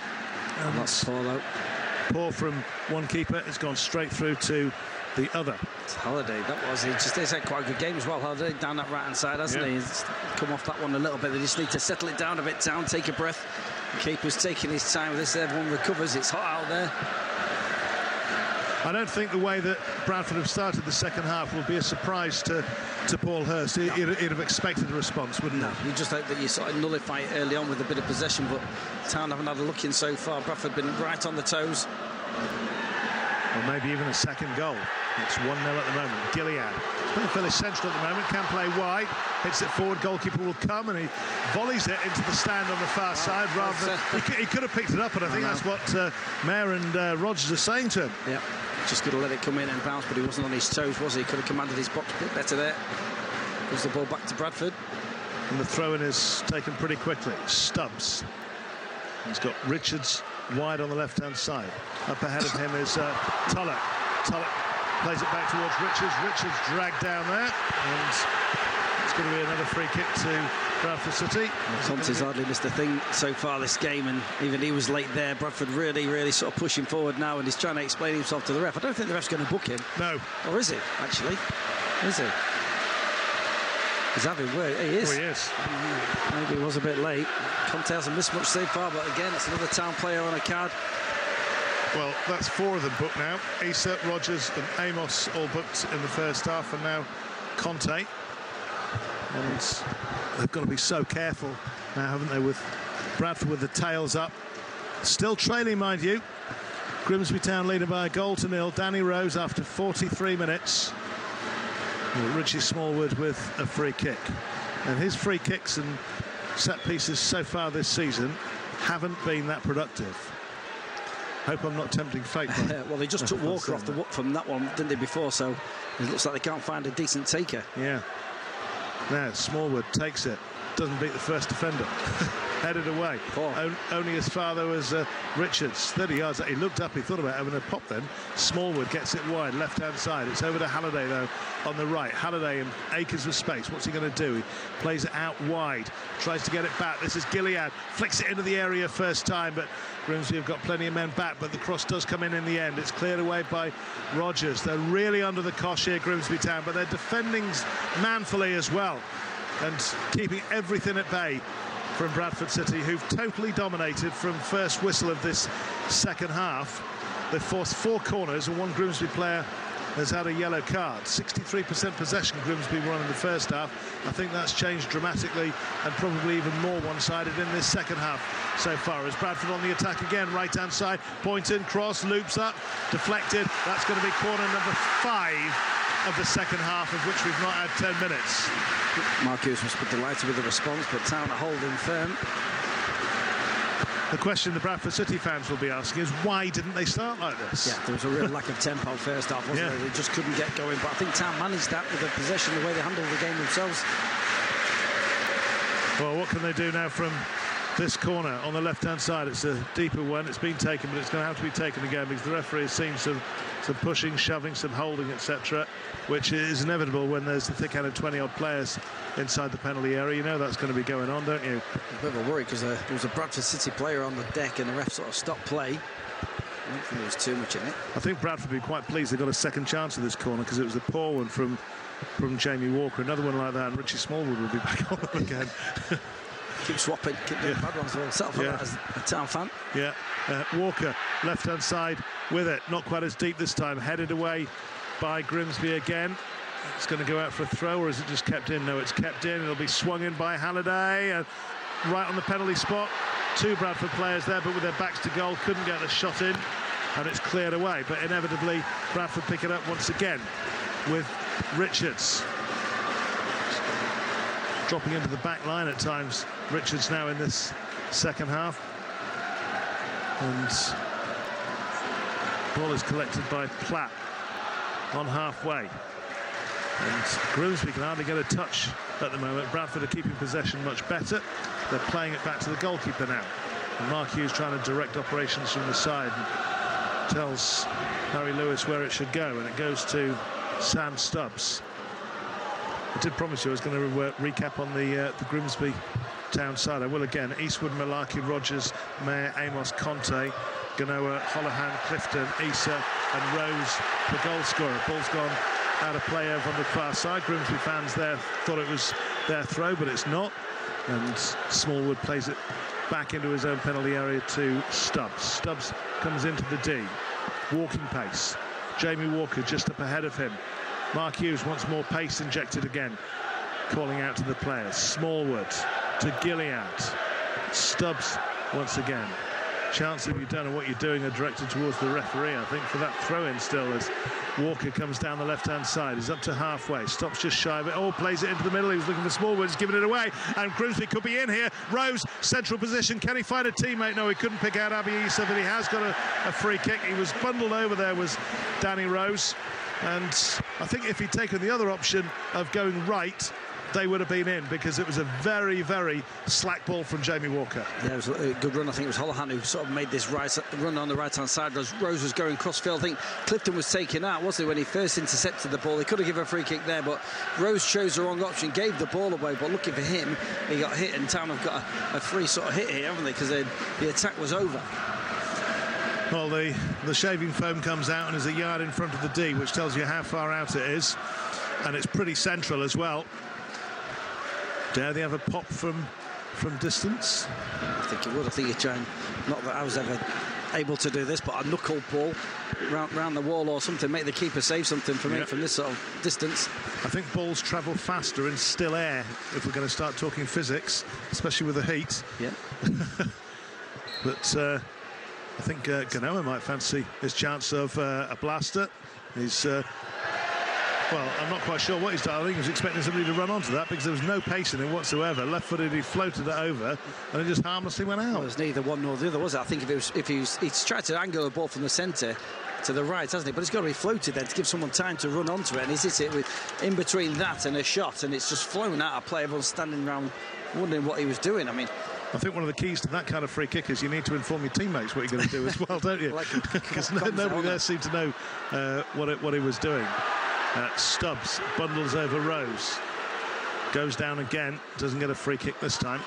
Speaker 2: And
Speaker 3: that's poor though.
Speaker 2: Poor from one keeper. It's gone straight through to the other.
Speaker 3: It's Halliday. He's had quite a good game as well. Halliday down that right-hand side, hasn't he? He's come off that one a little bit. They just need to settle it down a bit, take a breath. The keeper's taking his time with this. Everyone recovers. It's hot out there.
Speaker 2: I don't think the way that Bradford have started the second half will be a surprise to Paul Hurst. He'd have expected a response, wouldn't he?
Speaker 3: You just hope that you sort of nullify it early on with a bit of possession, but Town haven't had a look in so far. Bradford been right on the toes.
Speaker 2: Or maybe even a second goal. It's 1-0 at the moment. Gilead playing fairly central at the moment, can play wide, hits it forward, goalkeeper will come, and he volleys it into the stand on the far side rather than... He could have picked it up, and I think that's what Mayer and Rogers are saying to him.
Speaker 3: Yeah, just could have let it come in and bounce, but he wasn't on his toes, was he? Could have commanded his box a bit better there. Gives the ball back to Bradford.
Speaker 2: And the throw-in is taken pretty quickly. Stubbs. He's got Richards wide on the left-hand side. Up ahead of him is Tullock. Tullock plays it back towards Richards. Richards dragged down there, and it's going to be another free kick to Bradford City.
Speaker 3: Conte's hardly missed a thing so far this game, and even he was late there. Bradford really sort of pushing forward now, and he's trying to explain himself to the ref. I don't think the ref's going to book him.
Speaker 2: No.
Speaker 3: Or is he, actually? Is he? He's having work. He is.
Speaker 2: Oh, he is.
Speaker 3: Maybe he was a bit late. Conte hasn't missed much so far, but again, it's another Town player on a card.
Speaker 2: Well, that's 4 of them booked now. Issa, Rogers and Amos all booked in the first half, and now Conte. And they've got to be so careful now, haven't they, with Bradford with the tails up. Still trailing, mind you. Grimsby Town leading by a goal to 0. Danny Rose after 43 minutes. Richie Smallwood with a free kick. And his free kicks and set pieces so far this season haven't been that productive. Hope I'm not tempting fate.
Speaker 3: Well, they just took Walker off from that one, didn't they, before? So it looks like they can't find a decent taker.
Speaker 2: Yeah. Now Smallwood takes it, doesn't beat the first defender. Headed away. Only as far though as Richards, 30 yards. He looked up, he thought about having a pop then. Smallwood gets it wide, left-hand side. It's over to Halliday though on the right. Halliday and acres of space. What's he going to do? He plays it out wide, tries to get it back. This is Gilead, flicks it into the area first time, but Grimsby have got plenty of men back, but the cross does come in the end. It's cleared away by Rogers. They're really under the cosh here, Grimsby Town, but they're defending manfully as well and keeping everything at bay from Bradford City, who've totally dominated from first whistle of this second half. They've forced 4 corners and one Grimsby player has had a yellow card. 63% possession Grimsby were on in the first half. I think that's changed dramatically and probably even more one-sided in this second half so far. As Bradford on the attack again, right-hand side, Poynton, cross, loops up, deflected. That's going to be corner number 5 of the second half, of which we've not had 10 minutes.
Speaker 3: Mark Hughes must be delighted with the response, but Town are holding firm.
Speaker 2: The question the Bradford City fans will be asking is, why didn't they start like this?
Speaker 3: Yeah, there was a real lack of tempo first half, wasn't there? They just couldn't get going, but I think Town managed that with the possession, the way they handled the game themselves.
Speaker 2: Well, what can they do now from this corner on the left-hand side? It's a deeper one. It's been taken, but it's going to have to be taken again because the referee has seen some pushing, shoving, some holding, etc., which is inevitable when there's the thick hand of 20-odd players inside the penalty area. You know that's going to be going on, don't you?
Speaker 3: A bit of a worry because there was a Bradford City player on the deck and the ref sort of stopped play. I don't think there was too much in it.
Speaker 2: I think Bradford would be quite pleased they got a second chance at this corner because it was a poor one from Jamie Walker. Another one like that and Richie Smallwood will be back on them again.
Speaker 3: Keep swapping, keep doing bad ones for himself, as a Town fan.
Speaker 2: Yeah, Walker, left-hand side with it. Not quite as deep this time. Headed away by Grimsby again. It's going to go out for a throw, or is it just kept in? No, it's kept in. It'll be swung in by Halliday. Right on the penalty spot. 2 Bradford players there, but with their backs to goal, couldn't get the shot in. And it's cleared away. But inevitably, Bradford pick it up once again with Richards. Dropping into the back line at times. Richards now in this second half. And ball is collected by Platt on halfway. And Grimsby can hardly get a touch at the moment. Bradford are keeping possession much better. They're playing it back to the goalkeeper now. And Mark Hughes trying to direct operations from the side and tells Harry Lewis where it should go. And it goes to Sam Stubbs. I did promise you I was going to recap on the Grimsby Town side. I will again. Eastwood, Malarkey, Rogers, Mayer, Amos, Conte, Ganoa, Holohan, Clifton, Issa and Rose, the goal scorer. Ball's gone out of play over on the far side. Grimsby fans there thought it was their throw, but it's not. And Smallwood plays it back into his own penalty area to Stubbs. Stubbs comes into the D. Walking pace. Jamie Walker just up ahead of him. Mark Hughes wants more pace injected again. Calling out to the players. Smallwood to Gilead. Stubbs once again. Chance if you don't know what you're doing are directed towards the referee, I think, for that throw-in still as Walker comes down the left-hand side. He's up to halfway. Stops just shy of it. Oh, plays it into the middle. He was looking for Smallwood. He's giving it away. And Grimsby could be in here. Rose, central position. Can he find a teammate? No, he couldn't pick out Abi Issa, but he has got a free kick. He was bundled over there, was Danny Rose. And I think if he'd taken the other option of going right, they would have been in, because it was a very, very slack ball from Jamie Walker.
Speaker 3: Yeah, it was a good run. I think it was Holohan who sort of made this run on the right-hand side. Rose was going crossfield. I think Clifton was taken out, wasn't he, when he first intercepted the ball? They could have given a free kick there, but Rose chose the wrong option, gave the ball away, but looking for him, he got hit, and Town have got a free sort of hit here, haven't they, because the attack was over.
Speaker 2: Well, the shaving foam comes out and is a yard in front of the D, which tells you how far out it is, and it's pretty central as well. Dare they have a pop from distance?
Speaker 3: I think it would. I think you're trying, not that I was ever able to do this, but a knuckle ball round the wall or something, make the keeper save something from it from this sort of distance.
Speaker 2: I think balls travel faster in still air if we're going to start talking physics, especially with the heat.
Speaker 3: Yeah.
Speaker 2: But I think Ganoa might fancy his chance of a blaster. He's well, I'm not quite sure what he's done. I think he was expecting somebody to run onto that because there was no pace in him whatsoever. Left-footed, he floated it over, and it just harmlessly went out.
Speaker 3: Well, it was neither one nor the other, was it? I think if he's tried to angle the ball from the centre to the right, hasn't he? But it's got to be floated then to give someone time to run onto it, and he's hit it with in between that and a shot, and it's just flown out of play. Everyone's standing around wondering what he was doing. I mean,
Speaker 2: I think one of the keys to that kind of free kick is you need to inform your teammates what you're going to do as well, don't you? Because nobody there seemed to know what he was doing. Stubbs bundles over Rose, goes down again, doesn't get a free kick this time,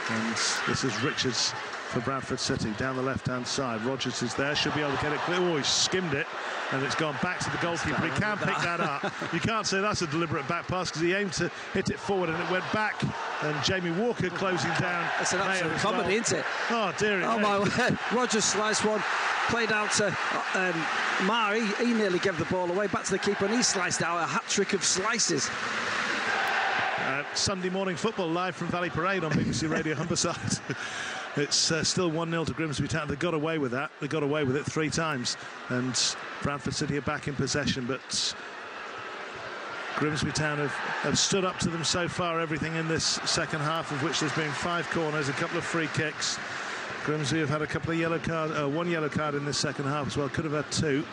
Speaker 2: and this is Richards for Bradford City down the left-hand side. Rogers is there, should be able to get it clear. Oh, he skimmed it, and it's gone back to the goalkeeper. He can't pick that up. You can't say that's a deliberate back pass because he aimed to hit it forward and it went back. And Jamie Walker closing down.
Speaker 3: That's an absolute comedy, isn't it?
Speaker 2: Oh dear!
Speaker 3: Oh my word! Rogers sliced one, played out to Mari. He nearly gave the ball away. Back to the keeper, and he sliced out a hat-trick of slices.
Speaker 2: Sunday morning football live from Valley Parade on BBC Radio Humberside. It's still 1-0 to Grimsby Town. They got away with that. They got away with it 3 times, and Bradford City are back in possession. But Grimsby Town have stood up to them so far. Everything in this second half, of which there's been 5 corners, a couple of free kicks. Grimsby have had a couple of yellow card, 1 yellow card in this second half as well. Could have had 2.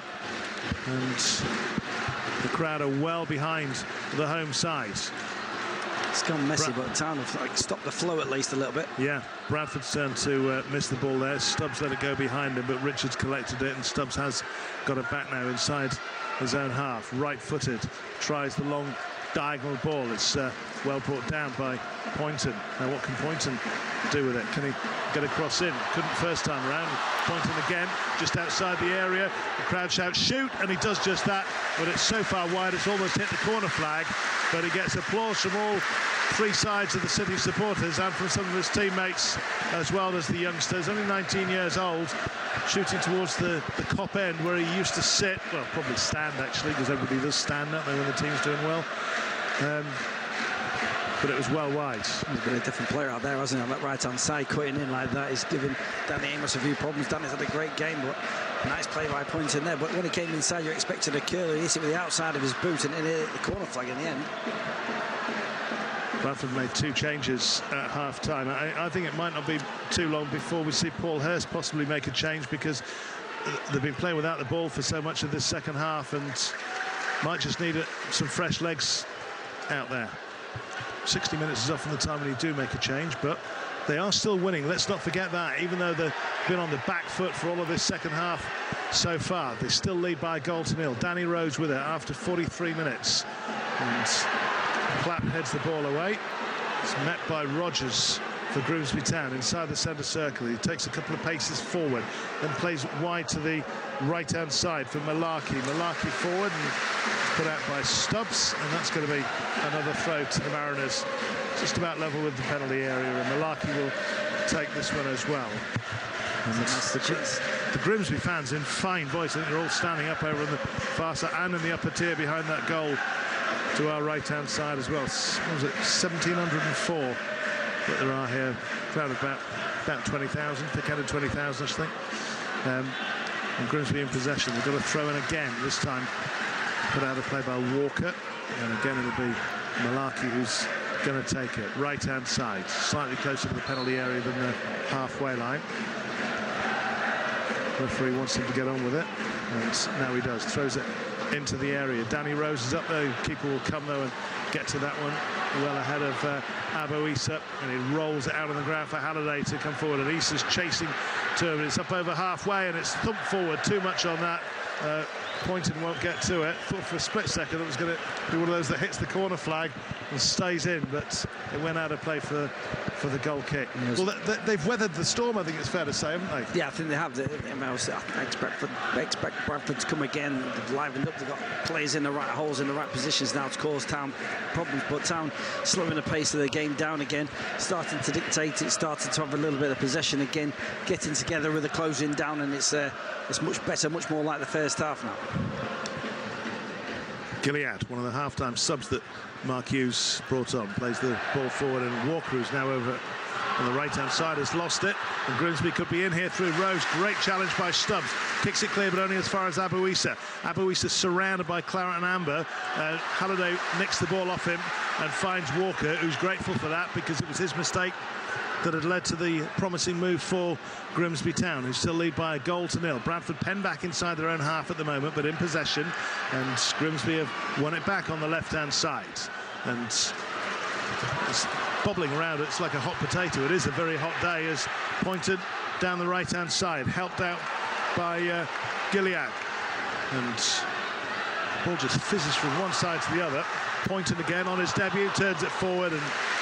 Speaker 2: And the crowd are well behind the home side.
Speaker 3: It's gone messy, but Town have stopped the flow at least a little bit.
Speaker 2: Yeah, Bradford's turned to miss the ball there. Stubbs let it go behind him, but Richards collected it, and Stubbs has got it back now inside his own half. Right-footed, tries the long diagonal ball. It's well brought down by Poynton. Now what can Poynton do with it? Can he get a cross in? Couldn't first time around. Poynton again, just outside the area. The crowd shouts, shoot, and he does just that, but it's so far wide it's almost hit the corner flag. But he gets applause from all 3 sides of the City supporters and from some of his teammates as well as the youngsters. Only 19 years old, shooting towards the Kop end where he used to sit. Well, probably stand actually, because everybody does stand, don't they, when the team's doing well. But it was well wide.
Speaker 3: He's been a different player out there, hasn't he, on that right-hand side, cutting in like that. He's given Danny Amos a few problems. Danny's had a great game, but nice play by Poynton there. But when he came inside, you expected a curler. He hit it with the outside of his boot and it hit the corner flag in the end.
Speaker 2: Bradford made 2 changes at half-time. I think it might not be too long before we see Paul Hurst possibly make a change, because they've been playing without the ball for so much of this second half and might just need some fresh legs out there. 60 minutes is often the time when you do make a change, but they are still winning. Let's not forget that. Even though they've been on the back foot for all of this second half so far, they still lead by 1-0. Danny Rose with it after 43 minutes. And Clapp heads the ball away. It's met by Rogers for Grimsby Town inside the centre circle. He takes a couple of paces forward, then plays wide to the right-hand side for Malarkey. Malarkey forward and put out by Stubbs, and that's going to be another throw to the Mariners, just about level with the penalty area, and Malarkey will take this one as well. And that's the Grimsby fans in fine voice. I think they're all standing up over on the far side and in the upper tier behind that goal to our right-hand side as well. What was it, 1,704 that there are here? Crowd of about 20,000, thick-headed 20,000, I think. And Grimsby in possession. They've got to throw in again, this time put out a play by Walker, and again it'll be Malarkey who's going to take it. Right-hand side, slightly closer to the penalty area than the halfway line. Referee wants him to get on with it, and now he does. Throws it into the area. Danny Rose is up there. Keeper will come though and get to that one well ahead of Abu Issa, and he rolls it out on the ground for Halliday to come forward, and Issa's chasing to him. It's up over halfway and it's thumped forward. Too much on that. Poynton won't get to it. Thought for a split second it was going to be one of those that hits the corner flag and stays in, but it went out of play for the goal kick. Well, they've weathered the storm, I think it's fair to say, haven't they?
Speaker 3: Yeah, I think they have. I expect Bradford to come again. They've livened up. They've got players in the right holes, in the right positions now to cause Town problems, but Town slowing the pace of the game down again, starting to dictate it, starting to have a little bit of possession again, getting together with the closing down, and it's much better, much more like the first half now.
Speaker 2: Gilead, one of the half-time subs that Mark Hughes brought on, plays the ball forward, and Walker, who's now over on the right-hand side, has lost it, and Grimsby could be in here through Rose. Great challenge by Stubbs. Kicks it clear, but only as far as Abu Issa. Abu Issa surrounded by Claret and Amber. Halliday nicks the ball off him and finds Walker, who's grateful for that because it was his mistake that had led to the promising move for Grimsby Town, who still lead by a 1-0. Bradford pen back inside their own half at the moment, but in possession, and Grimsby have won it back on the left-hand side. And it's bobbling around, it's like a hot potato. It is a very hot day, as pointed down the right-hand side, helped out by Gilead. And ball just fizzes from one side to the other. Pointed again on his debut, turns it forward, and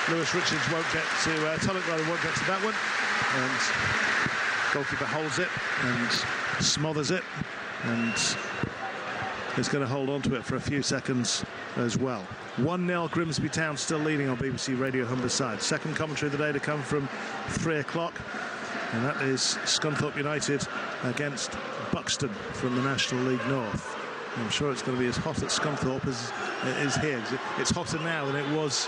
Speaker 2: Lewis Richards won't get to, Tulloch rather won't get to that one. And goalkeeper holds it and smothers it, and is going to hold on to it for a few seconds as well. 1-0 Grimsby Town, still leading on BBC Radio Humberside. Second commentary of the day to come from 3 o'clock, and that is Scunthorpe United against Buxton from the National League North. I'm sure it's going to be as hot at Scunthorpe as it is here. It's hotter now than it was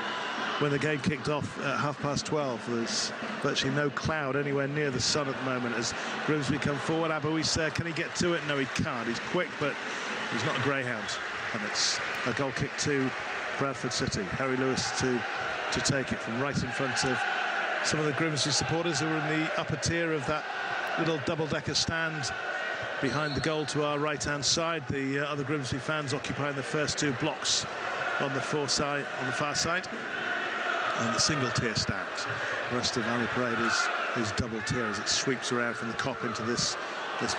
Speaker 2: when the game kicked off at 12:30. There's virtually no cloud anywhere near the sun at the moment as Grimsby come forward. Aboui, can he get to it? No, he can't. He's quick, but he's not a greyhound. And it's a goal kick to Bradford City. Harry Lewis to take it from right in front of some of the Grimsby supporters who are in the upper tier of that little double-decker stand behind the goal to our right-hand side. The other Grimsby fans occupying the first 2 blocks on the far side, and the single-tier stand. The rest of Valley Parade is double-tier as it sweeps around from the Kop into this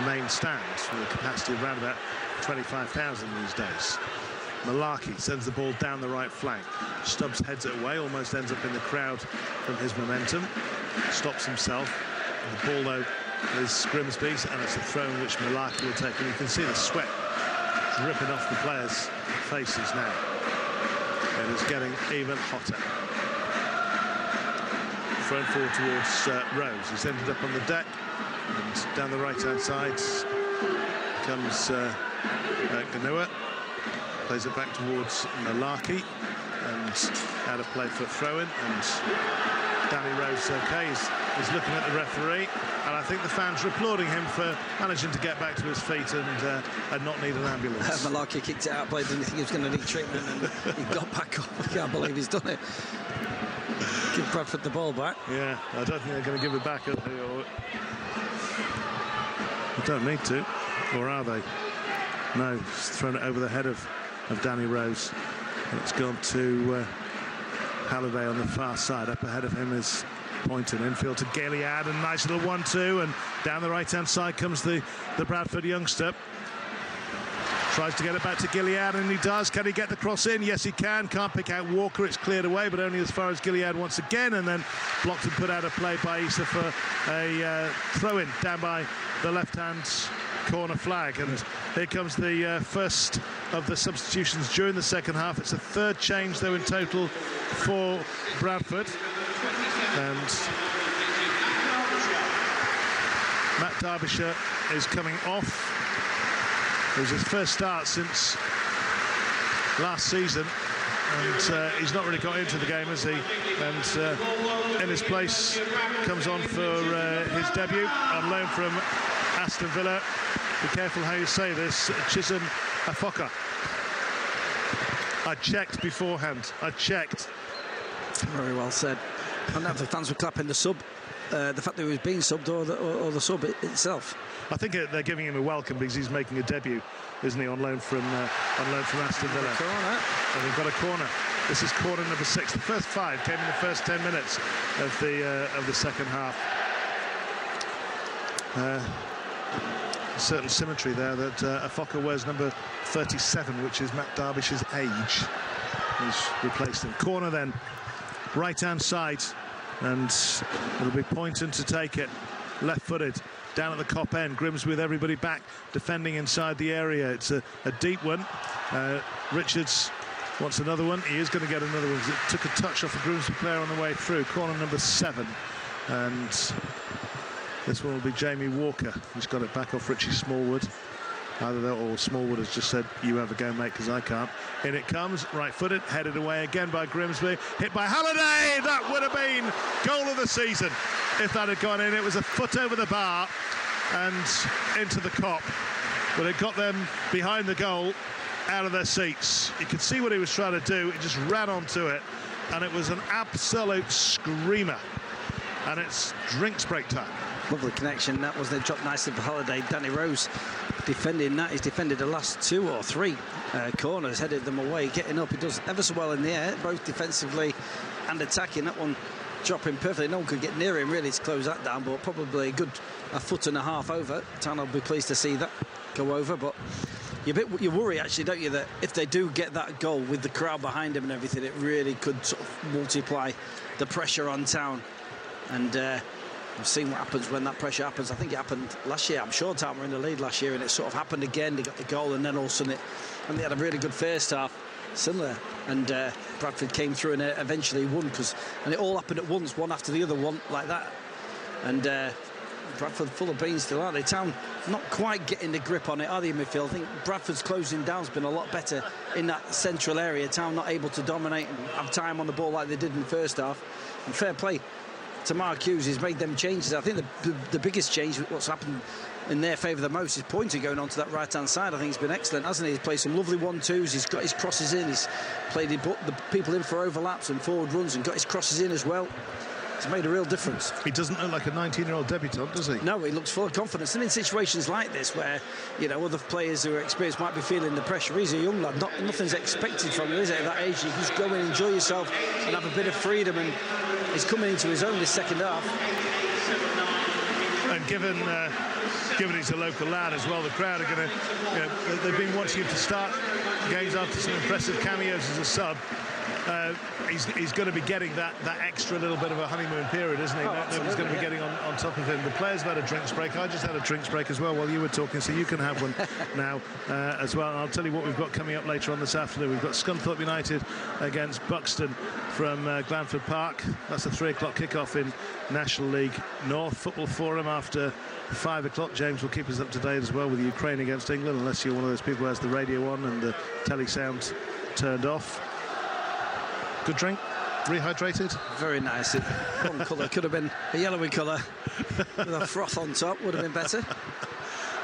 Speaker 2: main stand with a capacity of around about 25,000 these days. Malarkey sends the ball down the right flank. Stubbs heads it away, almost ends up in the crowd from his momentum. Stops himself. And the ball, though, is Grimsby's, and it's a throw in which Malarkey will take. And you can see the sweat dripping off the players' faces now. It is getting even hotter. Thrown forward towards Rose. He's ended up on the deck, and down the right-hand side comes Ganua. Plays it back towards Malarkey, and out of play for throw-in, and Danny Rose, is looking at the referee, and I think the fans are applauding him for managing to get back to his feet and not need an ambulance.
Speaker 3: Malarkey kicked it out, but didn't think he was going to need treatment, and he got back up. I can't believe he's done it. Give Bradford the ball back. Yeah,
Speaker 2: I don't think they're going to give it back, are they? They don't need to, or are they? No, he's thrown it over the head of Danny Rose. It's gone to Halliday on the far side. Up ahead of him is Poynton. Infield to Gilead, and nice little 1-2. And down the right-hand side comes the Bradford youngster. Tries to get it back to Gilead, and he does. Can he get the cross in? Yes, he can. Can't pick out Walker. It's cleared away, but only as far as Gilead once again. And then blocked and put out of play by Issa for a throw-in down by the left-hand corner flag. And here comes the first of the substitutions during the second half. It's a third change, though, in total for Bradford. And Matt Derbyshire is coming off. It was his first start since last season, and he's not really got into the game, has he? And in his place comes on for his debut on loan from Aston Villa. Be careful how you say this, Chisholm Afoka. I checked beforehand. I checked.
Speaker 3: Very well said. And that the fans were clapping the sub. The fact that he was being subbed or the sub itself.
Speaker 2: I think they're giving him a welcome because he's making a debut, isn't he, on loan from Aston Villa.
Speaker 3: Corner.
Speaker 2: And they've got a corner. This is corner number 6. The first 5 came in the first 10 minutes of the second half. A certain symmetry there that Afoka wears number 37, which is Matt Derbyshire's age. He's replaced him. Corner then, right-hand side, and it'll be Poynton to take it. Left-footed. Down at the Kop end, Grimsby with everybody back defending inside the area. It's a deep one. Richards wants another one. He is going to get another one. It took a touch off a Grimsby player on the way through. Corner number 7, and this one will be Jamie Walker, who's got it back off Richie Smallwood. Either that or Smallwood has just said, you have a go, mate, because I can't. In it comes, right-footed, headed away again by Grimsby. Hit by Halliday! That would have been goal of the season if that had gone in. It was a foot over the bar and into the Kop. But it got them behind the goal, out of their seats. You could see what he was trying to do. He just ran onto it, and it was an absolute screamer and it's drinks break time.
Speaker 3: Lovely connection. That was the drop nicely for Holiday. Danny Rose defending that. He's defended the last 2 or 3 corners, headed them away, getting up. He does ever so well in the air, both defensively and attacking. That one dropping perfectly. No one could get near him really to close that down, but probably a good 1.5 foot over. Town will be pleased to see that go over, but you worry actually, don't you, that if they do get that goal with the crowd behind them and everything, it really could sort of multiply the pressure on Town. And I've seen what happens when that pressure happens. I think it happened last year. I'm sure Town were in the lead last year, and it sort of happened again. They got the goal, and then all of a sudden and they had a really good first half, similar. And Bradford came through and eventually won, and it all happened at once, one after the other, one like that. And Bradford full of beans still, aren't they? Town not quite getting the grip on it, are they, in midfield? I think Bradford's closing down's been a lot better in that central area. Town not able to dominate and have time on the ball like they did in the first half. And fair play to Mark Hughes, he's made them changes. I think the biggest change, what's happened in their favour the most, is Pointer going on to that right-hand side. I think he's been excellent, hasn't he? He's played some lovely 1-2s, he's got his crosses in, he's played the people in for overlaps and forward runs and got his crosses in as well. It's made a real difference.
Speaker 2: He doesn't look like a 19-year-old debutant, does he?
Speaker 3: No, he looks full of confidence. And in situations like this, where, you know, other players who are experienced might be feeling the pressure, he's a young lad. Nothing's expected from him, is it? At that age, you can just go and enjoy yourself and have a bit of freedom. And he's coming into his own this second half.
Speaker 2: And given he's a local lad as well, the crowd are going to, you know, they've been watching him to start games after some impressive cameos as a sub. He's going to be getting that extra little bit of a honeymoon period, isn't he? Nobody's going to be getting on top of him. The players have had a drinks break. I just had a drinks break as well while you were talking, so you can have one now as well. And I'll tell you what we've got coming up later on this afternoon. We've got Scunthorpe United against Buxton from Glanford Park. That's a 3 o'clock kickoff in National League North. Football Forum after 5 o'clock. James will keep us up to date as well with Ukraine against England, unless you're one of those people who has the radio on and the telly sound turned off. Good drink, rehydrated.
Speaker 3: Very nice. One colour could have been a yellowy colour with a froth on top. Would have been better.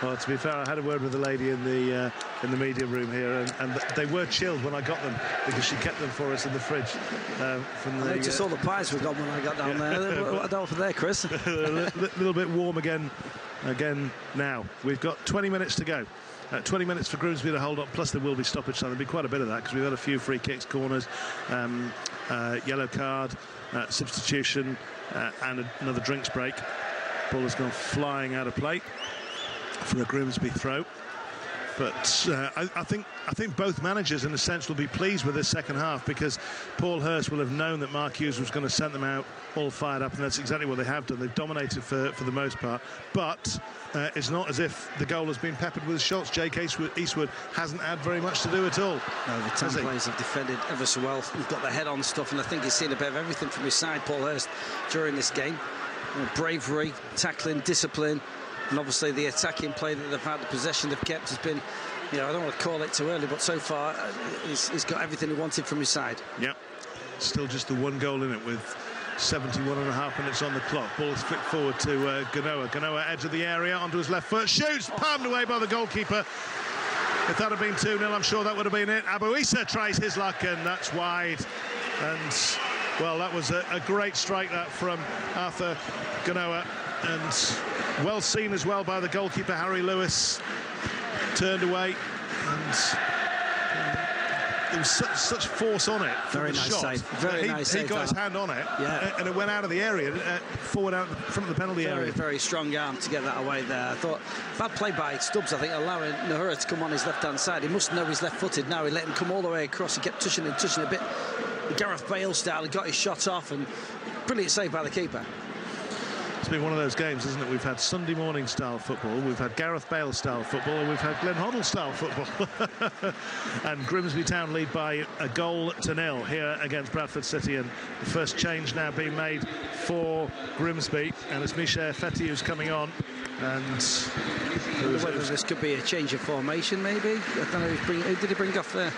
Speaker 2: Well, to be fair, I had a word with the lady in the media room here, and they were chilled when I got them because she kept them for us in the fridge. From
Speaker 3: I just saw the pies we got when I got down there. What I don't for there, Chris?
Speaker 2: A little bit warm again now. We've got 20 minutes to go. 20 minutes for Grimsby to hold up, plus there will be stoppage time. There'll be quite a bit of that because we've had a few free kicks, corners, yellow card, substitution, and another drinks break. Ball has gone flying out of play for a Grimsby throw. But I think both managers, in a sense, will be pleased with this second half because Paul Hurst will have known that Mark Hughes was going to send them out all fired up, and that's exactly what they have done. They've dominated for the most part, but it's not as if the goal has been peppered with shots. Jake Eastwood hasn't had very much to do at all.
Speaker 3: No, the 10 players have defended ever so well. He's got the head on stuff, and I think he's seen a bit of everything from his side, Paul Hurst, during this game. Bravery, tackling, discipline, and obviously the attacking play that they've had, the possession they've kept has been, you know, I don't want to call it too early, but so far he's got everything he wanted from his side.
Speaker 2: Yep. Still just the one goal in it with 71.5 minutes on the clock. Ball is flicked forward to Ganoa. Ganoa, edge of the area, onto his left foot, shoots, palmed away by the goalkeeper. If that had been 2-0, I'm sure that would have been it. Abu Issa tries his luck, and that's wide. And, well, that was a great strike, that, from Arthur Ganoa. And well seen as well by the goalkeeper, Harry Lewis. Turned away, and there was such force on it.
Speaker 3: Very nice
Speaker 2: shot.
Speaker 3: save. Very nice save.
Speaker 2: He got his hand on it,
Speaker 3: yeah,
Speaker 2: and it went out of the area, forward out in front of the penalty area.
Speaker 3: Very strong arm to get that away there. I thought bad play by Stubbs, I think, allowing Nahura to come on his left-hand side. He must know he's left-footed now. He let him come all the way across. He kept touching a bit. Gareth Bale style. He got his shot off, and brilliant save by the keeper.
Speaker 2: It's been one of those games, isn't it? We've had Sunday morning style football, we've had Gareth Bale style football, and we've had Glenn Hoddle style football. And Grimsby Town lead by 1-0 here against Bradford City, and the first change now being made for Grimsby, and it's Michel Fetty who's coming on. And
Speaker 3: I wonder whether this could be a change of formation, maybe. I don't know who did he bring off there?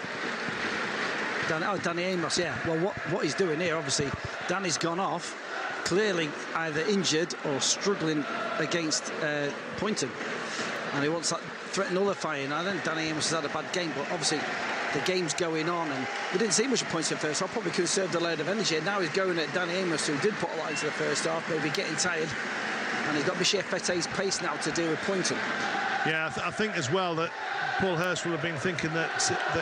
Speaker 3: Danny Amos, yeah. Well, what he's doing here, obviously, Danny's gone off, clearly either injured or struggling against Poynton, and he wants that threat nullifying. I think Danny Amos has had a bad game, but obviously the game's going on, and we didn't see much points in the first half. Probably conserved a load of energy, and now he's going at Danny Amos, who did put a lot into the first half, maybe getting tired, and he's got Michel Fete's pace now to deal with Poynton.
Speaker 2: Yeah, I think as well that Paul Hurst will have been thinking that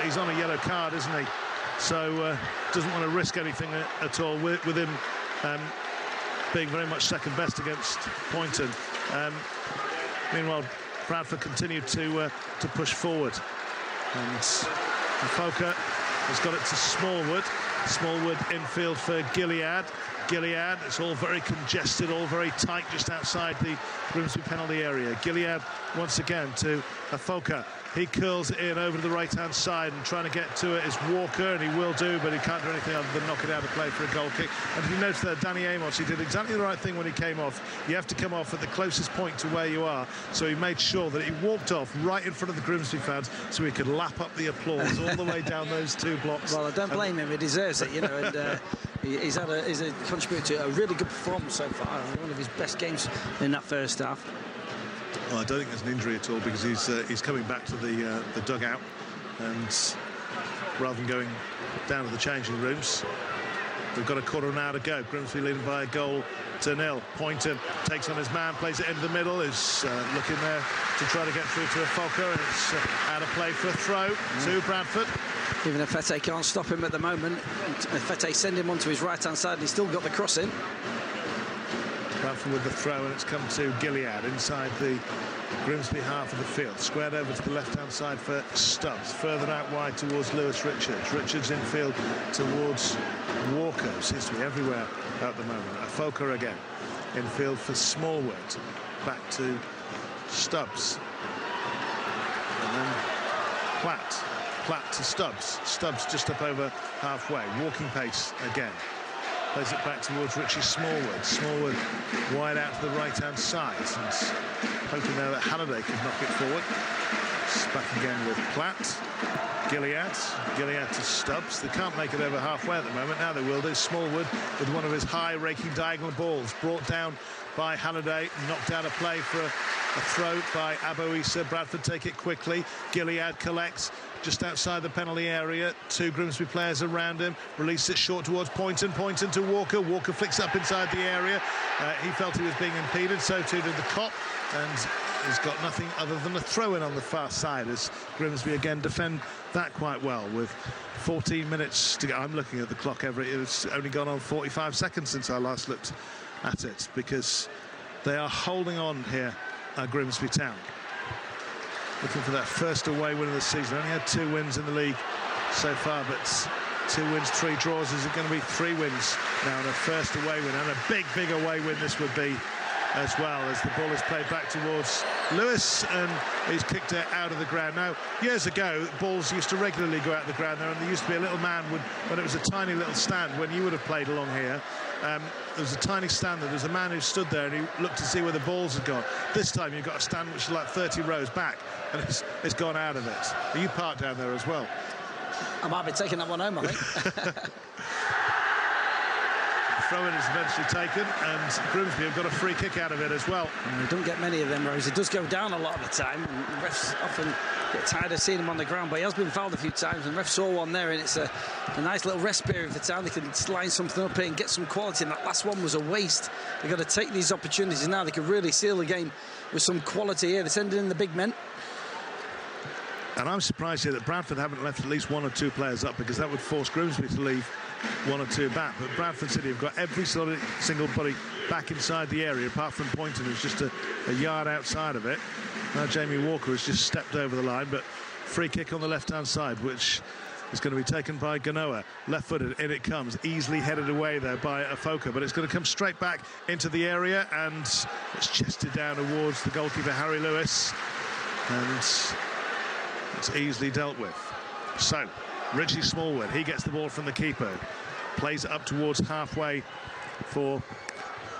Speaker 2: he's on a yellow card, isn't he? So doesn't want to risk anything at all with him being very much second best against Poynton. Meanwhile, Bradford continued to push forward, and Foka has got it to Smallwood. Smallwood infield for Gilead. Gilead, it's all very congested, all very tight just outside the Grimsby penalty area. Gilead once again to Foka. He curls it in over to the right-hand side, and trying to get to it is Walker, and he will do, but he can't do anything other than knock it out of play for a goal kick. And if you notice that Danny Amos, he did exactly the right thing when he came off. You have to come off at the closest point to where you are, so he made sure that he walked off right in front of the Grimsby fans so he could lap up the applause all the way down those 2 blocks.
Speaker 3: Well, I don't blame him, he deserves it, you know, and he's contributed to a really good performance so far, one of his best games in that first half.
Speaker 2: Well, I don't think there's an injury at all, because he's coming back to the dugout, and rather than going down to the changing rooms, we've got a quarter of an hour to go. Grimsby leading by a goal to 0. Poynton takes on his man, plays it into the middle, is looking there to try to get through to a Foka, and it's out of play for a throw to Bradford.
Speaker 3: Even if Fete can't stop him at the moment, Fete send him onto his right-hand side, and he's still got the cross in.
Speaker 2: Bradford with the throw, and it's come to Gilead inside the Grimsby half of the field. Squared over to the left-hand side for Stubbs. Further out wide towards Lewis Richards. Richards infield towards Walker. Seems to be everywhere at the moment. Foka again. Infield for Smallwood. Back to Stubbs. And then Platt. Platt to Stubbs. Stubbs just up over halfway. Walking pace again. Plays it back towards Richie Smallwood. Smallwood wide out to the right-hand side, and hoping there that Halliday can knock it forward. It's back again with Platt. Gilead to Stubbs. They can't make it over halfway at the moment. Now they will do. Smallwood with one of his high raking diagonal balls brought down by Halliday, knocked out of play for a throw by Abo Issa. Bradford take it quickly. Gilead collects just outside the penalty area. 2 Grimsby players around him. Release it short towards Poynton. Poynton to Walker. Walker flicks up inside the area. He felt he was being impeded, so too did the cop, and he's got nothing other than a throw-in on the far side, as Grimsby again defend that quite well with 14 minutes to go. I'm looking at the clock, Everett. It's only gone on 45 seconds since I last looked at it, because they are holding on here at Grimsby Town. Looking for that first away win of the season. Only had 2 wins in the league so far, but 2 wins, 3 draws. Is it going to be 3 wins now, and a first away win, and a big away win this would be as well, as the ball is played back towards Lewis, and he's kicked it out of the ground. Now, years ago, balls used to regularly go out of the ground there, and there used to be a little man, when it was a tiny little stand, when you would have played along here, there was a tiny stand, there was a man who stood there and he looked to see where the balls had gone. This time you've got a stand which is like 30 rows back, and it's gone out of it. Are you parked down there as well?
Speaker 3: I might be taking that one home, I think.
Speaker 2: Throw-in is eventually taken, and Grimsby have got a free kick out of it as well.
Speaker 3: You don't get many of them, Rose. It does go down a lot of the time, and refs often get tired of seeing him on the ground, but he has been fouled a few times, and refs saw one there, and it's a nice little rest period for Town. They can line something up here and get some quality, and that last one was a waste. They've got to take these opportunities now. They can really seal the game with some quality here. They're sending in the big men.
Speaker 2: And I'm surprised here that Bradford haven't left at least 1 or 2 players up, because that would force Grimsby to leave 1 or 2 back. But Bradford City have got every single body back inside the area, apart from Poynton, who's just a yard outside of it. Now Jamie Walker has just stepped over the line, but free kick on the left-hand side, which is going to be taken by Ganoa. Left-footed, in it comes, easily headed away there by Foka, but it's going to come straight back into the area, and it's chested down towards the goalkeeper, Harry Lewis, and it's easily dealt with. So, Richie Smallwood, he gets the ball from the keeper, plays it up towards halfway for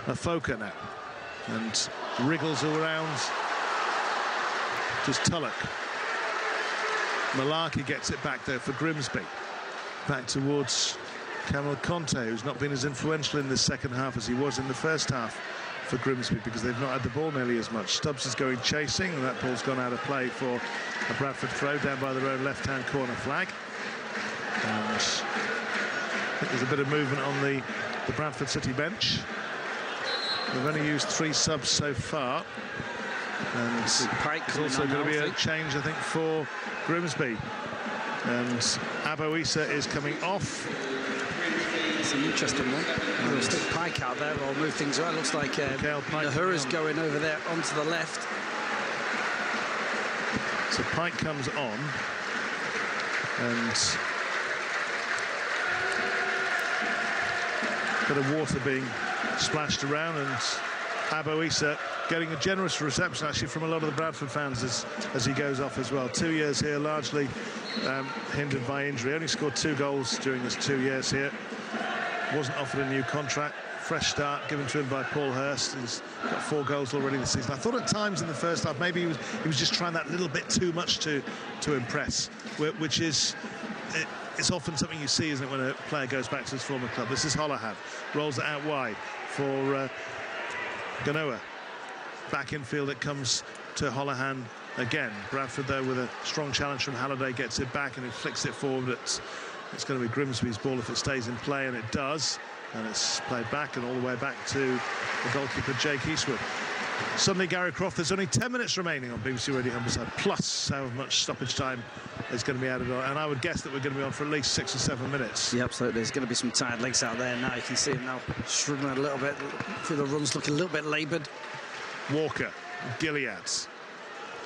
Speaker 2: Foka now, and wriggles around just Tulloch. Malarkey gets it back there for Grimsby. Back towards Kamel Conte, who's not been as influential in this second half as he was in the first half for Grimsby, because they've not had the ball nearly as much. Stubbs is going chasing, and that ball's gone out of play for a Bradford throw down by their own left-hand corner flag. And I think there's a bit of movement on the Bradford City bench. They've only used 3 subs so far. And there's also going to be a change, I think, for Grimsby. And Abo Issa is coming off.
Speaker 3: It's an interesting one. We'll stick Pike out there, or move things around. Looks like Nahura's going over there onto the left.
Speaker 2: So Pike comes on. And a bit of water being splashed around, and Abo Issa getting a generous reception actually from a lot of the Bradford fans as he goes off as well. 2 years here, largely hindered by injury. Only scored 2 goals during his 2 years here. Wasn't offered a new contract. Fresh start given to him by Paul Hurst. He's got 4 goals already this season. I thought at times in the first half maybe he was just trying that little bit too much to impress, which is it's often something you see, isn't it, when a player goes back to his former club. This is Holohan, rolls it out wide for Ganoa. Back infield it comes to Holohan again. Bradford though with a strong challenge from Halliday, gets it back and he flicks it forward. It's going to be Grimsby's ball if it stays in play, and it does. And it's played back and all the way back to the goalkeeper, Jake Eastwood. Suddenly, Gary Croft, there's only 10 minutes remaining on BBC Radio Humberside, plus how much stoppage time is going to be added on. And I would guess that we're going to be on for at least 6 or 7 minutes.
Speaker 3: Yeah, absolutely. There's going to be some tired legs out there now. You can see him now struggling a little bit through the runs, looking a little bit laboured.
Speaker 2: Walker, Gilead,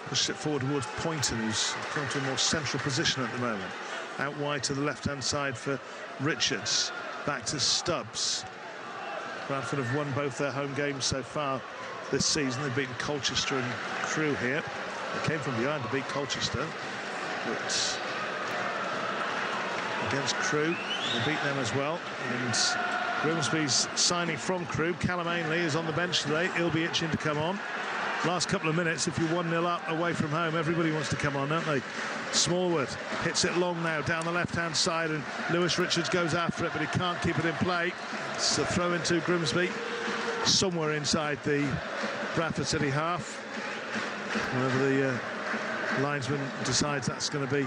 Speaker 2: pushes it forward towards Poynton, who's gone to a more central position at the moment. Out wide to the left-hand side for Richards. Back to Stubbs. Bradford have won both their home games so far this season. They've beaten Colchester and Crewe here. They came from behind to beat Colchester, but against Crewe, they beat them as well. And Grimsby's signing from Crewe, Callum Ainley, is on the bench today. He'll be itching to come on. Last couple of minutes, if you're 1-0 up away from home, everybody wants to come on, don't they? Smallwood hits it long now down the left-hand side, and Lewis Richards goes after it, but he can't keep it in play. It's a throw into Grimsby, somewhere inside the Bradford City half. Wherever the linesman decides that's going to be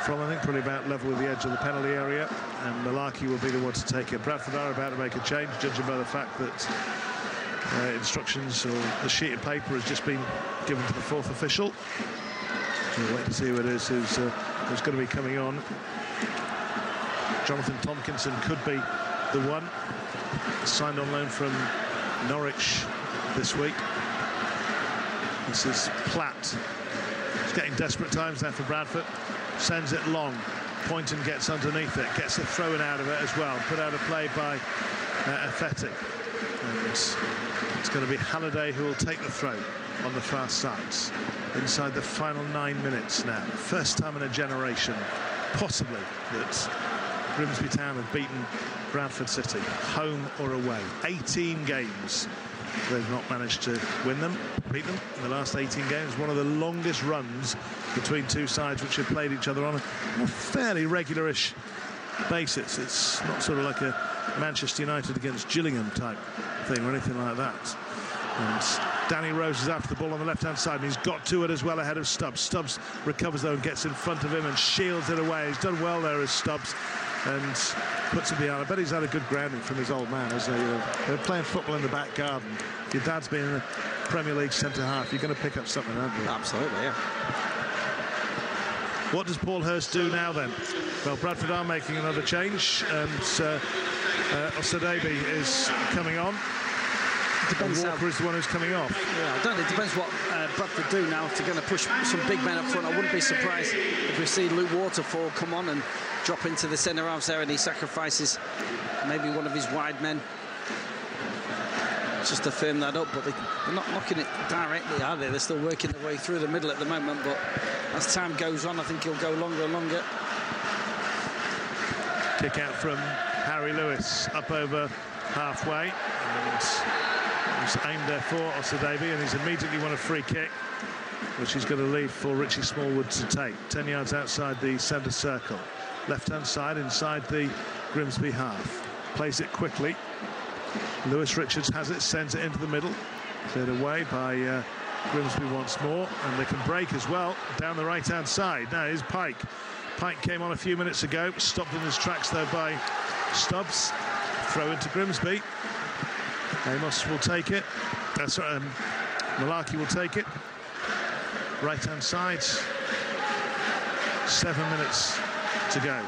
Speaker 2: from, I think probably about level with the edge of the penalty area, and Malarkey will be the one to take it. Bradford are about to make a change, judging by the fact that instructions, or the sheet of paper, has just been given to the 4th official. We'll wait to see who it is who's going to be coming on. Jonathan Tompkinson could be the one. Signed on loan from Norwich this week. This is Platt. It's getting desperate times now for Bradford. Sends it long. Poynton gets underneath it, gets the throw-in out of it as well. Put out of play by Athletic. And it's going to be Halliday who will take the throw on the far sides. Inside the final 9 minutes now. First time in a generation, possibly, that GrimsbyTown have beaten Bradford City, home or away. 18 games they've not managed to beat them in the last 18 games. One of the longest runs between two sides which have played each other on a fairly regular-ish basis. It's not sort of like a Manchester United against Gillingham type thing or anything like that. And Danny Rose is after the ball on the left-hand side, and he's got to it as well ahead of Stubbs. Stubbs recovers, though, and gets in front of him and shields it away. He's done well there as Stubbs, and puts it behind. I bet he's had a good grounding from his old man. As they're playing football in the back garden. If your dad's been in the Premier League centre-half, you're going to pick up something, aren't you?
Speaker 3: Absolutely, yeah.
Speaker 2: What does Paul Hurst do now, then? Well, Bradford are making another change, and Osadebe is coming on.
Speaker 3: Depends.
Speaker 2: Walker is the one who's coming off.
Speaker 3: Yeah, I don't know. It depends what Bradford do now. If they're going to push some big men up front, I wouldn't be surprised if we see Luke Waterfall come on and drop into the centre halves there, and he sacrifices maybe one of his wide men just to firm that up. But they're not knocking it directly, are they? They're still working their way through the middle at the moment. But as time goes on, I think he'll go longer and longer.
Speaker 2: Kick out from Harry Lewis up over halfway. And he's aimed there for Osadebe, and he's immediately won a free kick, which he's going to leave for Richie Smallwood to take. 10 yards outside the centre circle. Left-hand side, inside the Grimsby half. Plays it quickly. Lewis Richards has it, sends it into the middle. Cleared away by Grimsby once more, and they can break as well down the right-hand side. Now here's Pike. Pike came on a few minutes ago, stopped in his tracks though by Stubbs. Throw into Grimsby. Amos will take it. Malarkey will take it. Right-hand side. 7 minutes to go.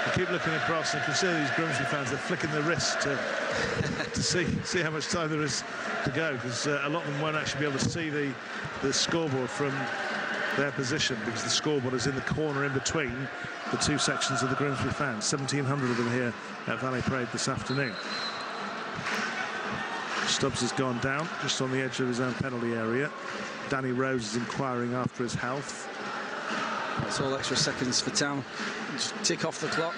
Speaker 2: I keep looking across and consider these Grimsby fans, they're flicking their wrist to see how much time there is to go, because a lot of them won't actually be able to see the scoreboard from their position, because the scoreboard is in the corner in between the two sections of the Grimsby fans. 1,700 of them here at Valley Parade this afternoon. Stubbs has gone down just on the edge of his own penalty area. Danny Rose is inquiring after his health.
Speaker 3: That's all extra seconds for Town. Just tick off the clock.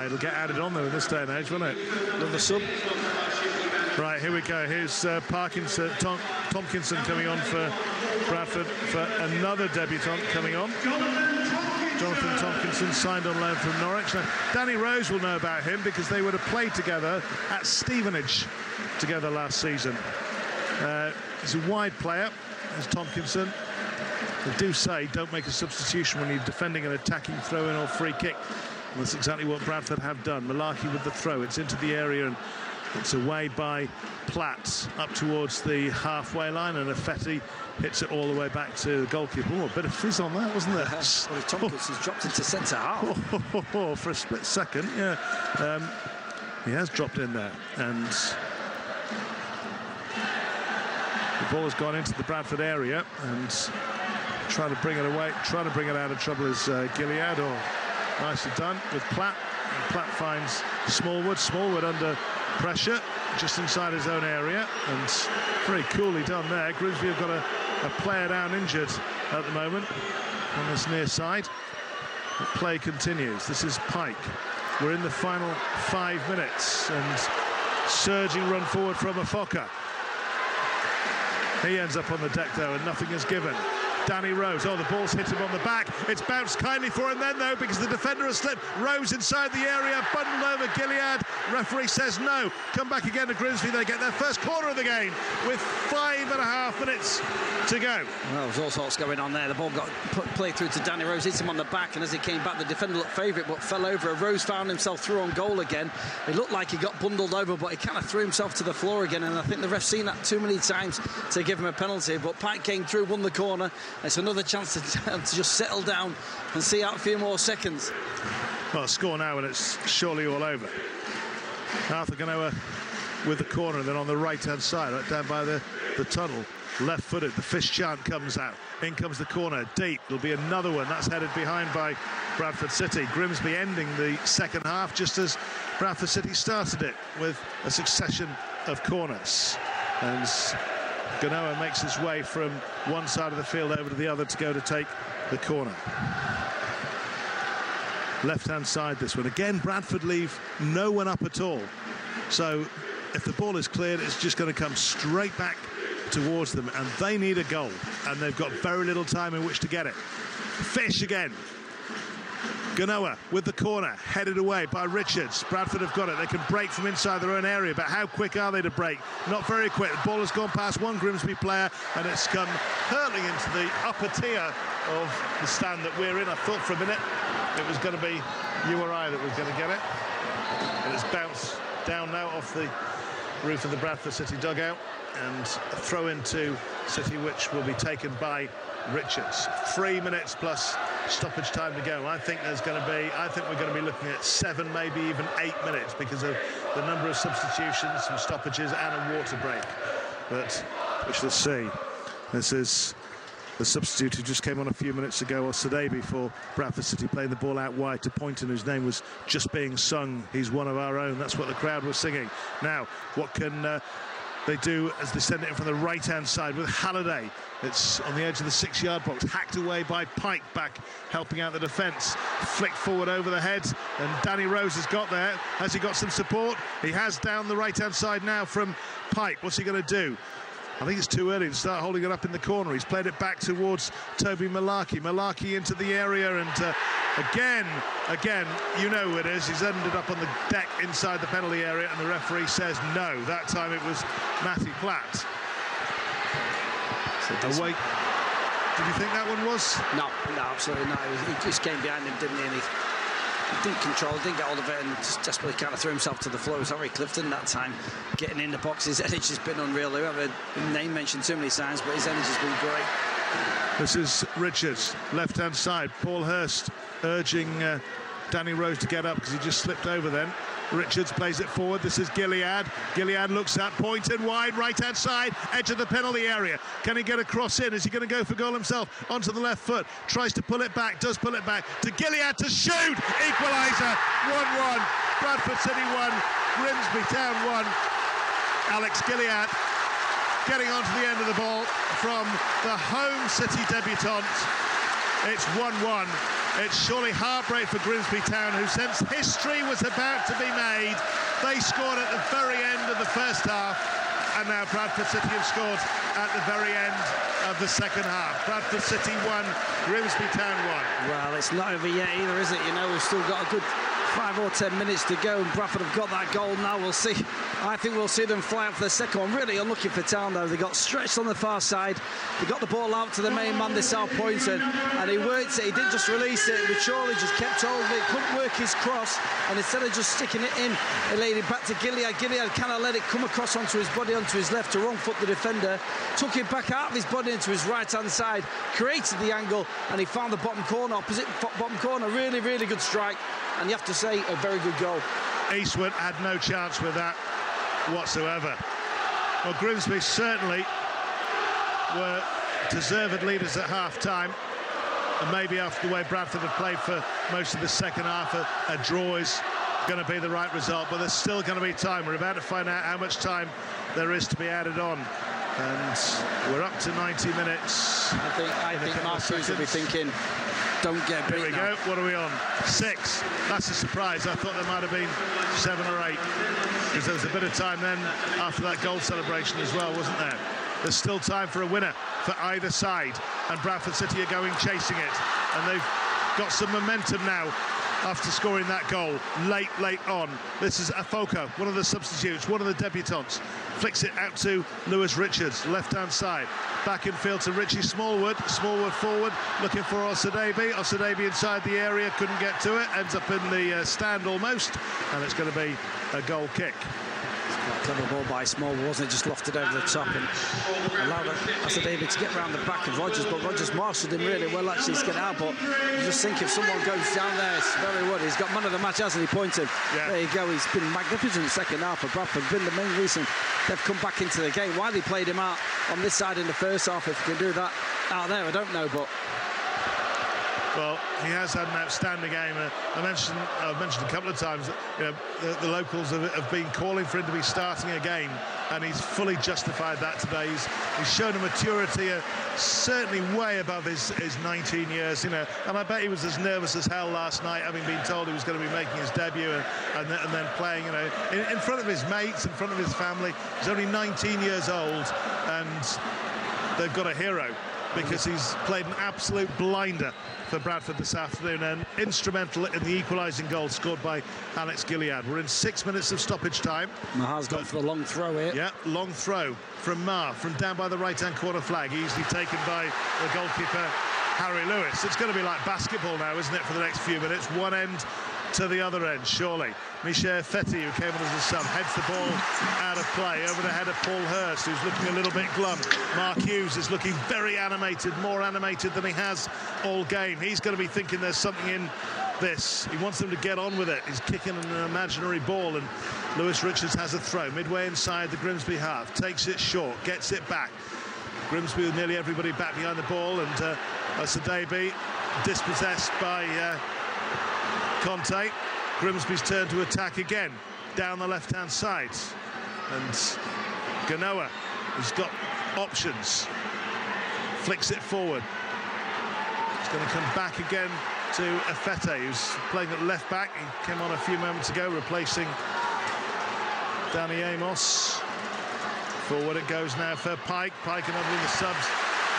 Speaker 2: It'll get added on though in this day and age, won't it?
Speaker 3: Another sub.
Speaker 2: Right, here we go. Here's Tompkinson coming on for Bradford, for another debutant coming on. Jonathan Tompkinson signed on loan from Norwich. Now, Danny Rose will know about him because they would have played together at Stevenage together last season. He's a wide player, as Tompkinson. They do say don't make a substitution when you're defending an attacking throw-in or free kick. And that's exactly what Bradford have done. Malarkey with the throw. It's into the area and it's away by Platt up towards the halfway line, and Affetti hits it all the way back to the goalkeeper. Oh, a bit of fizz on that, wasn't there?
Speaker 3: Well, Tompkinson's dropped into centre half.
Speaker 2: For a split second, yeah. He has dropped in there, and the ball has gone into the Bradford area, and trying to bring it away, trying to bring it out of trouble is Gilead. Nicely done with Platt. And Platt finds Smallwood under pressure just inside his own area, and very coolly done there. Grimsby have got a player down injured at the moment on this near side. The play continues. This is Pike. We're in the final 5 minutes, and surging run forward from Afoka. He ends up on the deck though, and nothing is given. Danny Rose, the ball's hit him on the back. It's bounced kindly for him then though, because the defender has slipped. Rose inside the area, bundled over Gilead. Referee says no. Come back again to Grimsby. They get their first corner of the game with 5.5 minutes to go.
Speaker 3: Well, there's all sorts going on there. The ball got played through to Danny Rose, hit him on the back, and as he came back, the defender looked favourite but fell over. Rose found himself through on goal again. It looked like he got bundled over, but he kind of threw himself to the floor again, and I think the ref's seen that too many times to give him a penalty. But Pike came through, won the corner. It's another chance to just settle down and see out a few more seconds.
Speaker 2: Well, score now and it's surely all over. Arthur Ganoa with the corner, and then on the right-hand side, right down by the tunnel, left-footed, the fish chant comes out. In comes the corner, deep. There'll be another one. That's headed behind by Bradford City. Grimsby ending the second half just as Bradford City started it with a succession of corners. And Ganoa makes his way from one side of the field over to the other to go to take the corner. Left-hand side, this one. Again, Bradford leave no one up at all. So if the ball is cleared, it's just going to come straight back towards them, and they need a goal, and they've got very little time in which to get it. Fish again. Ganoa with the corner, headed away by Richards. Bradford have got it. They can break from inside their own area, but how quick are they to break? Not very quick. The ball has gone past one Grimsby player, and it's come hurtling into the upper tier of the stand that we're in. I thought for a minute it was going to be you or I that was going to get it, and it's bounced down now off the roof of the Bradford City dugout, and a throw into City, which will be taken by Richards. 3 minutes plus stoppage time to go. I think we're going to be looking at 7, maybe even 8 minutes because of the number of substitutions, some stoppages, and a water break. But we shall see. This is the substitute who just came on a few minutes ago, or Sadebi, for Bradford City, playing the ball out wide to Poynton, whose name was just being sung. He's one of our own. That's what the crowd was singing. Now, what can they do as they send it in from the right-hand side with Halliday? It's on the edge of the 6-yard box, hacked away by Pike, back helping out the defence. Flicked forward over the head, and Danny Rose has got there. Has he got some support? He has, down the right-hand side now from Pike. What's he going to do? I think it's too early to start holding it up in the corner. He's played it back towards Toby Malarkey. Malarkey into the area, and again, you know who it is. He's ended up on the deck inside the penalty area, and the referee says no. That time it was Matty Platt. Away. Did you think that one was?
Speaker 3: No, absolutely not. He just came behind him, didn't he? And he didn't control, didn't get hold of it, and just desperately kind of threw himself to the floor. It was Harry Clifton that time, getting in the box. His energy's been unreal. We haven't had his name mentioned too many times, but his energy's been great.
Speaker 2: This is Richards, left-hand side. Paul Hurst urging Danny Rose to get up because he just slipped over then. Richards plays it forward. This is Gilead. Gilead looks at, pointed wide, right-hand side, edge of the penalty area. Can he get a cross in? Is he going to go for goal himself? Onto the left foot. Tries to pull it back, does pull it back. To Gilead to shoot! Equaliser, 1-1. Bradford City 1, GrimsbyTown 1. Alex Gilead getting onto the end of the ball from the home City debutant. It's 1-1. It's surely heartbreak for GrimsbyTown, who sensed history was about to be made. They scored at the very end of the first half, and now Bradford City have scored at the very end of the second half. Bradford City 1, GrimsbyTown 1.
Speaker 3: Well, it's not over yet either, is it? You know, we've still got a good 5 or 10 minutes to go, and Bradford have got that goal now. We'll see. I think we'll see them fly out for the second one. Really unlucky for Town, though. They got stretched on the far side. They got the ball out to the main man, this Al Poynton, and he worked it. He didn't just release it, but surely just kept hold of it. Couldn't work his cross, and instead of just sticking it in, he laid it back to Gilead. Gilead kind of let it come across onto his body, onto his left, to wrong foot the defender. Took it back out of his body into his right-hand side, created the angle, and he found the bottom corner, opposite bottom corner. Really, really good strike. And you have to say, a very good goal.
Speaker 2: Eastwood had no chance with that whatsoever. Well, Grimsby certainly were deserved leaders at half-time. And maybe after the way Bradford have played for most of the second half, a draw is going to be the right result. But there's still going to be time. We're about to find out how much time there is to be added on. And we're up to 90 minutes.
Speaker 3: I think Mark Hughes will be thinking, don't get beat.
Speaker 2: Here we go. What are we on? 6. That's a surprise. I thought there might have been 7 or 8. Because there was a bit of time then after that goal celebration as well, wasn't there? There's still time for a winner for either side. And Bradford City are going chasing it. And they've got some momentum now after scoring that goal late on. This is Afoko, one of the substitutes, one of the debutants. Flicks it out to Lewis Richards, left-hand side. Back in field to Richie Smallwood. Smallwood forward, looking for Osadebe. Osadebe inside the area, couldn't get to it. Ends up in the stand almost. And it's going to be a goal kick.
Speaker 3: Clever ball by Smallwood, wasn't it? Just lofted over the top and allowed Osadebe to get round the back of Rodgers, but Rodgers marshalled him really well actually to get out. But you just think if someone goes down there, it's very well. He's got man of the match, hasn't he? Pointed. Yeah. There you go. He's been magnificent in the second half for Bradford. Been the main reason they've come back into the game. Why they played him out on this side in the first half, if he can do that out there, I don't know, but.
Speaker 2: Well, he has had an outstanding game. I've mentioned a couple of times that, you know, the locals have been calling for him to be starting a game, and he's fully justified that today. He's shown a maturity certainly way above his 19 years, you know. And I bet he was as nervous as hell last night, having been told he was going to be making his debut and then playing, you know, in front of his mates, in front of his family. He's only 19 years old, and they've got a hero, because he's played an absolute blinder for Bradford this afternoon, and instrumental in the equalising goal scored by Alex Gilead. We're in 6 minutes of stoppage time.
Speaker 3: Mahar's gone for the long throw here.
Speaker 2: Yeah, long throw from Maher, from down by the right-hand corner flag, easily taken by the goalkeeper, Harry Lewis. It's going to be like basketball now, isn't it, for the next few minutes? One end to the other end, surely. Michel Fetty, who came on as a sub, heads the ball out of play over the head of Paul Hurst, who's looking a little bit glum. Mark Hughes is looking very animated, more animated than he has all game. He's going to be thinking there's something in this. He wants them to get on with it. He's kicking an imaginary ball, and Lewis Richards has a throw midway inside the Grimsby half, takes it short, gets it back. Grimsby with nearly everybody back behind the ball, and Osadebe dispossessed by Conte. Grimsby's turn to attack again down the left-hand side, and Ganoa, who's got options, flicks it forward. He's going to come back again to Afete, who's playing at left back. He came on a few moments ago, replacing Danny Amos. Forward it goes now for Pike. Pike, another of the subs.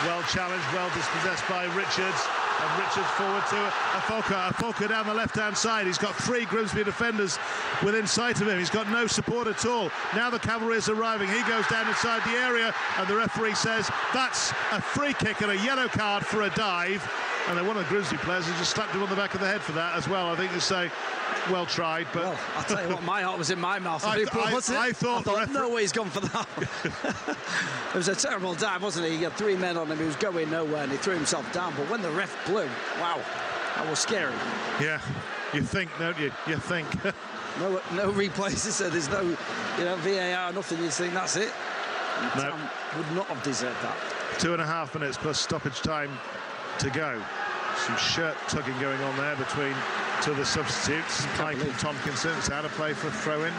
Speaker 2: Well challenged, well dispossessed by Richards. And Richards forward to Afoka down the left-hand side. He's got 3 Grimsby defenders within sight of him. He's got no support at all. Now the cavalry is arriving. He goes down inside the area, and the referee says that's a free kick and a yellow card for a dive. And then one of the Grimsby players has just slapped him on the back of the head for that as well. I think they say, well tried, but...
Speaker 3: Well, I'll tell you what, my heart was in my mouth.
Speaker 2: I thought
Speaker 3: no way he's gone for that. It was a terrible dive, wasn't it? He had 3 men on him, he was going nowhere, and he threw himself down. But when the ref blew, wow, that was scary.
Speaker 2: Yeah, you think, don't you? You think.
Speaker 3: No replays, so there's no, VAR, nothing. You think that's it?
Speaker 2: No.
Speaker 3: Would not have deserved that.
Speaker 2: 2.5 minutes plus stoppage time to go. Some shirt tugging going on there between 2 of the substitutes. Michael Tompkinson's out of play for a throw-in.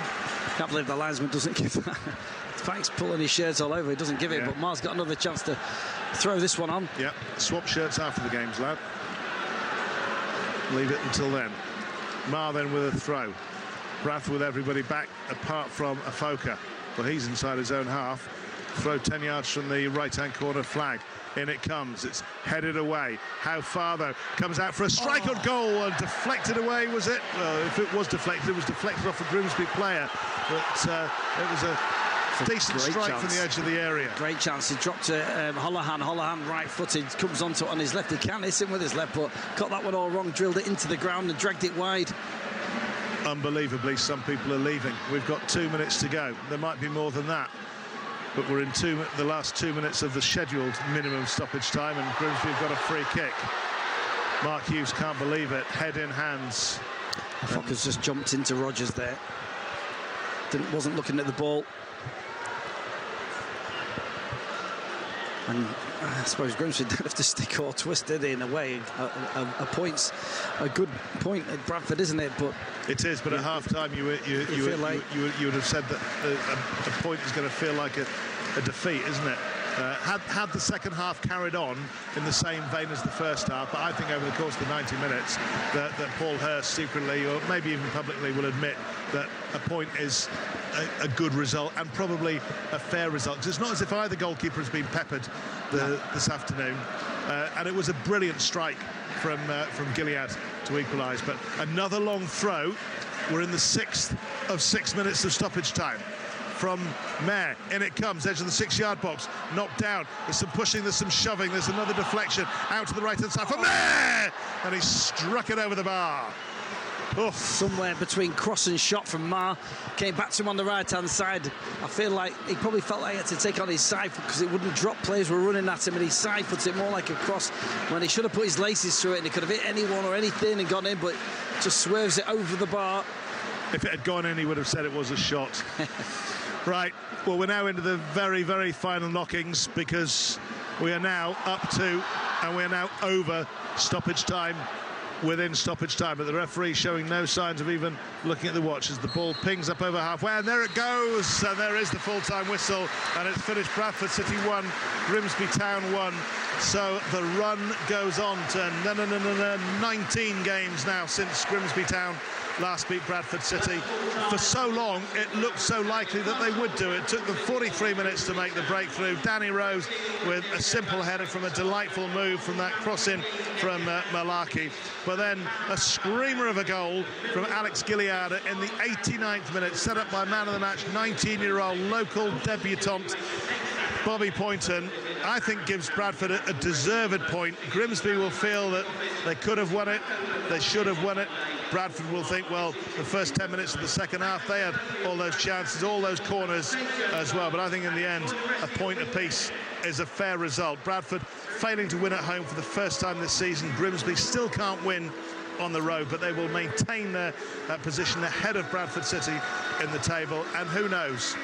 Speaker 3: Can't believe the linesman doesn't give that. Frank's pulling his shirts all over. He doesn't give it, but Mar's got another chance to throw this one on.
Speaker 2: Yep, swap shirts after the game's lad. Leave it until then. Mar then with a throw. Bradford with everybody back apart from Afoka. But he's inside his own half. Throw 10 yards from the right-hand corner flag. In it comes. It's headed away. How far, though? Comes out for a strike on goal and deflected away, was it? Well, if it was deflected off a Grimsby player. But it was a decent strike from the edge of the area.
Speaker 3: Great chance. He dropped to Holohan. Holohan right-footed, comes onto it on his left. He can hit him with his left, but got that one all wrong, drilled it into the ground and dragged it wide.
Speaker 2: Unbelievably, some people are leaving. We've got 2 minutes to go. There might be more than that. But we're in the last 2 minutes of the scheduled minimum stoppage time, and Grimsby have got a free kick. Mark Hughes can't believe it. Head in hands.
Speaker 3: Focker's just jumped into Rogers there. Wasn't looking at the ball. And I suppose Grimsby don't have to stick or twist it in a way. A point's a good point at Bradford, isn't it? But
Speaker 2: it is. But at half-time, you would have said that a point is going to feel like a defeat, isn't it? Had the second half carried on in the same vein as the first half, but I think over the course of the 90 minutes that Paul Hurst secretly, or maybe even publicly, will admit that a point is a good result and probably a fair result. Because it's not as if either goalkeeper has been peppered this afternoon, and it was a brilliant strike from Gilead to equalise. But another long throw. We're in the 6th of 6 minutes of stoppage time. From Mayer, in it comes, edge of the 6-yard box, knocked down. There's some pushing, there's some shoving, there's another deflection out to the right-hand side for Mayer, and he struck it over the bar. Oof.
Speaker 3: Somewhere between cross and shot from Mar, came back to him on the right-hand side. I feel like he probably felt like he had to take on his side foot because it wouldn't drop. Players were running at him, and he side puts it more like a cross when he should have put his laces through it, and he could have hit anyone or anything and gone in, but just swerves it over the bar.
Speaker 2: If it had gone in, he would have said it was a shot. Right, well, we're now into the very, very final knockings because we are now up to, and we are now over stoppage time, within stoppage time. But the referee showing no signs of even looking at the watch as the ball pings up over halfway, and there it goes, and there is the full-time whistle, and it's finished. Bradford City 1, Grimsby Town 1. So the run goes on to 19 games now since Grimsby Town last beat Bradford City. For so long, it looked so likely that they would do it. It took them 43 minutes to make the breakthrough. Danny Rose with a simple header from a delightful move from that cross-in from Malaki. But then a screamer of a goal from Alex Gilead in the 89th minute, set up by man of the match, 19-year-old local debutant Bobby Poynton. I think gives Bradford a deserved point. Grimsby will feel that they could have won it, they should have won it. Bradford will think, well, the first 10 minutes of the second half, they had all those chances, all those corners as well. But I think in the end, a point apiece is a fair result. Bradford failing to win at home for the first time this season. Grimsby still can't win on the road, but they will maintain their position ahead of Bradford City in the table. And who knows,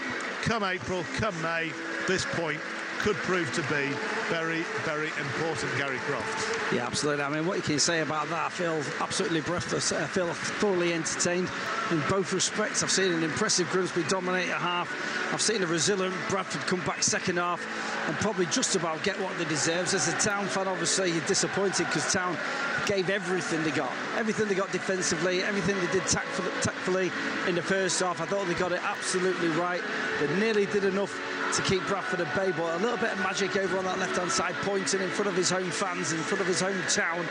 Speaker 2: come April, come May, this point could prove to be very, very important, Gary Croft.
Speaker 3: Yeah, absolutely. I mean, what you can say about that, I feel absolutely breathless. I feel thoroughly entertained in both respects. I've seen an impressive Grimsby dominate at half. I've seen a resilient Bradford come back second half and probably just about get what they deserve. As a Town fan, obviously, you're disappointed because Town gave everything they got. Everything they got defensively, everything they did tactfully in the first half. I thought they got it absolutely right. They nearly did enough to keep Bradford at bay, but a little bit of magic over on that left-hand side, pointing in front of his home fans, in front of his hometown,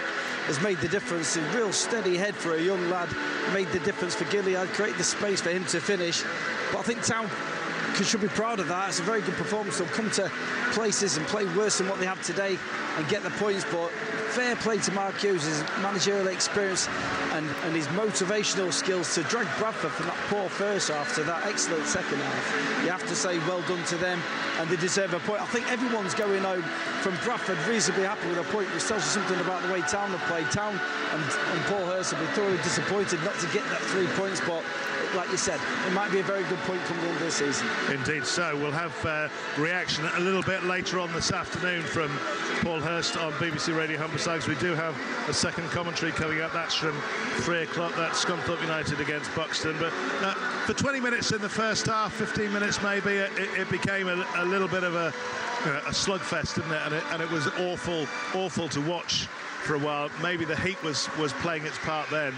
Speaker 3: has made the difference. A real steady head for a young lad, made the difference for Gilead, created the space for him to finish. But I think Town should be proud of that. It's a very good performance. They'll come to places and play worse than what they have today and get the points, but fair play to Mark Hughes, his managerial experience and his motivational skills to drag Bradford from that poor first half to that excellent second half. You have to say well done to them, and they deserve a point. I think everyone's going home from Bradford reasonably happy with a point, which tells you something about the way Town have played. Town and Paul Hurst have been thoroughly disappointed not to get that 3 points, but like you said, it might be a very good point coming into the season.
Speaker 2: Indeed so. We'll have reaction a little bit later on this afternoon from Paul Hurst on BBC Radio Humberside. We do have a second commentary coming up. That's from 3 o'clock. That's Scunthorpe United against Buxton. But for 20 minutes in the first half, 15 minutes maybe, it became a little bit of a slugfest, didn't it? And it was awful to watch for a while. Maybe the heat was playing its part then.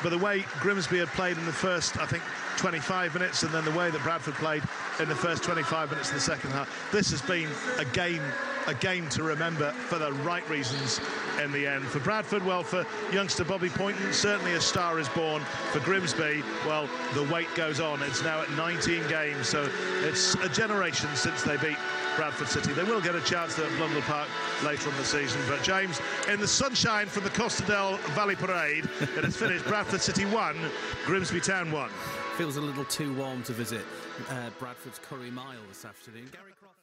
Speaker 2: But the way Grimsby had played in the first, I think, 25 minutes, and then the way that Bradford played in the first 25 minutes of the second half, this has been a game to remember for the right reasons in the end. For Bradford, well, for youngster Bobby Poynton, certainly a star is born. For Grimsby, well, the wait goes on. It's now at 19 games, so it's a generation since they beat Bradford City. They will get a chance at Blundell Park later on the season. But James, in the sunshine from the Costa del Valley Parade, it has finished Bradford City 1, Grimsby Town 1.
Speaker 1: Feels a little too warm to visit Bradford's Curry Mile this afternoon. Gary Croft.